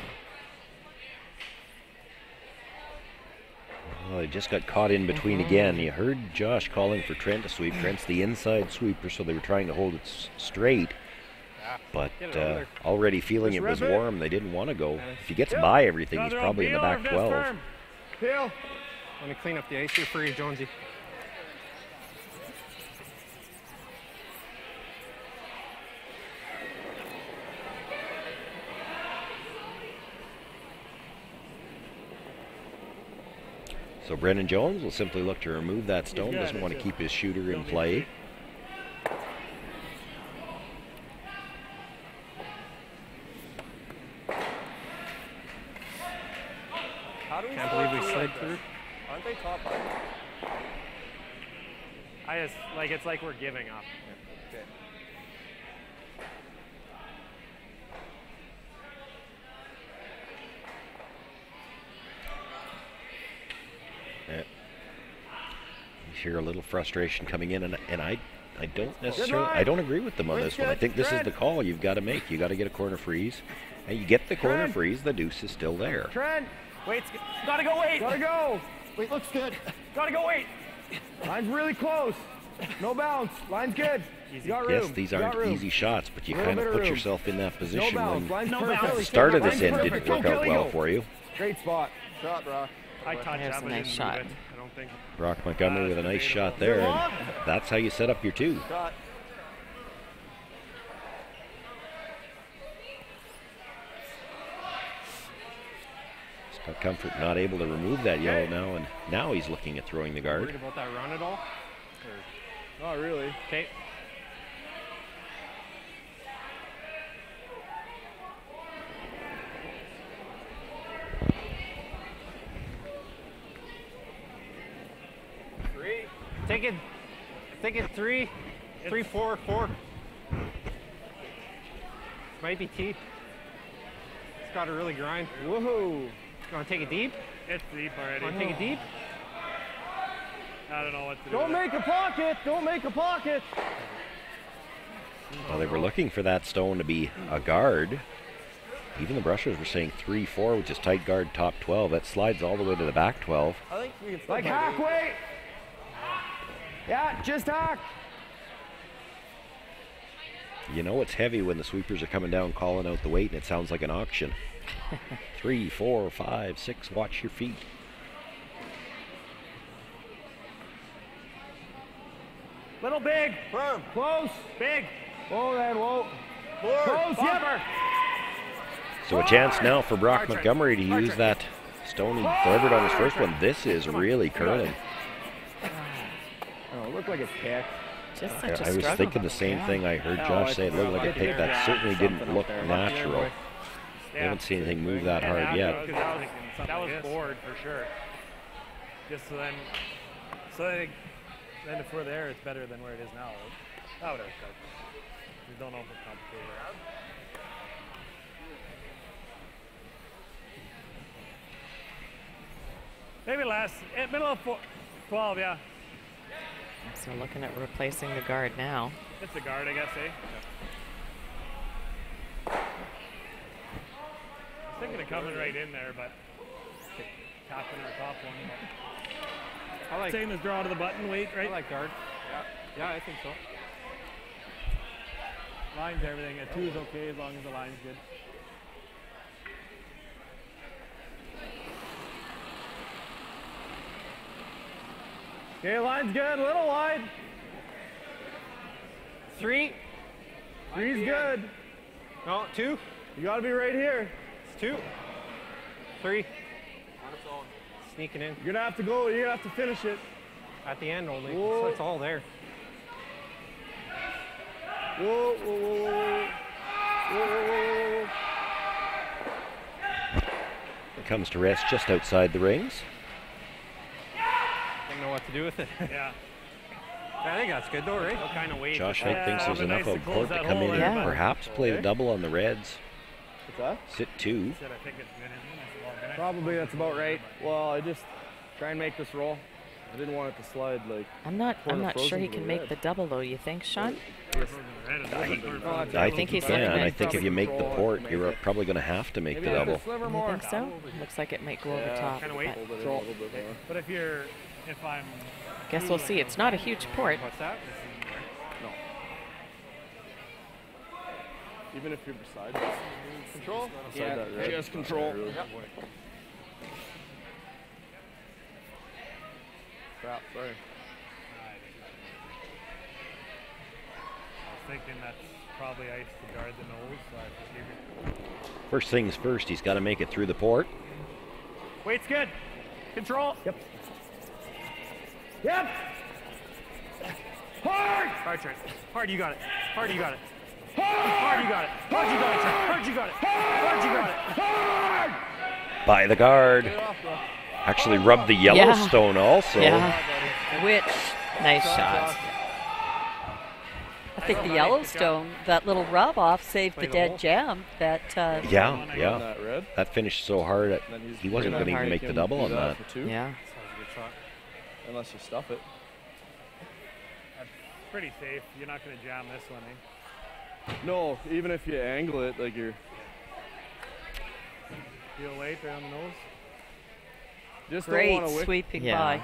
Well, he just got caught in between again. You heard Josh calling for Trent to sweep. Trent's the inside sweeper, so they were trying to hold it straight. But already feeling it was warm, they didn't want to go. If he gets by everything, he's probably in the back 12. Peel. Let me clean up the ice here for you, Jonesy. So Brennan Jones will simply look to remove that stone. Doesn't want to keep his shooter in play. How do we Can't believe we slid through. Aren't they top 5? I just, like, it's like we're giving up. Okay. Yeah. You hear a little frustration coming in, and I don't necessarily, I don't agree with them on this one. I think this is the call you've got to make. You got to get a corner freeze, and you get the corner freeze. The deuce is still there. Trent, wait, gotta go wait. Gotta go. Wait, looks good. Gotta go wait. Line's really close. No bounce. Line's good. You got room. Yes, these aren't easy shots, but you kind of put yourself in that position when the start of this end didn't work out well for you. Great spot. Shot, Brock. I touched There's that, a but nice didn't shot. move it. I don't think. Brock Montgomery with a nice shot there, and that's how you set up your two. Shot. Scott Comfort not able to remove that yellow now, and now he's looking at throwing the guard. Worried about that run at all? Not really. Okay. Take it. Take it 3, 3, 4, 4. Might be T. It's got to really grind. Woohoo! You want to take it deep? It's deep already. Want to take it deep? I don't know what to do. Don't make a pocket. Don't make a pocket. Well, they were looking for that stone to be a guard. Even the brushers were saying 3-4, which is tight guard top 12. That slides all the way to the back 12. I think we can like hack weight. Yeah, just hack. You know it's heavy when the sweepers are coming down calling out the weight and it sounds like an auction. 3, 4, 5, 6, watch your feet. Little big. Firm. Close. Big. Whoa then, whoa. Close, yep. So a chance now for Brock Montgomery to use that stone he delivered on his first one. This is really curling. Oh, it looked like a pick. Just such a I was thinking the same thing. I heard Josh say it looked like a pick. That certainly didn't look natural. I haven't seen anything move that hard yet. That was bored for sure. Just so then if we're there, it's better than where it is now. That would have helped. We don't know if it's complicated. Maybe last, middle of 12, yeah. So looking at replacing the guard now. It's a guard, I guess, eh? I was thinking of coming right in there, but tapping our top one. I like same as draw to the button, wait, right? I like guard. Yeah, I think so. Line's everything. A 2 is okay as long as the line's good. Okay, line's good. A little wide. 3. 3's good. No, 2. You got to be right here. It's 2. 3. Sneaking in. You're going to have to go. You're going to have to finish it. At the end only. Whoa. So it's all there. Whoa, whoa, whoa, whoa. Whoa, whoa, whoa. It comes to rest just outside the rings. Don't know what to do with it. Yeah. I think that's good though, right? What kind of weight? Josh Heidt thinks there's enough of court to come in and perhaps play the double on the Reds. What's that? Sit 2. Probably that's about right. Well, I just try and make this roll. I didn't want it to slide like. I'm not sure he can make the double though. You think, Sean? I think he can. I think if you make the port, you're probably going to have to make the double. You think so? Looks like it might go over top. But if I'm. Guess we'll see. It's not a huge port. What's that? No. Even if you're beside it. Control? Yeah, that, just control. Yep. Crap, sorry. I was thinking that's probably ice to guard the nose, so I just leave it. First things first, he's got to make it through the port. Weight's good. Control. Yep. Yep. Hard. Hard, Trent. Hard, you got it. Hard, you got it. Hard. You got it. Hard, you got it, Trent. Hard, you got it. Hard, you got it. Hard. By the guard. Actually rubbed the Yellowstone also. Yeah. Which Nice shot. I think the Yellowstone, that little rub off saved the dead jam. That yeah. That finished so hard that he wasn't going to even make the double on that. Yeah. Unless you stuff it. That's pretty safe. You're not going to jam this one, eh? No, even if you angle it, like you're. Feel weight right on the nose. Just great don't want to sweeping by.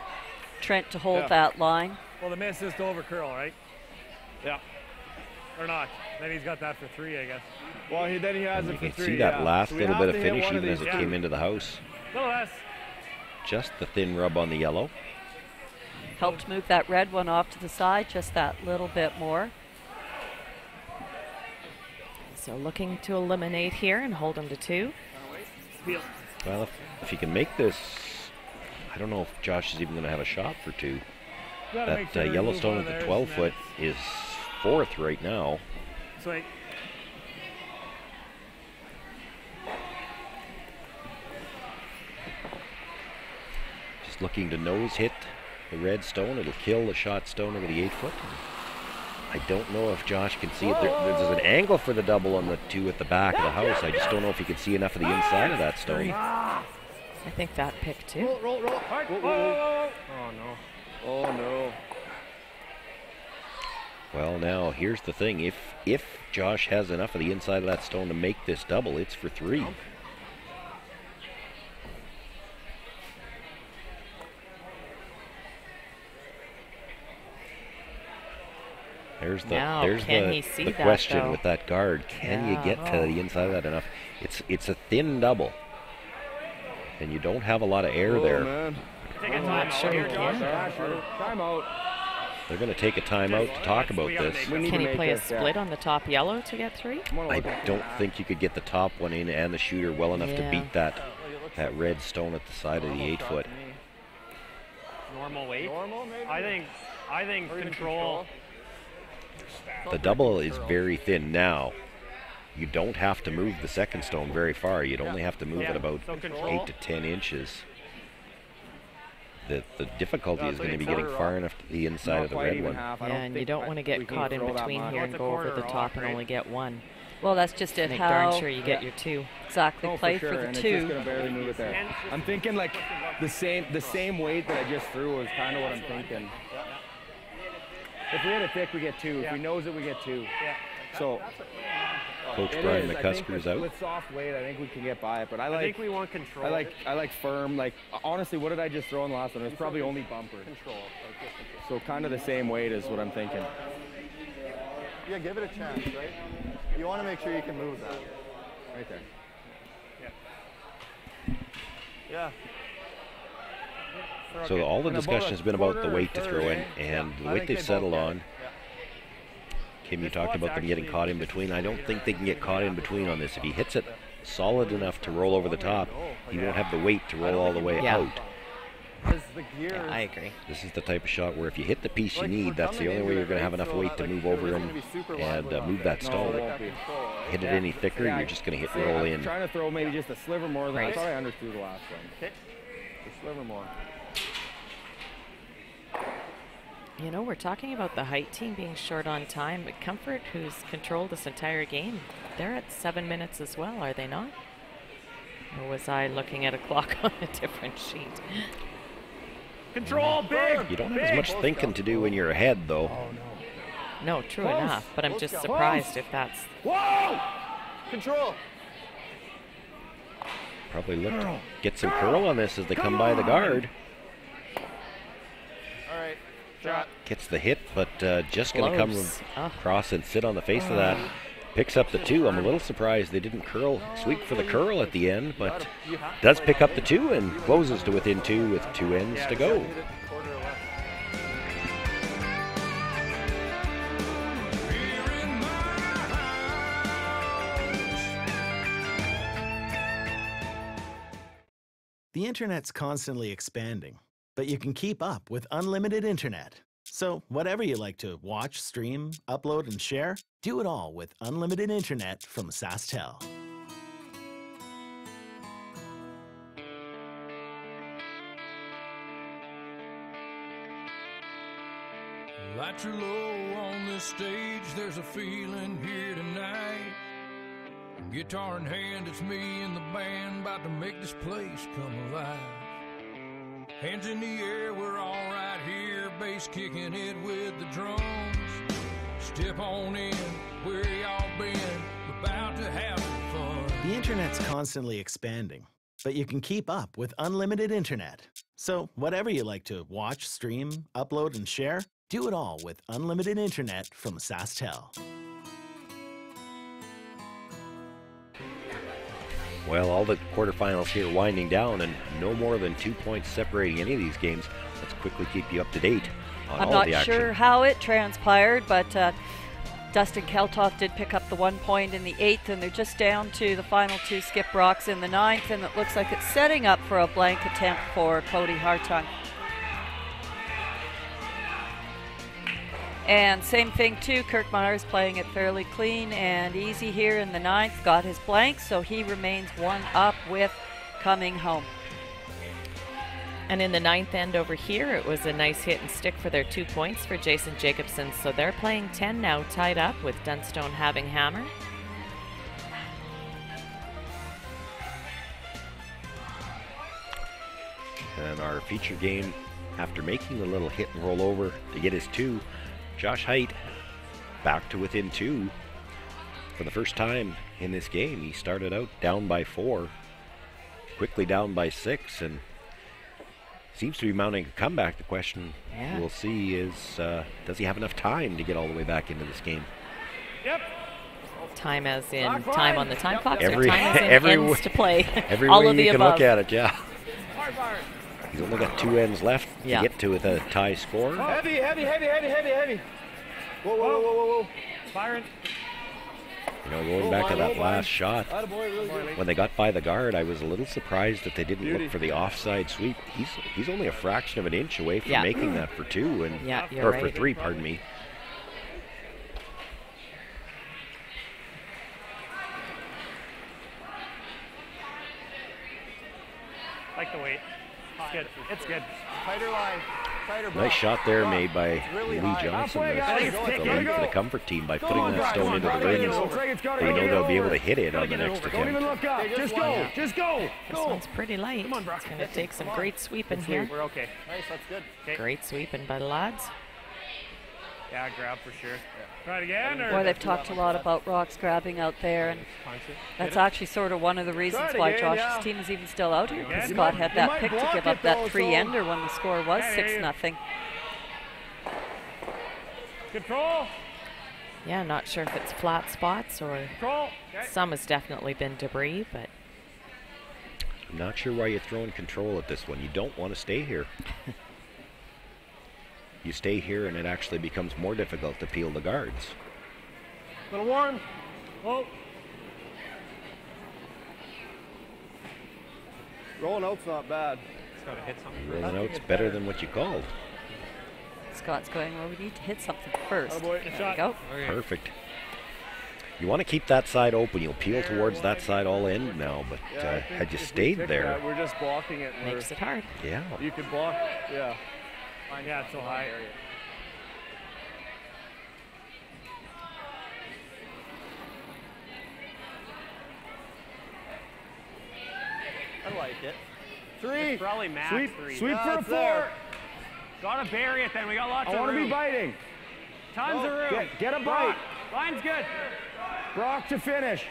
Trent to hold that line. Well, the miss is to over curl, right? Yeah. Or not. Then he's got that for 3, I guess. Well, then he has it for 3. You can see that last little bit of finish even as it came into the house. Little less. Just the thin rub on the yellow. Helped move that red one off to the side just that little bit more. So looking to eliminate here and hold him to 2. Well, if he can make this, I don't know if Josh is even going to have a shot for 2. That Yellowstone at the 12-foot is 4th right now. Sweet. Just looking to nose hit the red stone. It'll kill the shot stone over the 8-foot. I don't know if Josh can see it. There's an angle for the double on the 2 at the back of the house. I just don't know if he can see enough of the inside of that stone. I think that pick too. Roll. Oh no. Oh no. Well, now here's the thing. If Josh has enough of the inside of that stone to make this double, it's for 3. There's the question with that guard. Can you get to the inside of that enough? It's a thin double, and you don't have a lot of air there. Man. I'm not sure you can. Timeout. They're going to take a timeout to talk about this. Can he play a split on the top yellow to get 3? I don't think you could get the top one in and the shooter well enough to beat that red stone at the side of the 8-foot. Normal weight? I think control. The double is very thin now. You don't have to move the second stone very far. You'd only have to move it about 8 to 10 inches. The difficulty is going to be getting far enough to the inside of the red one. Yeah, and you don't want to get caught in between here and go over the top and only get 1. Well, that's just it. Make darn sure you get your 2. Exactly, play for the 2. It's just gonna barely move it there. I'm thinking like the same weight that I just threw is kind of what I'm thinking. If we hit it thick, we get 2. If we nose it, we get 2. So. Coach Brian McCusker's out. With soft weight, I think we can get by it. But I think we want control. I like firm. Like honestly, what did I just throw in the last one? It was probably only bumper. Control. So kind of the same weight is what I'm thinking. Yeah, give it a chance, right? You want to make sure you can move that. Right there. Yeah. So all the discussion has been about the weight to throw in, and the weight they've settled on. Kim, you talked about them getting caught in between. I don't think they can get caught in between on this. If he hits it solid enough to roll over the top, he won't have the weight to roll all the way out. Yeah, I agree. This is the type of shot where if you hit the piece you need, that's the only way you're going to have enough weight to move over and move that stone. Hit it any thicker, you're just going to hit roll in. I'm trying to throw maybe just a sliver more than I thought I underthrew the last one. A sliver more. You know, we're talking about the Height team being short on time, but Comfort, who's controlled this entire game, they're at 7 minutes as well, are they not? Or was I looking at a clock on a different sheet? Control, big! You don't have as much thinking to do in your head, though. Oh, no. No, true enough, but I'm just surprised if that's... Whoa! Control! Probably look to get some curl on this as they come by the guard. All right. Shot. Gets the hit, but just going to come across and sit on the face of that. Picks up the 2. I'm a little surprised they didn't sweep for the curl at the end, but does pick up the 2 and closes to within 2 with 2 ends to go. The internet's constantly expanding, but you can keep up with unlimited internet. So whatever you like to watch, stream, upload, and share, do it all with unlimited internet from SaskTel. Lights are low on this stage, there's a feeling here tonight. Guitar in hand, it's me and the band about to make this place come alive. Hands in the air, we're all right here, bass kicking it with the drums. Step on in, where y'all been, we're about to have some fun. The internet's constantly expanding, but you can keep up with unlimited internet. So whatever you like to watch, stream, upload, and share, do it all with unlimited internet from SaskTel. Well, all the quarterfinals here winding down, and no more than 2 points separating any of these games. Let's quickly keep you up to date on all the action. I'm not sure how it transpired, but Dustin Keltoff did pick up the 1 point in the 8th, and they're just down to the final 2 skip rocks in the 9th, and it looks like it's setting up for a blank attempt for Cody Hartung. And same thing too, Kirk Myers playing it fairly clean and easy here in the 9th, got his blank, so he remains 1 up with coming home. And in the 9th end over here, it was a nice hit and stick for their 2 points for Jason Jacobson. So they're playing 10 now, tied up with Dunstone having hammer. And our feature game, after making the little hit and roll over to get his 2, J.Heidt back to within 2 for the first time in this game. He started out down by 4, quickly down by 6, and seems to be mounting a comeback. The question we'll see is, does he have enough time to get all the way back into this game? Yep. Time as in time on the time clock, or time as in ends to play. Every all way of the you can above. look at it, yeah. He's only got 2 ends left to get to with a tie score. Heavy, heavy, heavy, heavy, heavy, heavy. Whoa, whoa, whoa, whoa, whoa. Byron. You know, going back to that last shot, when they got by the guard, I was a little surprised that they didn't look for the offside sweep. He's only a fraction of an inch away from making that for 2, and or for 3, pardon me. Like the weight. It's good. It's good. Tighter line. Tighter block. Nice shot there made by really Lee Johnson, the lead for the Comfort team, by putting that stone into the rings. We know they'll be able to hit it on the next attempt. Don't even look up. Just go. Just go. This one's pretty light. Come on, Brock. It's going to take some great sweeping here. We're okay. Nice, that's good. Okay. Great sweeping by the lads. Yeah, grab for sure. Try it again? Or Boy, they've talked a lot about rocks grabbing out there, and that's actually sort of one of the reasons why Josh's team is even still out here, because Scott had that pick to give up that 3-ender when the score was 6-0. Control. Yeah, not sure if it's flat spots or some has definitely been debris, but I'm not sure why you're throwing control at this one. You don't want to stay here. You stay here and it actually becomes more difficult to peel the guards. A little warm. Whoa. Rolling out's not bad. It's got to hit something. Rolling out's better than what you called. Scott's going, well, we need to hit something first. Good shot. There you go. Okay. Perfect. You want to keep that side open. You'll peel towards that side all in now, but had you stayed there... We're just blocking it. Makes it hard. Yeah. You could block, yeah. Yeah, it's so high. I like it. 3. It's probably max Sweep, 3. sweep for a 4. There. Gotta bury it then. We got lots of room. I want to be biting. Tons of room. Get a bite. Brock. Line's good. Brock to finish.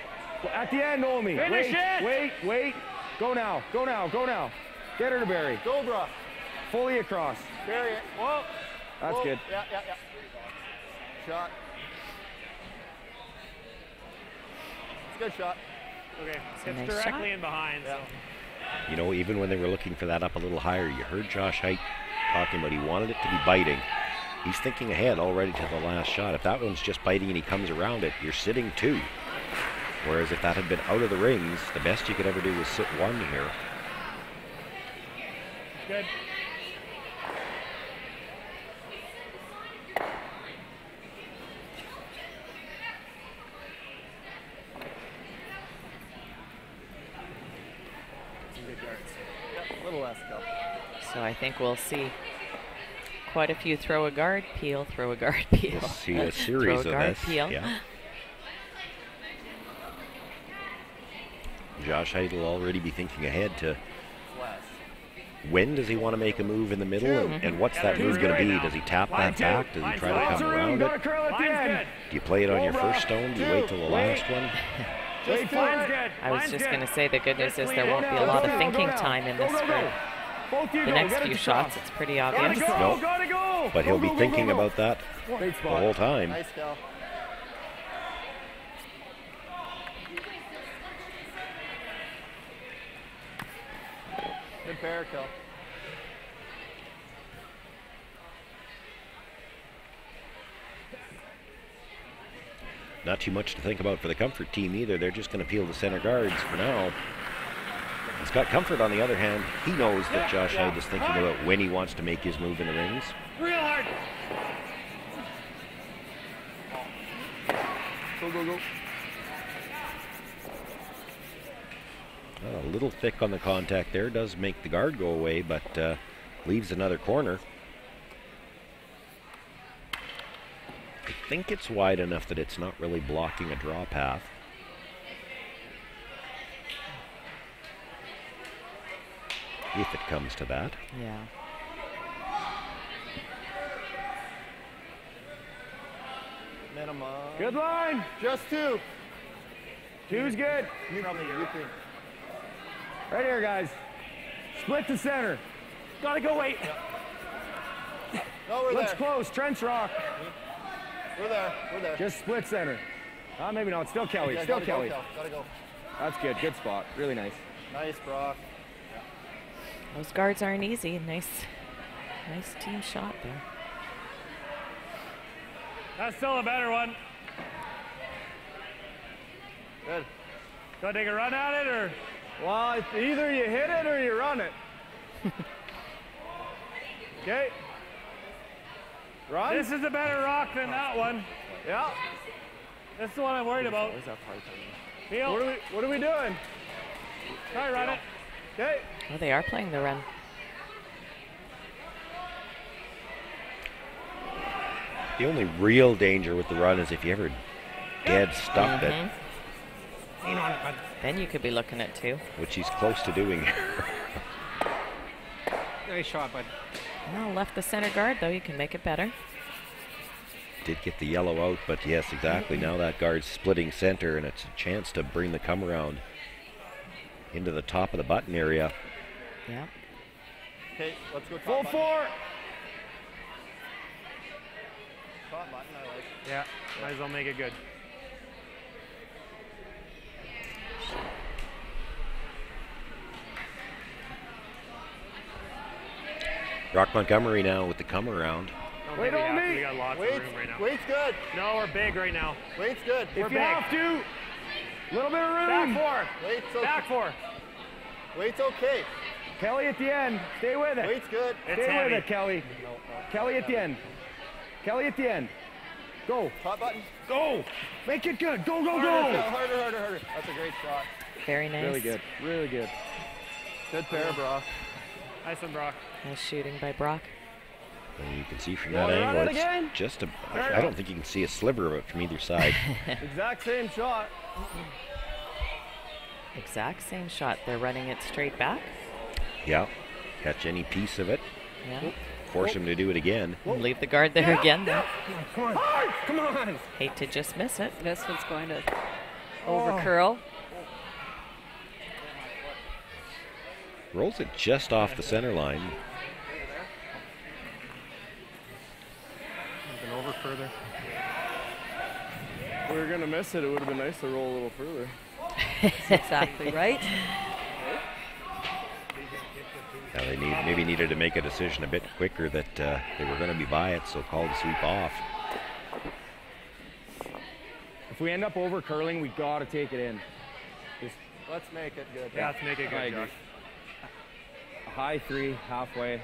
At the end, Omi. Finish it. Wait. Go now. Get her to bury. Go, Brock. Fully across. Bury it. Whoa. That's good. Yeah. Shot. It's a good shot. Okay, hits nice directly shot. in behind. So. You know, even when they were looking for that up a little higher, you heard J.Heidt talking about he wanted it to be biting. He's thinking ahead already to the last shot. If that one's just biting and he comes around it, you're sitting 2. Whereas if that had been out of the rings, the best you could ever do was sit 1 here. Good. A little less go. so I think we'll see quite a few throw a guard, peel, throw a guard, peel. We'll see a series throw a of guard, this. peel. Yeah. Josh Heidt will already be thinking ahead to when does he want to make a move in the middle, and what's that move going to be? Does he tap that back? Does he try to come around it? Do you play it on your first stone? Do you wait till the last one? I was just going to say the good news is there won't be a lot of thinking time in this for the next few shots. It's pretty obvious. No, but he'll be thinking about that the whole time. Nice, Cal. Good pair, Cal. Not too much to think about for the Comfort team either. They're just going to peel the center guards for now. And Scott Comfort, on the other hand, he knows that Josh Heidt is thinking about when he wants to make his move in the rings. Real hard. Go, go, go. A little thick on the contact there. Does make the guard go away, but leaves another corner. I think it's wide enough that it's not really blocking a draw path. If it comes to that. Yeah. Minimum. Good line. Just two. Two's good. You probably Right here, guys. Split to center. Gotta go wait. No, we're Looks there. close. Trench rock. We're there. We're there. Just split center. Maybe not. Still Kelly. Yeah, Still gotta Kelly. Go, Cal. Gotta go. That's good. Good spot. Really nice. Nice, Brock. Those guards aren't easy. Nice team shot there. That's still a better one. Good. Gotta take a run at it, or? Well, it's either you hit it or you run it. Okay. Run. This is a better rock than that one. Yeah. That's the one I'm worried about. Feel. What are we doing? Try run it. Okay. Oh, they are playing the run. The only real danger with the run is if you ever dead stop it. Then you could be looking at two. Which he's close to doing. Nice shot, bud. Well, left the center guard, though. You can make it better. Did get the yellow out, but yes, exactly. Now that guard's splitting center, and it's a chance to bring the come around into the top of the button area. Yeah. Okay, let's go. Full four. Top button, I like. Yeah, might as well make it good. Brock Montgomery now with the come around. Wait on me. We got lots of Wait's, room right now. Wait's good. No, we're big right now. Wait's good. If you have to, little bit of room. Back four. Wait's okay. Back four. Wait's okay. Kelly at the end. Stay with it. Wait's good. It's Stay heavy. with it, Kelly. Kelly at the end. Kelly at the end. Go. Top button. Go. Make it good. Go, go, Harder, go. Cal, harder, harder, harder. That's a great shot. Very nice. Really good. Really good. Good pair, Brock. Nice one, Brock. Nice shooting by Brock. And you can see from Wanna that run angle, it again? it's just I don't think you can see a sliver of it from either side. Exact same shot. Exact same shot. They're running it straight back. Yeah, catch any piece of it. Yeah. Force him to do it again. Leave the guard there again, though. Come on. Come on. Hate to just miss it. This one's going to over curl. Rolls it just off the center line. Over further. If we were going to miss it, it would have been nice to roll a little further. That's exactly right. Now they maybe needed to make a decision a bit quicker that they were going to be by it, so call the sweep off. If we end up over curling, we got to take it in. Just Let's make it good. Yeah, let's make it good, Josh. a high three, halfway.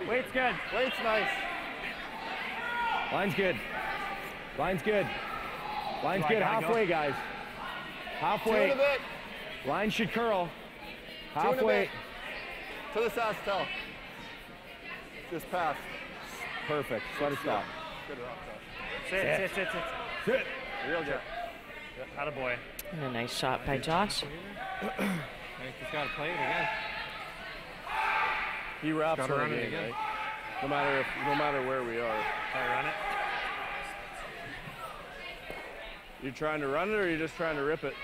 Wait's good. Wait's nice. Line's good. Line's good. Line's good. Halfway, guys. Halfway. 2 and a bit. Line should curl. 2 and a Halfway. bit. To the sask tell. Just pass. Perfect. Let it stop. Good rock, Josh. Sit. Sit. Real good. Attaboy. And a nice shot by Josh. He's got to play it again. He wraps Gotta on run the it game, again. right? No matter where we are. Try to run it. You trying to run it, or are you just trying to rip it?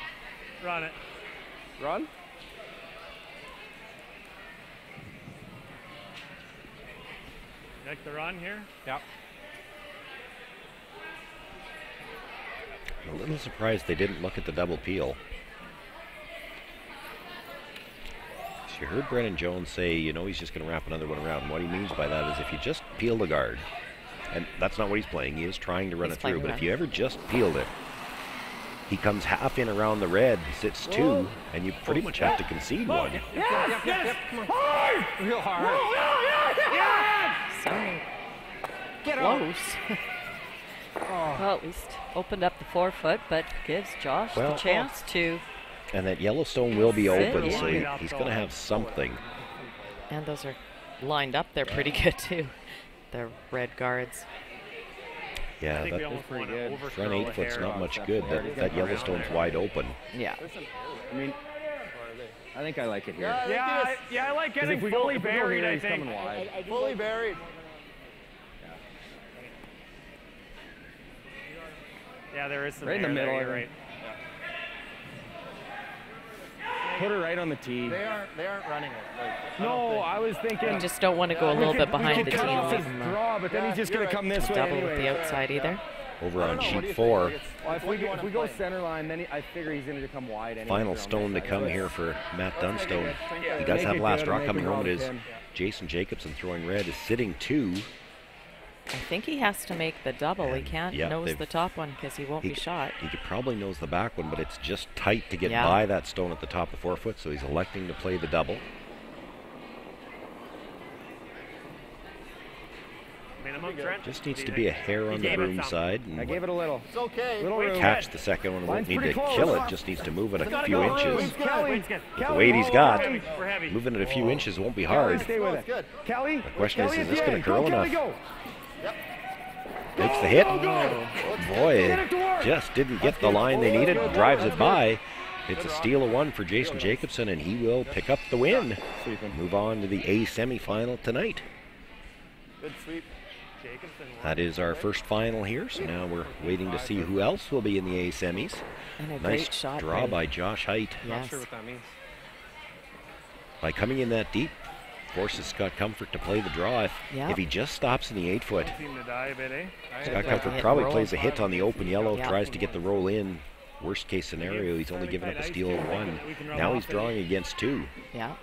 Run it. Run? Like the run here? Yep. I'm a little surprised they didn't look at the double peel. You heard Brennan Jones say, you know, he's just going to wrap another one around. And what he means by that is if you just peel the guard, and that's not what he's playing. He is trying to run it through. But if you ever just peeled it, he comes half in around the red, sits 2, and you pretty much have to concede 1. Yes! Come on. Hard! Real hard. So Get close. Well, at least opened up the 4-foot, but gives Josh the chance to. And that Yellowstone will be open, so he's going to have something. And those are lined up there pretty good, too. The red guards. Yeah, that pretty good. front 8-foot's not much good. That Yellowstone's wide open. Yeah. I mean, I think I like it here. Yeah, I like getting fully buried, I think. Fully buried. Yeah, there is some Right in the air there, middle, you're right. Put her right on the tee. They aren't running it. Like, No, I was thinking. You just don't want to go a little bit behind the tee. Cut off his draw, but then he's just going to come this way double anyway. with the outside either. Over on sheet 4. Well, if we go center line, then I figure he's going to come wide anyway. Final stone to come here for Matt Dunstone. He does have last draw coming home. It is Jason Jacobson throwing red, is sitting 2. I think he has to make the double. He can't nose the top one because he won't be shot. He could probably nose the back one, but it's just tight to get by that stone at the top of 4-foot, so he's electing to play the double. Minimum, Trent. Just needs to be a hair on the broom side. And I gave it a little. It's okay. Catch the second one. Won't need to kill it, just needs to move it a few inches. Kelly. The weight he's got, moving it a few inches won't be hard. Stay with it. Kelly. The question is this going to curl enough? Yep. Makes the hit. Boy, it just didn't get the line they needed. Drives it by. It's a steal of 1 for Jason Jacobson, and he will pick up the win. Move on to the A semifinal tonight. Good sweep. That is our first final here, so now we're waiting to see who else will be in the A semis. And a nice great shot draw by Josh Heidt. Not sure what that means. By coming in that deep, forces Scott Comfort to play the draw. If he just stops in the 8-foot, Scott Comfort probably plays a hit on the open yellow, tries to get the roll in. Worst case scenario, he's only given up a steal of 1. Now he's drawing against 2. Yeah.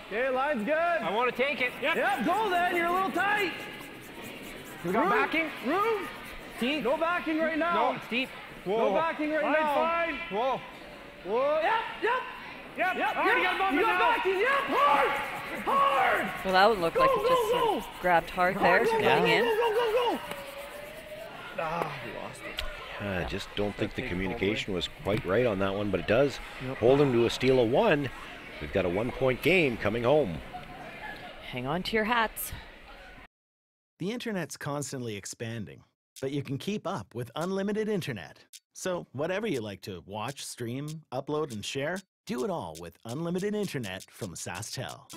Okay, line's good. I want to take it. Yep, go then. You're a little tight. We got backing? Room. Deep. No backing right now. No, it's deep. Whoa. No backing right now. Fine. Whoa. Whoa. Yep. You got backing. Yep. Hard. Hard. Well, that would look like it just sort of grabbed hard there, getting in. Go. Ah, we lost it. I just don't think the communication was quite right on that one, but it does hold him to a steal of 1. We've got a 1-point game coming home. Hang on to your hats. The internet's constantly expanding, but you can keep up with unlimited internet. So whatever you like to watch, stream, upload, and share, do it all with unlimited internet from SaskTel.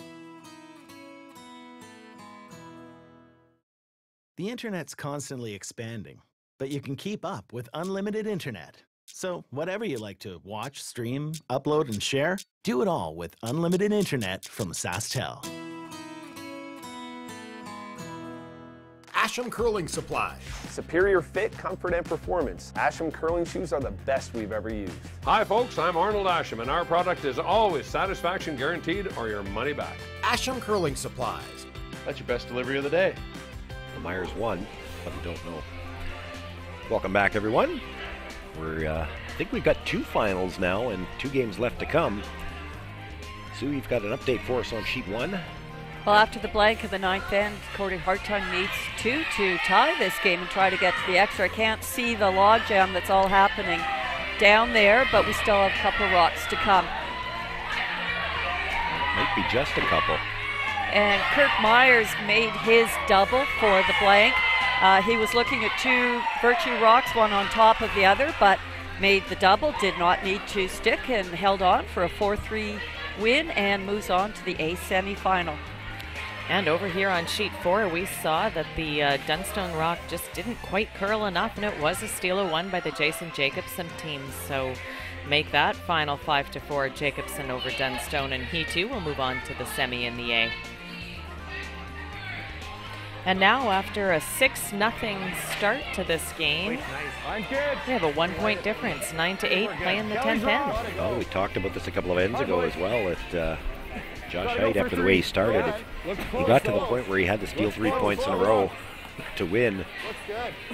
The internet's constantly expanding, but you can keep up with unlimited internet. So whatever you like to watch, stream, upload, and share, do it all with unlimited internet from SaskTel. Asham Curling Supply. Superior fit, comfort, and performance. Asham curling shoes are the best we've ever used. Hi folks, I'm Arnold Asham, and our product is always satisfaction guaranteed or your money back. Asham Curling Supplies. That's your best delivery of the day. The Myers won, but we don't know. Welcome back, everyone. We're think we've got 2 finals now and 2 games left to come. Sue, you've got an update for us on sheet 1. Well, after the blank of the 9th end, Cody Hartung needs 2 to tie this game and try to get to the extra. I can't see the logjam that's all happening down there, but we still have a couple rocks to come. Might be just a couple. And Kirk Myers made his double for the blank. He was looking at 2 virtue rocks, one on top of the other, but made the double, did not need to stick, and held on for a 4-3 win and moves on to the A semifinal. And over here on sheet 4, we saw that the Dunstone rock just didn't quite curl enough, and it was a steal of 1 by the Jason Jacobson team. So make that final 5-4 Jacobson over Dunstone, and he too will move on to the semi in the A. And now, after a 6-0 start to this game, we have a 1-point difference, 9-8, playing the 10th end. Oh, we talked about this a couple of ends ago as well. Josh Heidt, after the way he started, he got to the point where he had to steal 3 points in a row to win.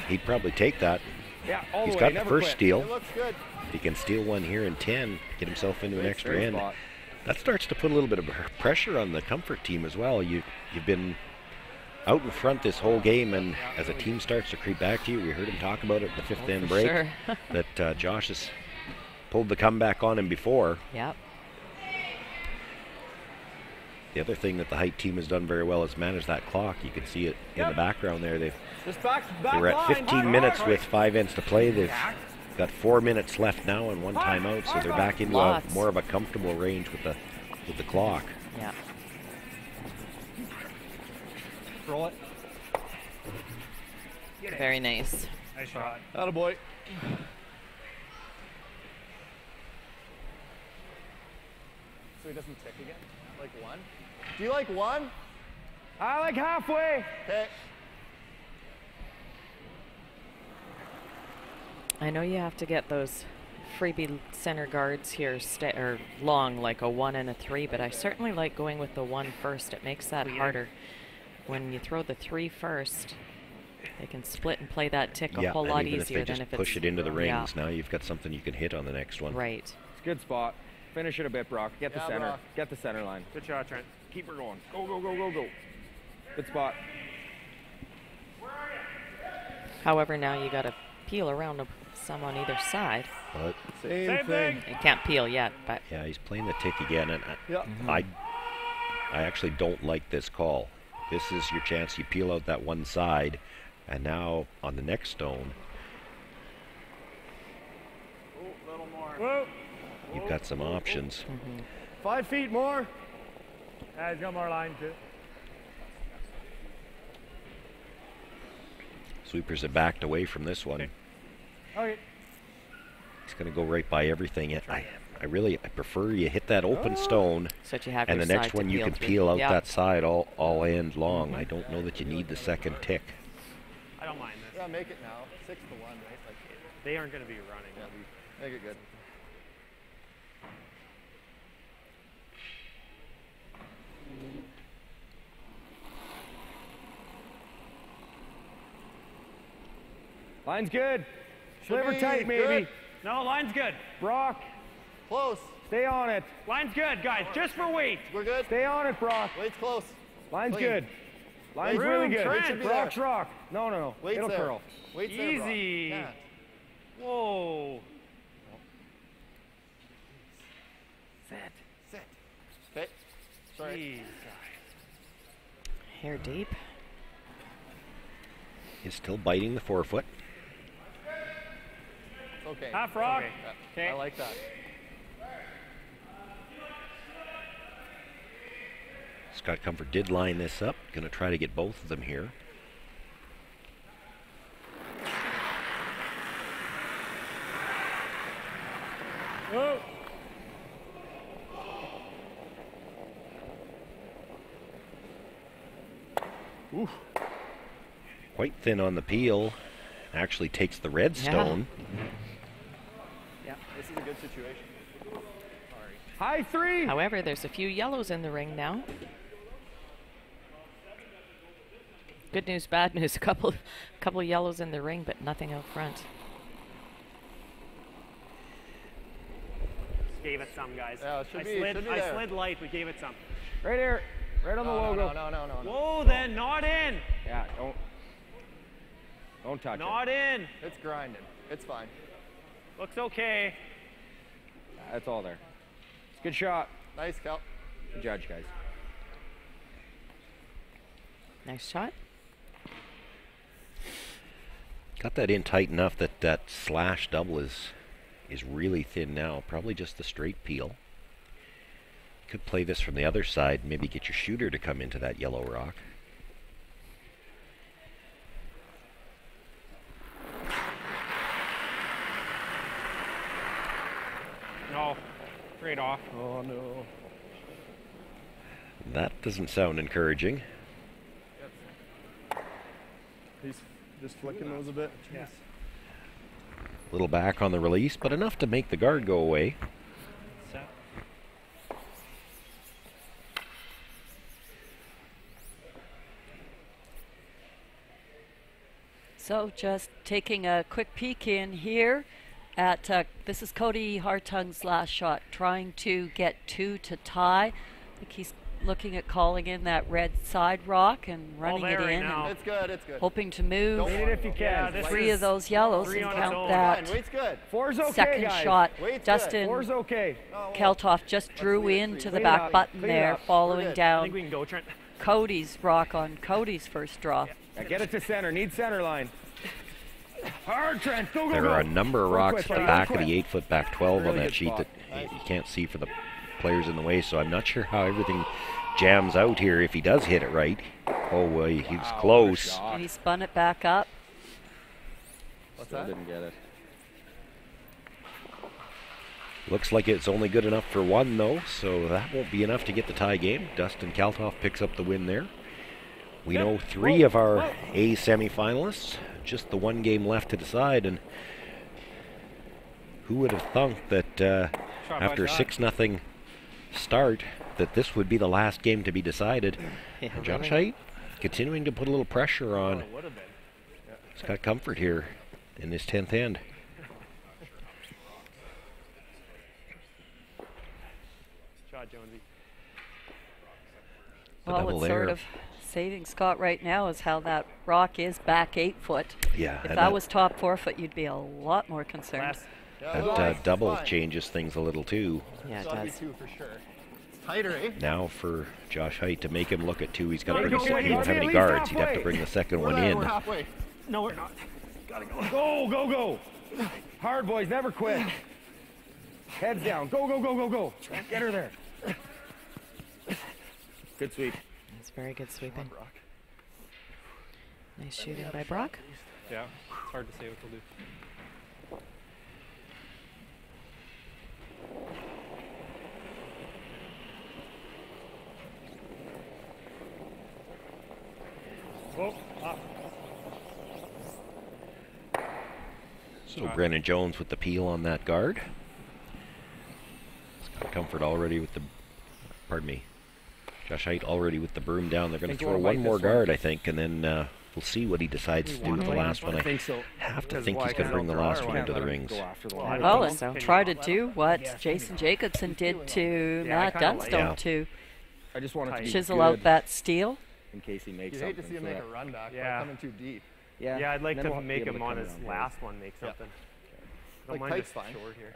He'd probably take that. He's got the first steal. If he can steal one here in 10, get himself into an extra end, that starts to put a little bit of pressure on the Comfort team as well. You've been out in front this whole game, and as a team starts to creep back to you, we heard him talk about it at the 5th end break, that Josh has pulled the comeback on him before. Yep. The other thing that the Height team has done very well is manage that clock. You can see it in the background there. They were at 15 minutes with 5 ends to play. They've got 4 minutes left now and 1 timeout, so they're back into more of a comfortable range with the clock. Yeah. Roll it. Very nice. Nice shot. Attaboy. So he doesn't tick again? Like 1? Do you like 1? I like halfway. Okay. I know you have to get those freebie center guards here or long, like a 1 and a 3, but I certainly like going with the 1 first. It makes that harder. When you throw the 3 first, they can split and play that tick a whole lot easier than if it's... push it into the rings, now you've got something you can hit on the next one. Right. It's a good spot. Finish it a bit, Brock. Get the center. Brock. Get the center line. Good shot, Trent. Keep her going. Go, go, go, go, go. Good spot. However, now you got to peel around some on either side. But Same thing. You can't peel yet, but... Yeah, he's playing the tick again, and I actually don't like this call. This is your chance. You peel out that one side, and now on the next stone, Little more. you've got some options. 5 feet more. He's got more line too. Sweepers have backed away from this one. Okay. He's going to go right by everything. I prefer you hit that open stone, so that you have and your the next side one to you peel can through. peel out that side all end long. I don't know that you need the second tick. I don't mind this. Yeah, make it now. 6-1, right? Like, they aren't going to be running. Yeah, make it good. Line's good. Sliver tight, maybe. Good. No, line's good. Brock, Close. stay on it. Line's good, guys. Just for weight. We're good. Stay on it, Brock. Weight's close. Line's Clean. good. Line's Wait, really good. Trent. Should be Brock's there. rock. No, no, no. Weight's It'll there. curl. Weight's there, Brock. Easy. Can't. Whoa. Sit. Okay. Sorry. Jeez. Hair deep. He's still biting the forefoot. Okay. Half rock. Okay. I like that. Scott Comfort did line this up. Going to try to get both of them here. Whoa. Oof. Quite thin on the peel. Actually takes the red stone. Yeah, this is a good situation. High 3. However, there's a few yellows in the ring now. Good news, bad news. A couple yellows in the ring, but nothing out front. Gave it some, guys. Yeah, it should I be there. slid light. We gave it some. Right here. Right on the logo. No. Whoa, then not in. Yeah, don't touch it. Not in. It's grinding. It's fine. Looks okay. That's all there. It's a good shot. Nice, Cal. Good judge, guys. Nice shot. Got that in tight enough that that slash double is really thin now. Probably just the straight peel. Could play this from the other side, maybe get your shooter to come into that yellow rock. No, straight off. Oh no. That doesn't sound encouraging. He's just flicking those a bit. Yes. A little back on the release, but enough to make the guard go away. Set. So just taking a quick peek in here at, this is Cody Hartung's last shot, trying to get 2 to tie. I think he's looking at calling in that red side rock and running it in. Now. It's good, it's good. Hoping to move Beat it if you can. 3 of those yellows and count that Weight's good. 4's okay, second guys. shot. Weight's Dustin 4's okay. Keltoff just drew into the Clean back up. button Clean there, up. following I think down we can go, Trent. Cody's rock on Cody's first draw. Yeah, get it to center. Need center line. Hard, Trent. Go, go, There go. are a number of Don't rocks quit, at the buddy. back Don't of the quit. 8-foot back 12 on Really that good sheet spot. that you can't see for the players in the way, so I'm not sure how everything jams out here if he does hit it right. Oh, he was close. And he spun it back up. What's Still that? didn't get it. Looks like it's only good enough for 1, though, so that won't be enough to get the tie game. Dustin Kaltoff picks up the win there. We know 3 of our A semifinalists, just the 1 game left to decide, and who would have thunk that after a 6-0 start that this would be the last game to be decided. Josh Heidt continuing to put a little pressure on Scott Comfort here in this 10th end. Shot, Jonesy. Well, what's sort of saving Scott right now is how that rock is back 8 foot. Yeah. If that was top 4 foot, you'd be a lot more concerned. That double changes things a little too. Yeah, it does. 2 for sure. It's tighter, eh? Now for Josh Heidt to make him look at 2, he's got to bring he doesn't have any guards. He'd have to bring the second one in. We're halfway. No, we're not. Gotta go. Go, go, go. Hard, boys. Never quit. Heads down. Go, go, go, go, go. Get her there. Good sweep. That's very good sweeping. Nice shooting by Brock. Yeah, it's hard to say what they'll do. Whoa, up. So Brennan Jones with the peel on that guard. Scott Comfort already with the, pardon me, Josh Heidt already with the broom down. They're going to throw one more guard, I think, and then we'll see what he decides to do with the last one. I think so. have to think he's going to bring the last one into the rings. Well, and try to do what Jason Jacobson did to Matt Dunstone to I just want it to be chisel good out that steal. in case he makes You'd something. hate to see him so make that- a run back by Yeah. coming too deep. Yeah, I'd like then to we'll be make able him to on come his around last one make Yeah. something. Don't Like mind tight's just fine. short here.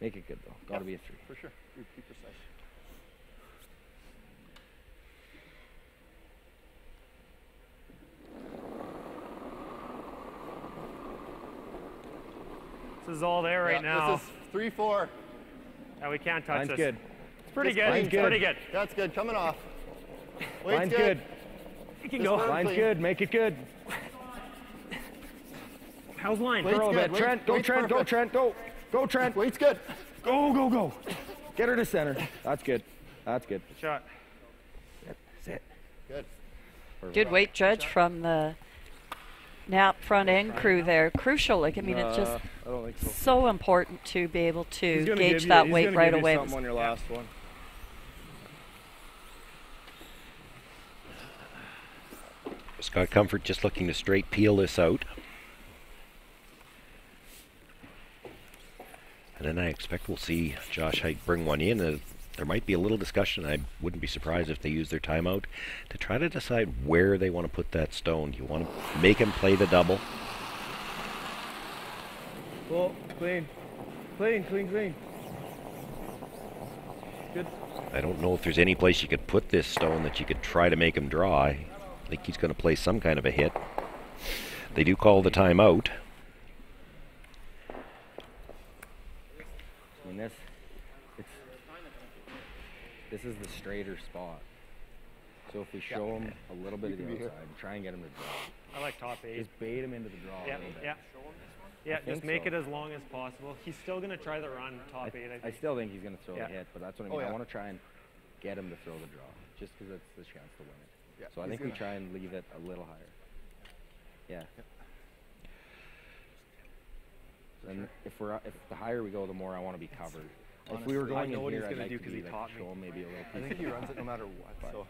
Make it good though. Got to be a 3. For sure. Be precise. This is all there right now. This is 3-4. Yeah, we can't touch Line's this. good. It's pretty Just good. line's It's good. pretty good. That's good. Coming off. Weight's Line's good. You can Just go. work Line's clean. good. Make it good. How's line? Weight's Curl a good. bit. Trent, go Weight's Trent, go perfect. Trent, go. Go Trent. Weight's good. Go, go, go. Get her to center. That's good. That's good. Good shot. Sit. Good. Good weight judge from the Knapp front end crew there. Crucial. Like, I mean, it's just I don't think so. so important to be able He's to gonna gauge give you- that he's weight gonna right give you away. something on your last one. Scott Comfort just looking to straight peel this out. And then I expect we'll see Josh Heidt bring one in. There might be a little discussion. I wouldn't be surprised if they use their timeout to try to decide where they want to put that stone. You want to make him play the double. Well, clean. Clean, clean, clean. Good. I don't know if there's any place you could put this stone that you could try to make him draw. I think he's going to play some kind of a hit. They do call the timeout. I mean, this is the straighter spot. So if we show him a little bit of the outside and try and get him to draw. I like top 8. Just bait him into the draw a little bit. Yeah. Yeah, just make it as long as possible. He's still going to try the run top 8. I still think he's going to throw the hit, but that's what I mean. I want to try and get him to throw the draw, just because it's the chance to win it. So I think we try and leave it a little higher. Yeah. And if the higher we go, the more I want to be covered. Honestly, if we were going in here, I'd like to be like, show him maybe a little piece. I think he runs it no matter what. So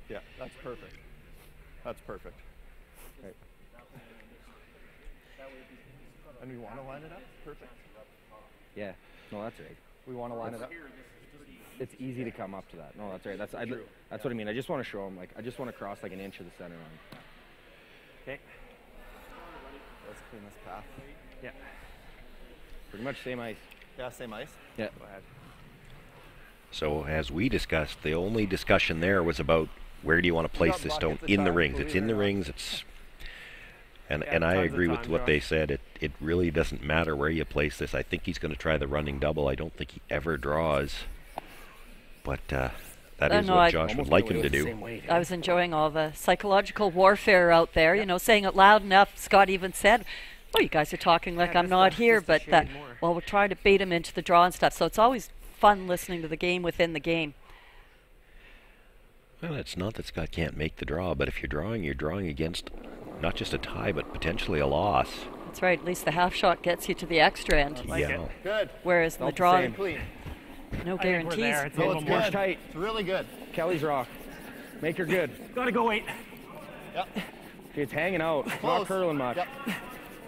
yeah, that's perfect. That's perfect. Right. And we want to line it up? Perfect. Yeah. No, that's right. We want to line it up? It's easy to come up to that. No, that's right. That's what I mean. I just want to show him, like, I just want to cross like an inch of the center line. Okay. Let's clean this path. Yeah. Pretty much same ice. Yeah, same ice? Yeah. Go ahead. So as we discussed, the only discussion there was about where do you want to place this stone in the rings. It's in the rings. It's and I agree with what they said. It really doesn't matter where you place this. I think he's going to try the running double. I don't think he ever draws. But that is what Josh would like him to do. I was enjoying all the psychological warfare out there, you know, saying it loud enough. Scott even said, "Oh, you guys are talking like I'm not here," but well, we're trying to bait him into the draw and stuff. So it's always fun listening to the game within the game. Well, it's not that Scott can't make the draw, but if you're drawing against not just a tie, but potentially a loss. That's right. At least the half shot gets you to the extra end. Yeah. Good. Whereas in the draw, Clean. no guarantees. It's a little more tight. It's really good. Kelly's rock. Make her good. Gotta go 8. Yep. It's hanging out. Close. Not curling much. Yep.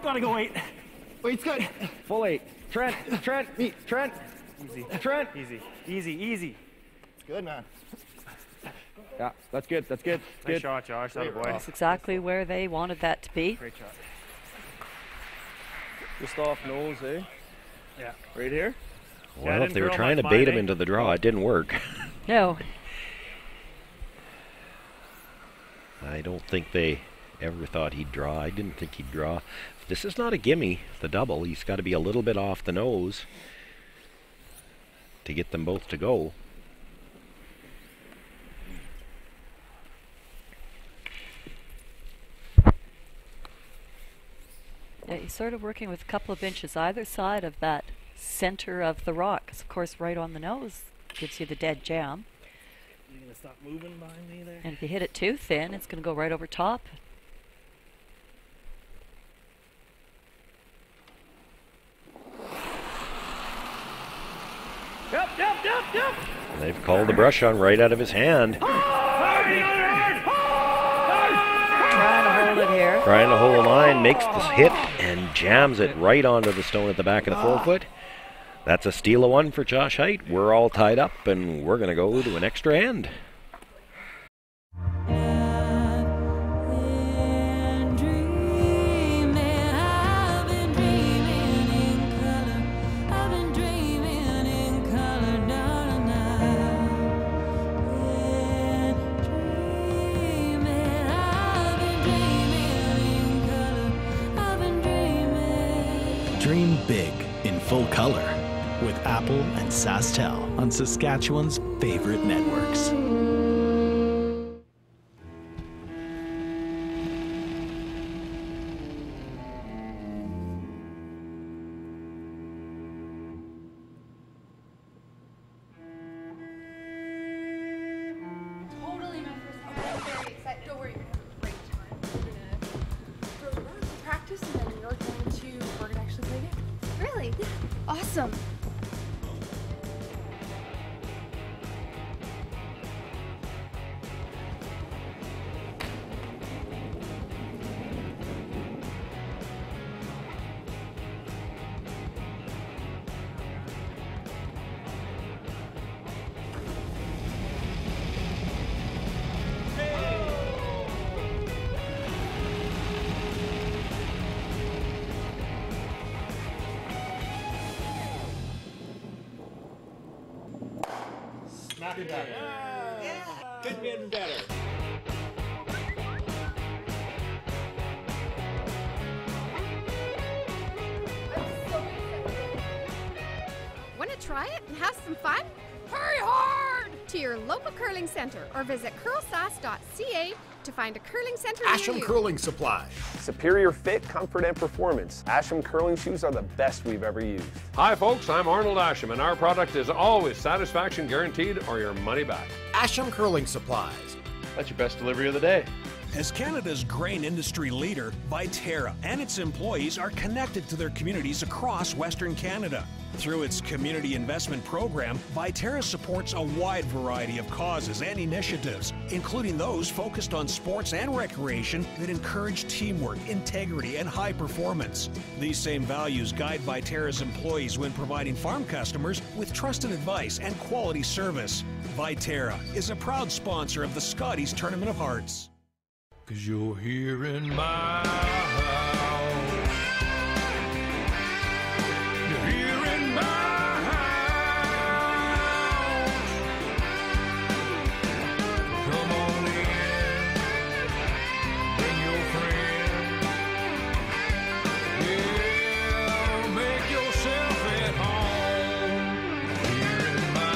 Gotta go 8. Wait's good. Full 8. Trent. Trent. Easy. Trent. Easy. It's good, man. Yeah, that's good. That's good. Nice shot, Josh. That boy. That's exactly where they wanted that to be. Great shot. Just off nose, eh? Yeah. Right here? Well, if they were trying to bait him into the draw, it didn't work. No. I don't think they ever thought he'd draw. I didn't think he'd draw. This is not a gimme, the double. He's got to be a little bit off the nose to get them both to go. Yeah, he's sort of working with a couple of inches either side of that center of the rock. 'Cause of course, right on the nose gives you the dead jam. You're going to stop moving behind me there? And if you hit it too thin, it's going to go right over top. Yep. And they've called the brush on right out of his hand. Trying to hold it here. Trying to hold the line, makes the hit, and jams it right onto the stone at the back of the forefoot. That's a steal of 1 for Josh Heidt. We're all tied up, and we're going to go to an extra end. Dream big in full color with Apple and SaskTel on Saskatchewan's favorite networks. Totally my first time. I'm very excited. Don't worry, we're having a great time. We're gonna practice and then we're going to actually play a game. Really? Awesome. be better. Yeah. Could be better. Want to try it and have some fun? Hurry hard to your local curling center or visit CurlSask.ca to find a curling center near Asham you. Curling Supply. Superior fit, comfort, and performance. Asham curling shoes are the best we've ever used. Hi folks, I'm Arnold Asham, and our product is always satisfaction guaranteed or your money back. Asham Curling Supplies. That's your best delivery of the day. As Canada's grain industry leader, Viterra and its employees are connected to their communities across Western Canada. Through its community investment program, Viterra supports a wide variety of causes and initiatives, including those focused on sports and recreation that encourage teamwork, integrity, and high performance. These same values guide Viterra's employees when providing farm customers with trusted advice and quality service. Viterra is a proud sponsor of the Scotties Tournament of Hearts. 'Cause you're here in my house. You're here in my house. Come on in. Bring your friend. Yeah, make yourself at home. Here in my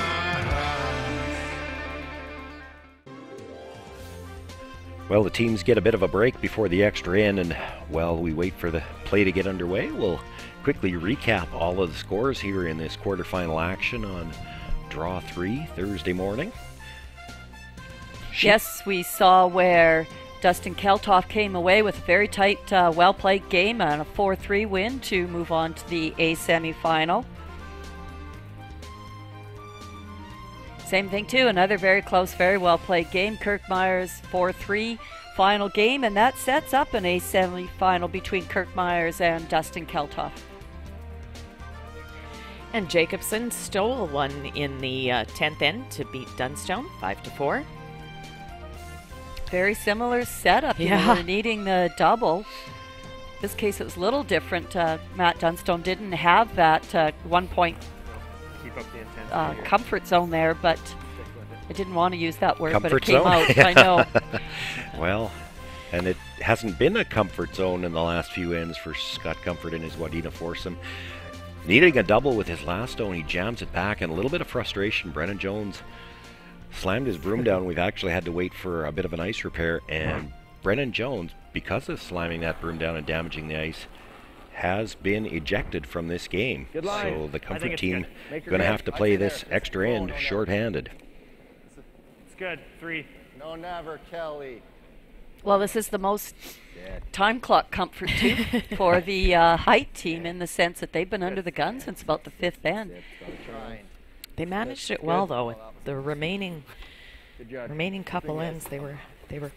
Well, the teams get a bit of a break before the extra end, and while we wait for the play to get underway, we'll quickly recap all of the scores here in this quarterfinal action on Draw 3 Thursday morning. Yes, we saw where Dustin Keltoff came away with a very tight, well-played game and a 4-3 win to move on to the A semifinal. Same thing too, another very close, very well-played game. Kirk Myers 4-3 final game, and that sets up an A semifinal between Kirk Myers and Dustin Keltoff. And Jacobson stole one in the 10th end to beat Dunstone 5-4. Very similar setup. Yeah. You were needing the double. This case it was a little different. Matt Dunstone didn't have that 1 point Keep up the intensity comfort zone there, but I didn't want to use that word, Comfort but it came zone? out. I know. Well, and it hasn't been a comfort zone in the last few ends for Scott Comfort and his Wadena foursome. Needing a double with his last stone, he jams it back, and a little bit of frustration. Brennan Jones slammed his broom down. We've actually had to wait for a bit of an ice repair, and Brennan Jones, because of slamming that broom down and damaging the ice, has been ejected from this game. Good line. So the I think Comfort it's team good. going to have to play this extra end short-handed. It's good. 3. No, never, Kelly. Well, this is the most time clock comfort too for the J.Heidt team, in the sense that they've been under the gun since about the 5th end. They managed it well though. The remaining couple ends, they were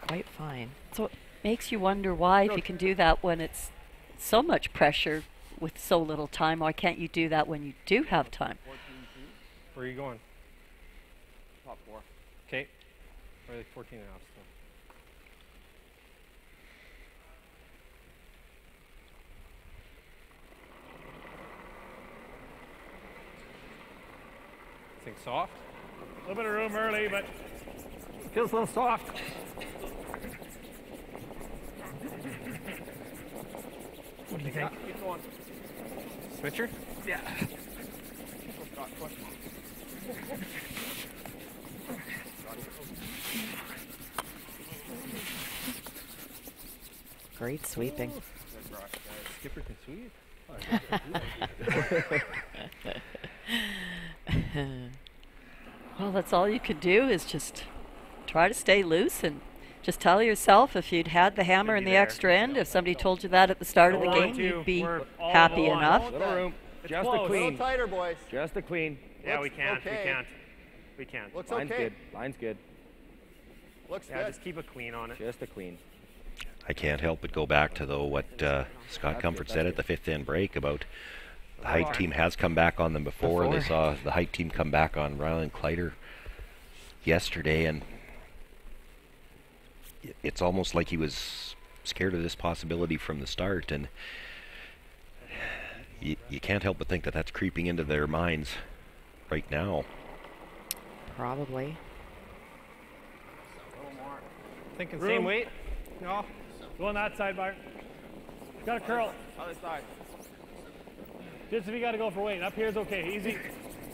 quite fine. So it makes you wonder why, if you can do that when it's so much pressure with so little time, why can't you do that when you do have time? Where are you going? Top 4. Okay. Or like 14 and a half still. Think soft? A little bit of room early, but feels a little soft. What do you think? Keep going. Switcher? Yeah. Great sweeping. Skipper can sweep. Well, that's all you could do, is just try to stay loose and just tell yourself, if you'd had the hammer in the extra end, if somebody told you that at the start of the game, you'd be happy enough. Little room. Just close. a queen. A little tighter, boys. Just a queen. Yeah, Looks we can't. okay. We can't. We can't. Looks Line's okay. good. Line's good. Looks Yeah, good. just keep a queen on it. Just a queen. I can't help but go back to, though, what Scott Comfort said at the 5th end break about the J.Heidt team has come back on them before. They saw the J.Heidt team come back on Ryland Kleider yesterday, and it's almost like he was scared of this possibility from the start, and you can't help but think that that's creeping into their minds right now. Probably. Thinking same weight? No. Go on that side, Bart. Got to curl. Other side. Just if you got to go for weight. Up here is okay. Easy.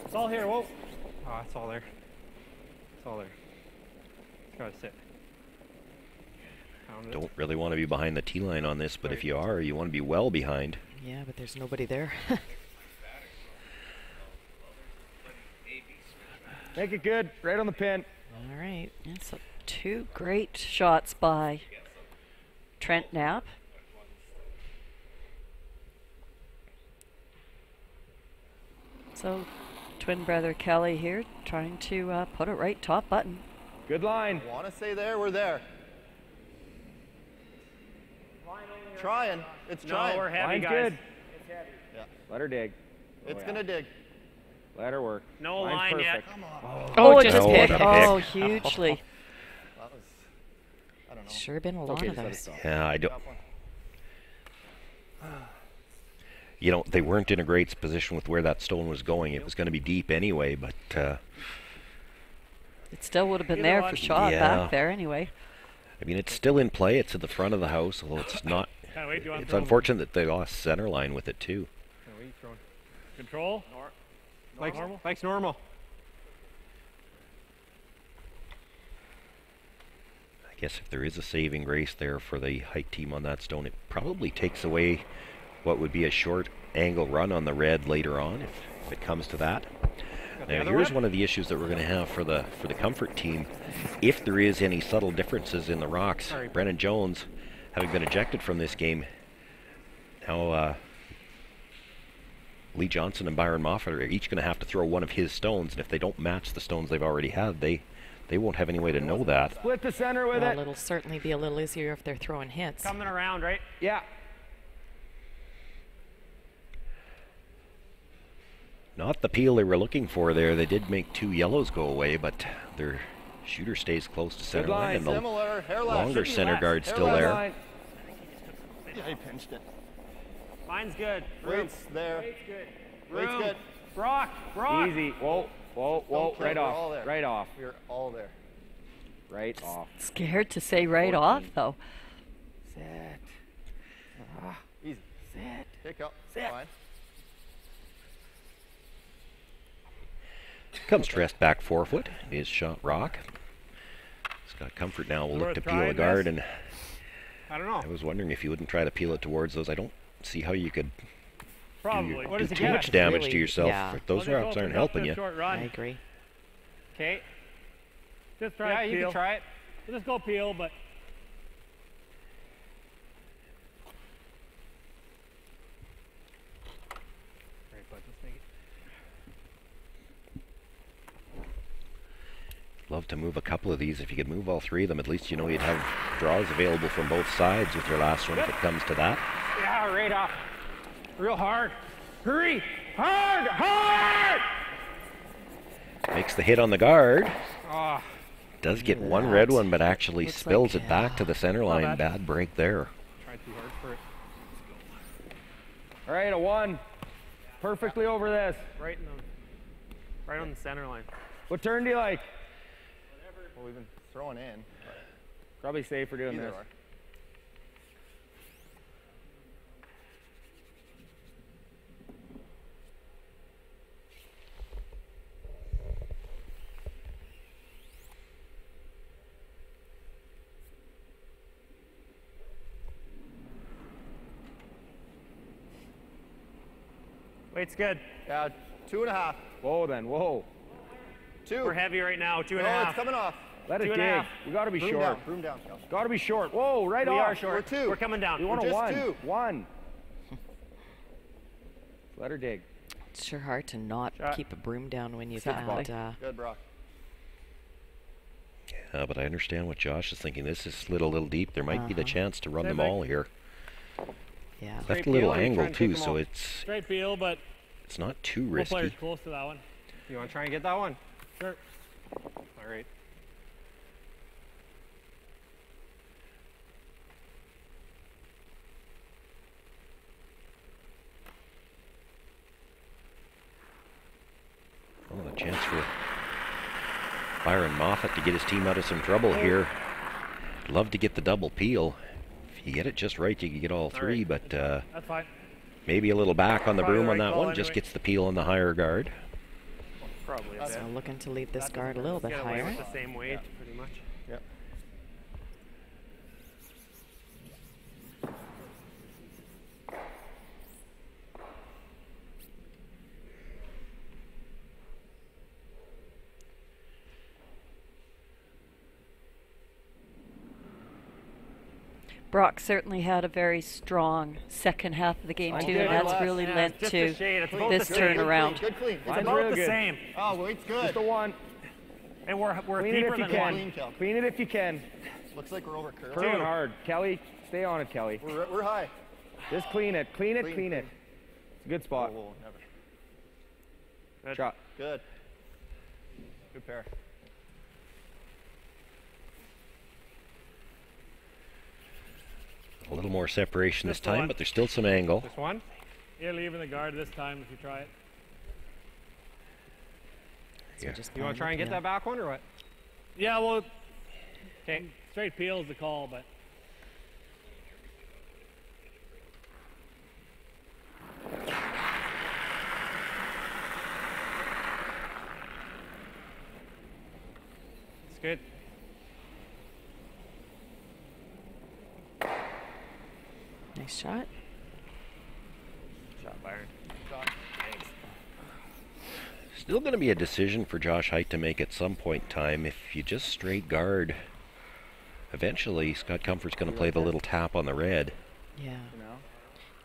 It's all here. Whoa. Oh, it's all there. It's all there. It's got to sit. Don't really want to be behind the tee line on this, but if you are, you want to be well behind. Yeah, but there's nobody there. Make it good. Right on the pin. All right. It's two great shots by Trent Knapp. So, twin brother Kelly here trying to put it right top button. Good line. Want to stay there? We're there. Trying. It's trying. No, we're heavy, Line's guys. good. It's heavy. Yeah. Let her dig. It's gonna dig. Let her work. No Line's line perfect. yet. Come on. Oh, it just hit. hit. Oh, hugely. That was, I don't know. Sure been a lot of those. Yeah, I don't. You know, they weren't in a great position with where that stone was going. It was going to be deep anyway, but It still would have been there for shot back there anyway. I mean, it's still in play. It's at the front of the house, although it's not. It's unfortunate that they lost center line with it too. Control. Likes normal. I guess if there is a saving grace there for the Heidt team on that stone, it probably takes away what would be a short angle run on the red later on, if it comes to that. Now here's one of the issues that we're going to have for the Comfort team. If there is any subtle differences in the rocks, Brennan Jones, having been ejected from this game, now Lee Johnson and Byron Moffat are each going to have to throw one of his stones, and if they don't match the stones they've already had, they won't have any way to know that. Split the center with it. It'll certainly be a little easier if they're throwing hits. Coming around, right? Yeah. Not the peel they were looking for there. They did make two yellows go away, but their shooter stays close to center line, and the longer center guard's still there. Yeah, he pinched it. Mine's good. Weight's there. Weight's good. Weight's good. Brock. Easy. Whoa, whoa, whoa. Right off. Right off. You're all there. Right off. Scared to say right off, though. Sit. Easy. Sit. Pick up. Sit. Fine. Comes Trest back 4 foot. His shot rock. Scott Comfort now will look to peel a guard, and I don't know. I was wondering if you wouldn't try to peel it towards those. I don't see how you could do too get? much damage Really, to yourself. yeah. Those rocks aren't helping you. I agree. Okay. Just try you peel. can try it. We'll just go peel, but Love to move a couple of these. If you could move all three of them, at least you know you'd have draws available from both sides with your last one if it comes to that. Yeah, right off. Real hard. Hurry! Hard! Hard! Makes the hit on the guard. Oh. Does get one red one, but actually spills it back to the center line. Bad break there. Tried too hard for it. All right, a 1. Perfectly over this. Right on the center line. What turn do you like? Well, we've been throwing in. Probably safer doing this. Weight's good. Yeah, 2.5. Whoa, then. Whoa. 2. We're heavy right now. 2.5. No, it's coming off. Let it dig. 2.5. We got to be Broom short. down. Broom down. Got to be short. Whoa, right We off. are short. We're 2. We're coming down. We want We're a just 1. 2. 1. Let her dig. It's sure hard to not keep a broom down when you've Exactly. had. Good, Brock. Yeah, but I understand what Josh is thinking. This is slid a little deep. There might be the chance to run them all here. Yeah. Left a little angle too, so it's straight peel, but it's not too both risky. players close to that one. You want to try and get that one? Sure. All right. Oh, the chance for Byron Moffat to get his team out of some trouble here. Love to get the double peel. If you get it just right, you can get all three, but That's fine. maybe a little back on the Probably broom the on right that call one. Just anyway. gets the peel on the higher guard. Probably. So looking to leave this guard a little bit Get away higher. with the same weight, pretty much. Yep. Brock certainly had a very strong second half of the game too, and that's really lent just to a shade. It's about this the same. turnaround. Good clean. It's about the same. Oh, weight's good. Just a one. And we're Clean it deeper if you than can. one. Clean it if you can. Looks like we're over curl. Curling hard. Kelly, stay on it, Kelly. We're high. Just clean it. Clean it, clean it. It's a good spot. Whoa, never. Good. Shot. Good. Good pair. A little more separation this Just the time, one. but there's still some angle. This one? You're leaving the guard this time if you try it. Yeah. You want to try and get that back one or what? Yeah, well, okay, straight peel is the call, but It's good. Nice shot. Shot, Byron. Still going to be a decision for Josh Heidt to make at some point in time. If you just straight guard, eventually Scott Comfort's going to play the little tap on the red. Yeah.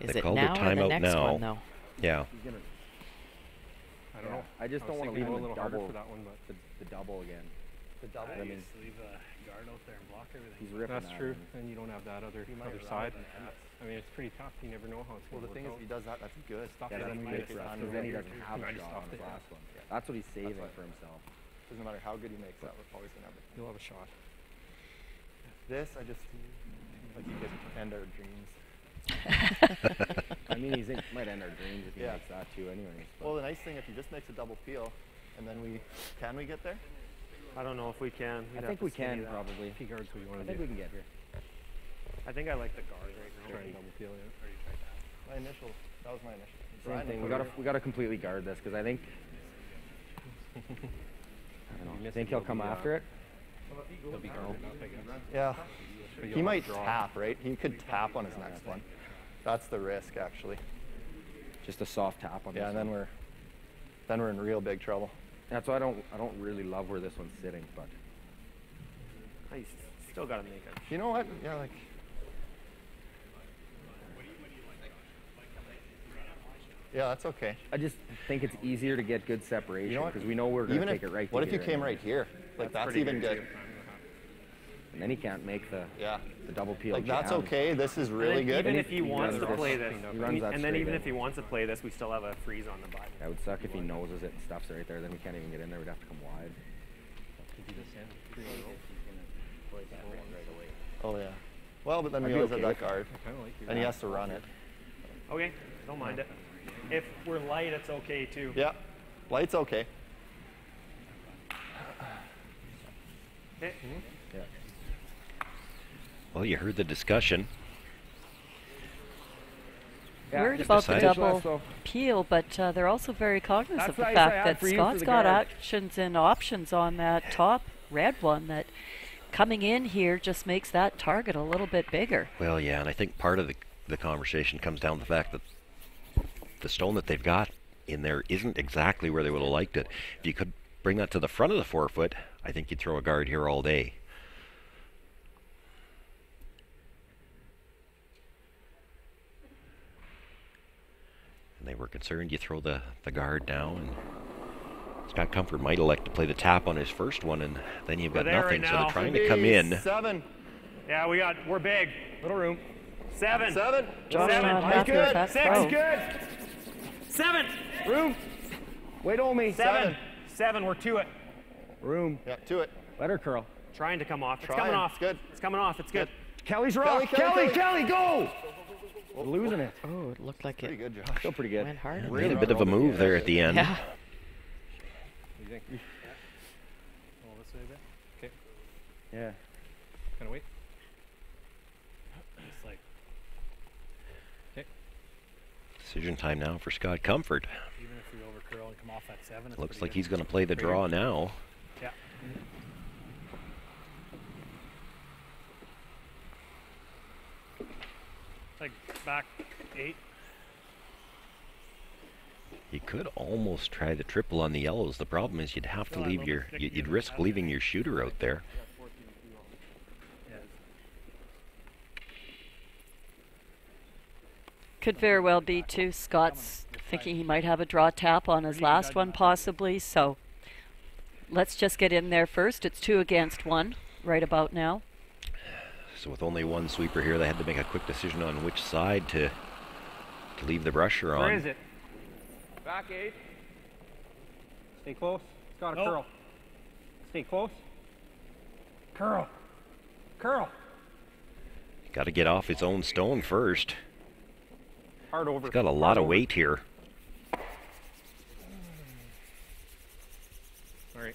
Is They it called now their or the timeout next now. one, though? Yeah. I don't know. I just don't want to leave him the double for that one, but the double again. The double. I mean, just leave a guard out there and block everything. He's ripping That's that true. in. And you don't have that other side. I mean, it's pretty tough. You never know how it's Well, going to the thing is, if he does that, that's good. Yeah, that's good for us, because then he doesn't have a shot on his last one. That's what he's saving for himself. Doesn't matter how good he makes that, we're always going to have it. You'll have a shot. This, I just, like you could end our dreams. I mean, he might end our dreams if he makes that too anyways. Well, the nice thing, if he just makes a double peel, and then can we get there? I don't know if we can. I think we can probably. If he guards what you want I to do. think we can get here. I think I like the guard right now. Try and double peel it. That was my initial. Same thing. We gotta completely guard this because I think. I don't know. You think he'll come after it? He'll be guarded up, I guess. Yeah. He might tap, right? He could tap on his next one. That's the risk, actually. Just a soft tap on this. Yeah, and then we're in real big trouble. That's why I don't really love where this one's sitting, but You still got to make it. You know what? Yeah, like. Yeah, that's okay. I just think it's easier to get good separation because we know we're going to take it right to What if you here came anyway. right here? Like, that's even good. And then he can't make the double peel. Like, that's okay. This is really good. Even if he wants to play this, and then even if he wants to play this, we still have a freeze on the button. That would suck if he noses it and stuffs it right there. Then we can't even get in there. We'd have to come wide. Oh, yeah. Well, but then we always have that guard. And he has to run it. Okay, don't mind it. If we're light, it's okay too. Yeah, light's okay. Okay. Yeah. Well, you heard the discussion. Worried about the double peel, but they're also very cognizant of the fact that Scott's got actions and options on that top red one that coming in here just makes that target a little bit bigger. Well, yeah, and I think part of the conversation comes down to the fact that the stone that they've got in there isn't exactly where they would have liked it. If you could bring that to the front of the 4-foot, I think you'd throw a guard here all day. And they were concerned you throw the guard down. And Scott Comfort might elect to play the tap on his first one, and then you've got nothing. So they're trying to come in. 7. Yeah, we're big. Little room. 7. 7. Josh not happy with that 6. throw. Good. 7. Room. Wait on me. 7. 7. We're to it. Room. Yeah, to it. Let her curl. Trying to come off. It's Trying. coming off. It's good. It's coming off. It's good. Kelly's rock. Kelly, go! We're losing it. Oh, it looked like Pretty it good, Josh. Still pretty good. went hard. Made a bit of a move there at the end. Yeah. What do you think? Oh, this way. Yeah. Can I wait? Just like. Okay. Decision time now for Scott Comfort. Even if we overcurl and come off at 7, it's Looks pretty like good. he's going to play the draw now. Yeah. Like back 8. You could almost try the triple on the yellows. The problem is you'd have to leave your, you'd risk leaving your shooter out there. Could very well be too. Scott's thinking he might have a draw tap on his last one possibly, so let's just get in there first. It's 2 against 1 right about now. So with only one sweeper here, they had to make a quick decision on which side to leave the brusher on. Where is it? Back 8. Stay close. It's got a curl. Stay close. Curl. Curl. Got to get off his own stone first. Hard over. He's got a lot of weight here. All right.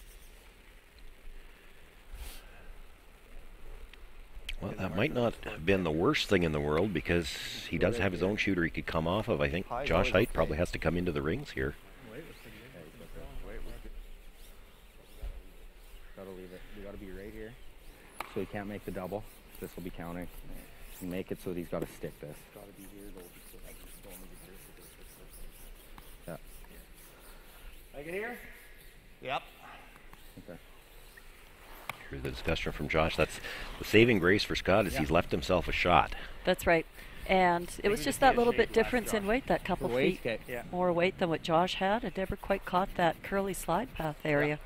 Well, that might not have been the worst thing in the world because he does have his own shooter he could come off of. I think Josh Heidt probably has to come into the rings here. Gotta leave it. We gotta be right here. So he can't make the double. This will be counting. And make it so that he's gotta stick this. Gotta be here though. Yeah. Like it here? Yep. Okay. Here's the discussion from Josh. That's the saving grace for Scott is he's left himself a shot. That's right. And it was just that little bit difference in weight, that couple feet more weight than what Josh had. It never quite caught that curly slide path area.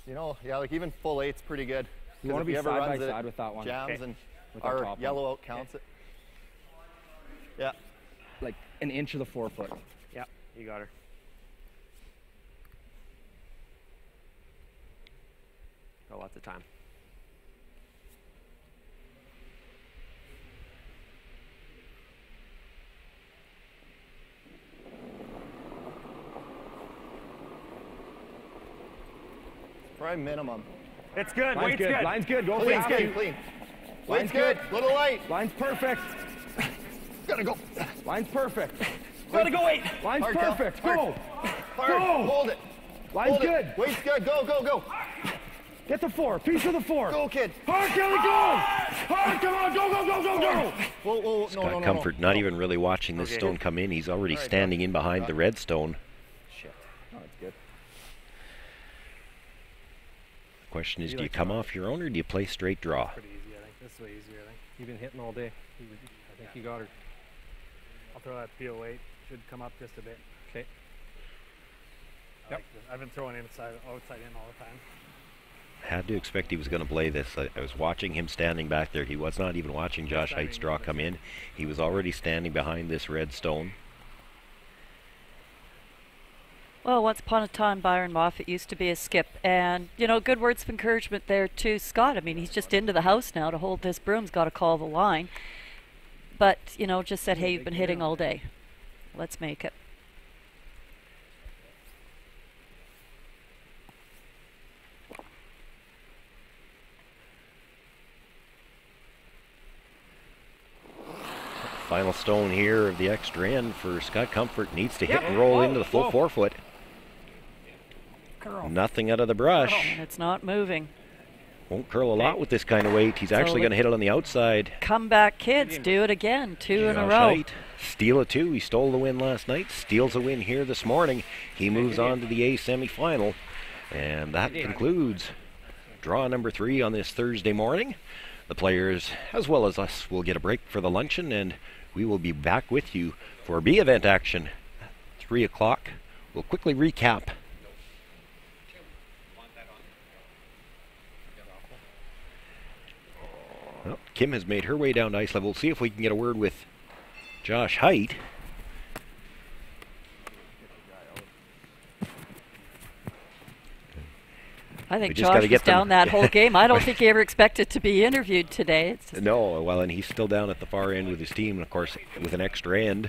You know, yeah, like even full 8's pretty good. You want to be side by side with that one. Jams and our yellow out counts it. Yeah. Like an inch of the forefoot. Yeah, you got her. Got lots of time. Probably minimum. It's good. Line's good. Good. Line's good. Go Clean, fast. clean. Line's good. Little light. Line's perfect. Gotta go. Line's perfect. Gotta go 8. Line's Hard, perfect. Cal. Go. Hard. Go. Hold it. Line's Hold good. It. Weight's good. Go, go, go. Get the 4. Piece of the 4. Go, kid. Hard, Kelly, go. Hard, come on. Go, go, go, go, go. Whoa, whoa, Scott Comfort not even really watching this stone come in. He's already standing in behind the red stone. Shit. Oh, it's good. The question is, do you come off your own or do you play straight draw? Pretty easy, I think. This is way easier, I think. You've been hitting all day. I think you got her. I'll throw that PO8. Should come up just a bit. Okay. Yep. I've been throwing outside in all the time. Had to expect he was going to play this. I was watching him standing back there. He was not even watching Josh Height's draw come in. He was already standing behind this red stone. Well, once upon a time, Byron Moffat used to be a skip. And, you know, good words of encouragement there to Scott. I mean, he's just into the house now to hold this broom's got to call the line. But, you know, just said, hey, you've been hitting all day. Let's make it. Final stone here of the extra end for Scott Comfort. Needs to hit and roll into the full 4-foot. Nothing out of the brush. And it's not moving. Won't curl a lot with this kind of weight. He's actually going to hit it on the outside. Comeback kids, do it again. 2 in a row. Height, steal a 2. He stole the win last night. Steals a win here this morning. He moves on to the A semifinal. And that concludes draw number 3 on this Thursday morning. The players, as well as us, will get a break for the luncheon, and we will be back with you for B event action at 3 o'clock. We'll quickly recap. Well, Kim has made her way down to ice level. We'll see if we can get a word with Josh Heidt. I think Josh was down that whole game. I don't think he ever expected to be interviewed today. No, well, and he's still down at the far end with his team, and of course, with an extra end.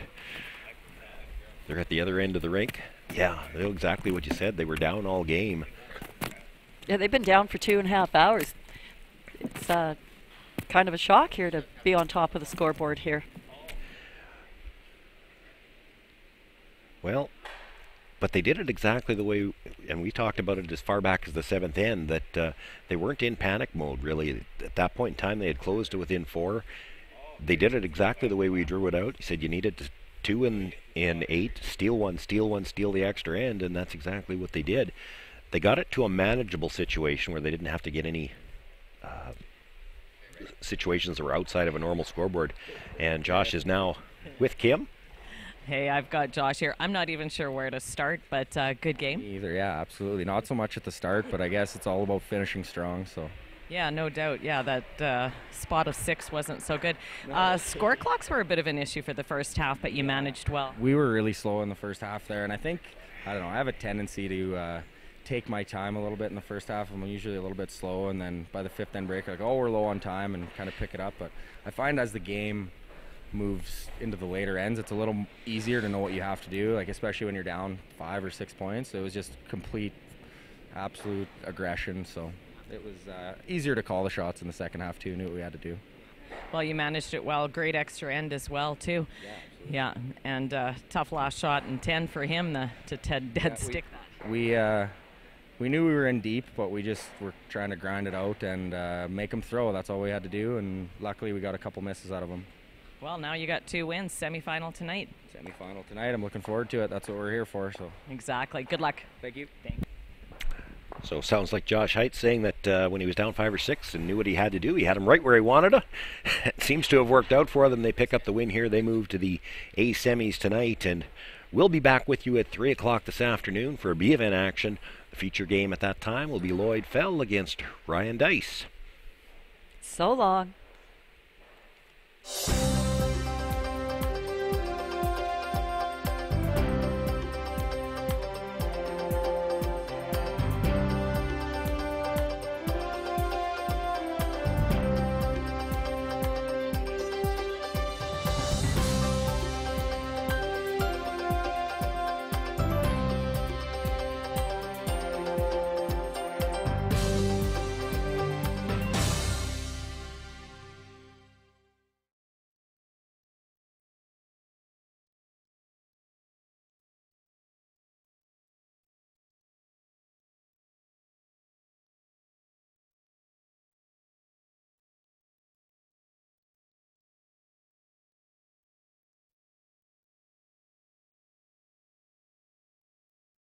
They're at the other end of the rink. Yeah, they know exactly what you said. They were down all game. Yeah, they've been down for 2.5 hours. It's kind of a shock here to be on top of the scoreboard here. Well, but they did it exactly the way, and we talked about it as far back as the 7th end, that they weren't in panic mode, really. At that point in time, they had closed to within 4. They did it exactly the way we drew it out. He said you needed 2 in 8, steal one, steal the extra end, and that's exactly what they did. They got it to a manageable situation where they didn't have to get any situations that were outside of a normal scoreboard. And Josh is now with Kim. Hey, I've got Josh here. I'm not even sure where to start, but good game. Either, yeah, absolutely. Not so much at the start, but I guess it's all about finishing strong. So. Yeah, no doubt. Yeah, that spot of 6 wasn't so good. Score clocks were a bit of an issue for the first half, but you managed well. We were really slow in the first half there, and I think, I don't know, I have a tendency to take my time a little bit in the first half. I'm usually a little bit slow, and then by the 5th end break, like, oh, we're low on time, and kind of pick it up. But I find as the game moves into the later ends, it's a little easier to know what you have to do, like especially when you're down 5 or 6 points. It was just complete, absolute aggression. So it was easier to call the shots in the second half too. Knew what we had to do. Well, you managed it well. Great extra end as well too. Yeah, and tough last shot and 10 for him to dead stick that. We knew we were in deep, but we just were trying to grind it out and make them throw. That's all we had to do, and luckily we got a couple misses out of them. Well, now you got 2 wins. Semi-final tonight. Semi-final tonight. I'm looking forward to it. That's what we're here for. So. Exactly. Good luck. Thank you. So sounds like Josh Heidt saying that when he was down 5 or 6 and knew what he had to do, he had him right where he wanted to. It seems to have worked out for them. They pick up the win here. They move to the A semis tonight, and we'll be back with you at 3 o'clock this afternoon for a B event action. The feature game at that time will be Lloyd Fell against Ryan Dice. So long.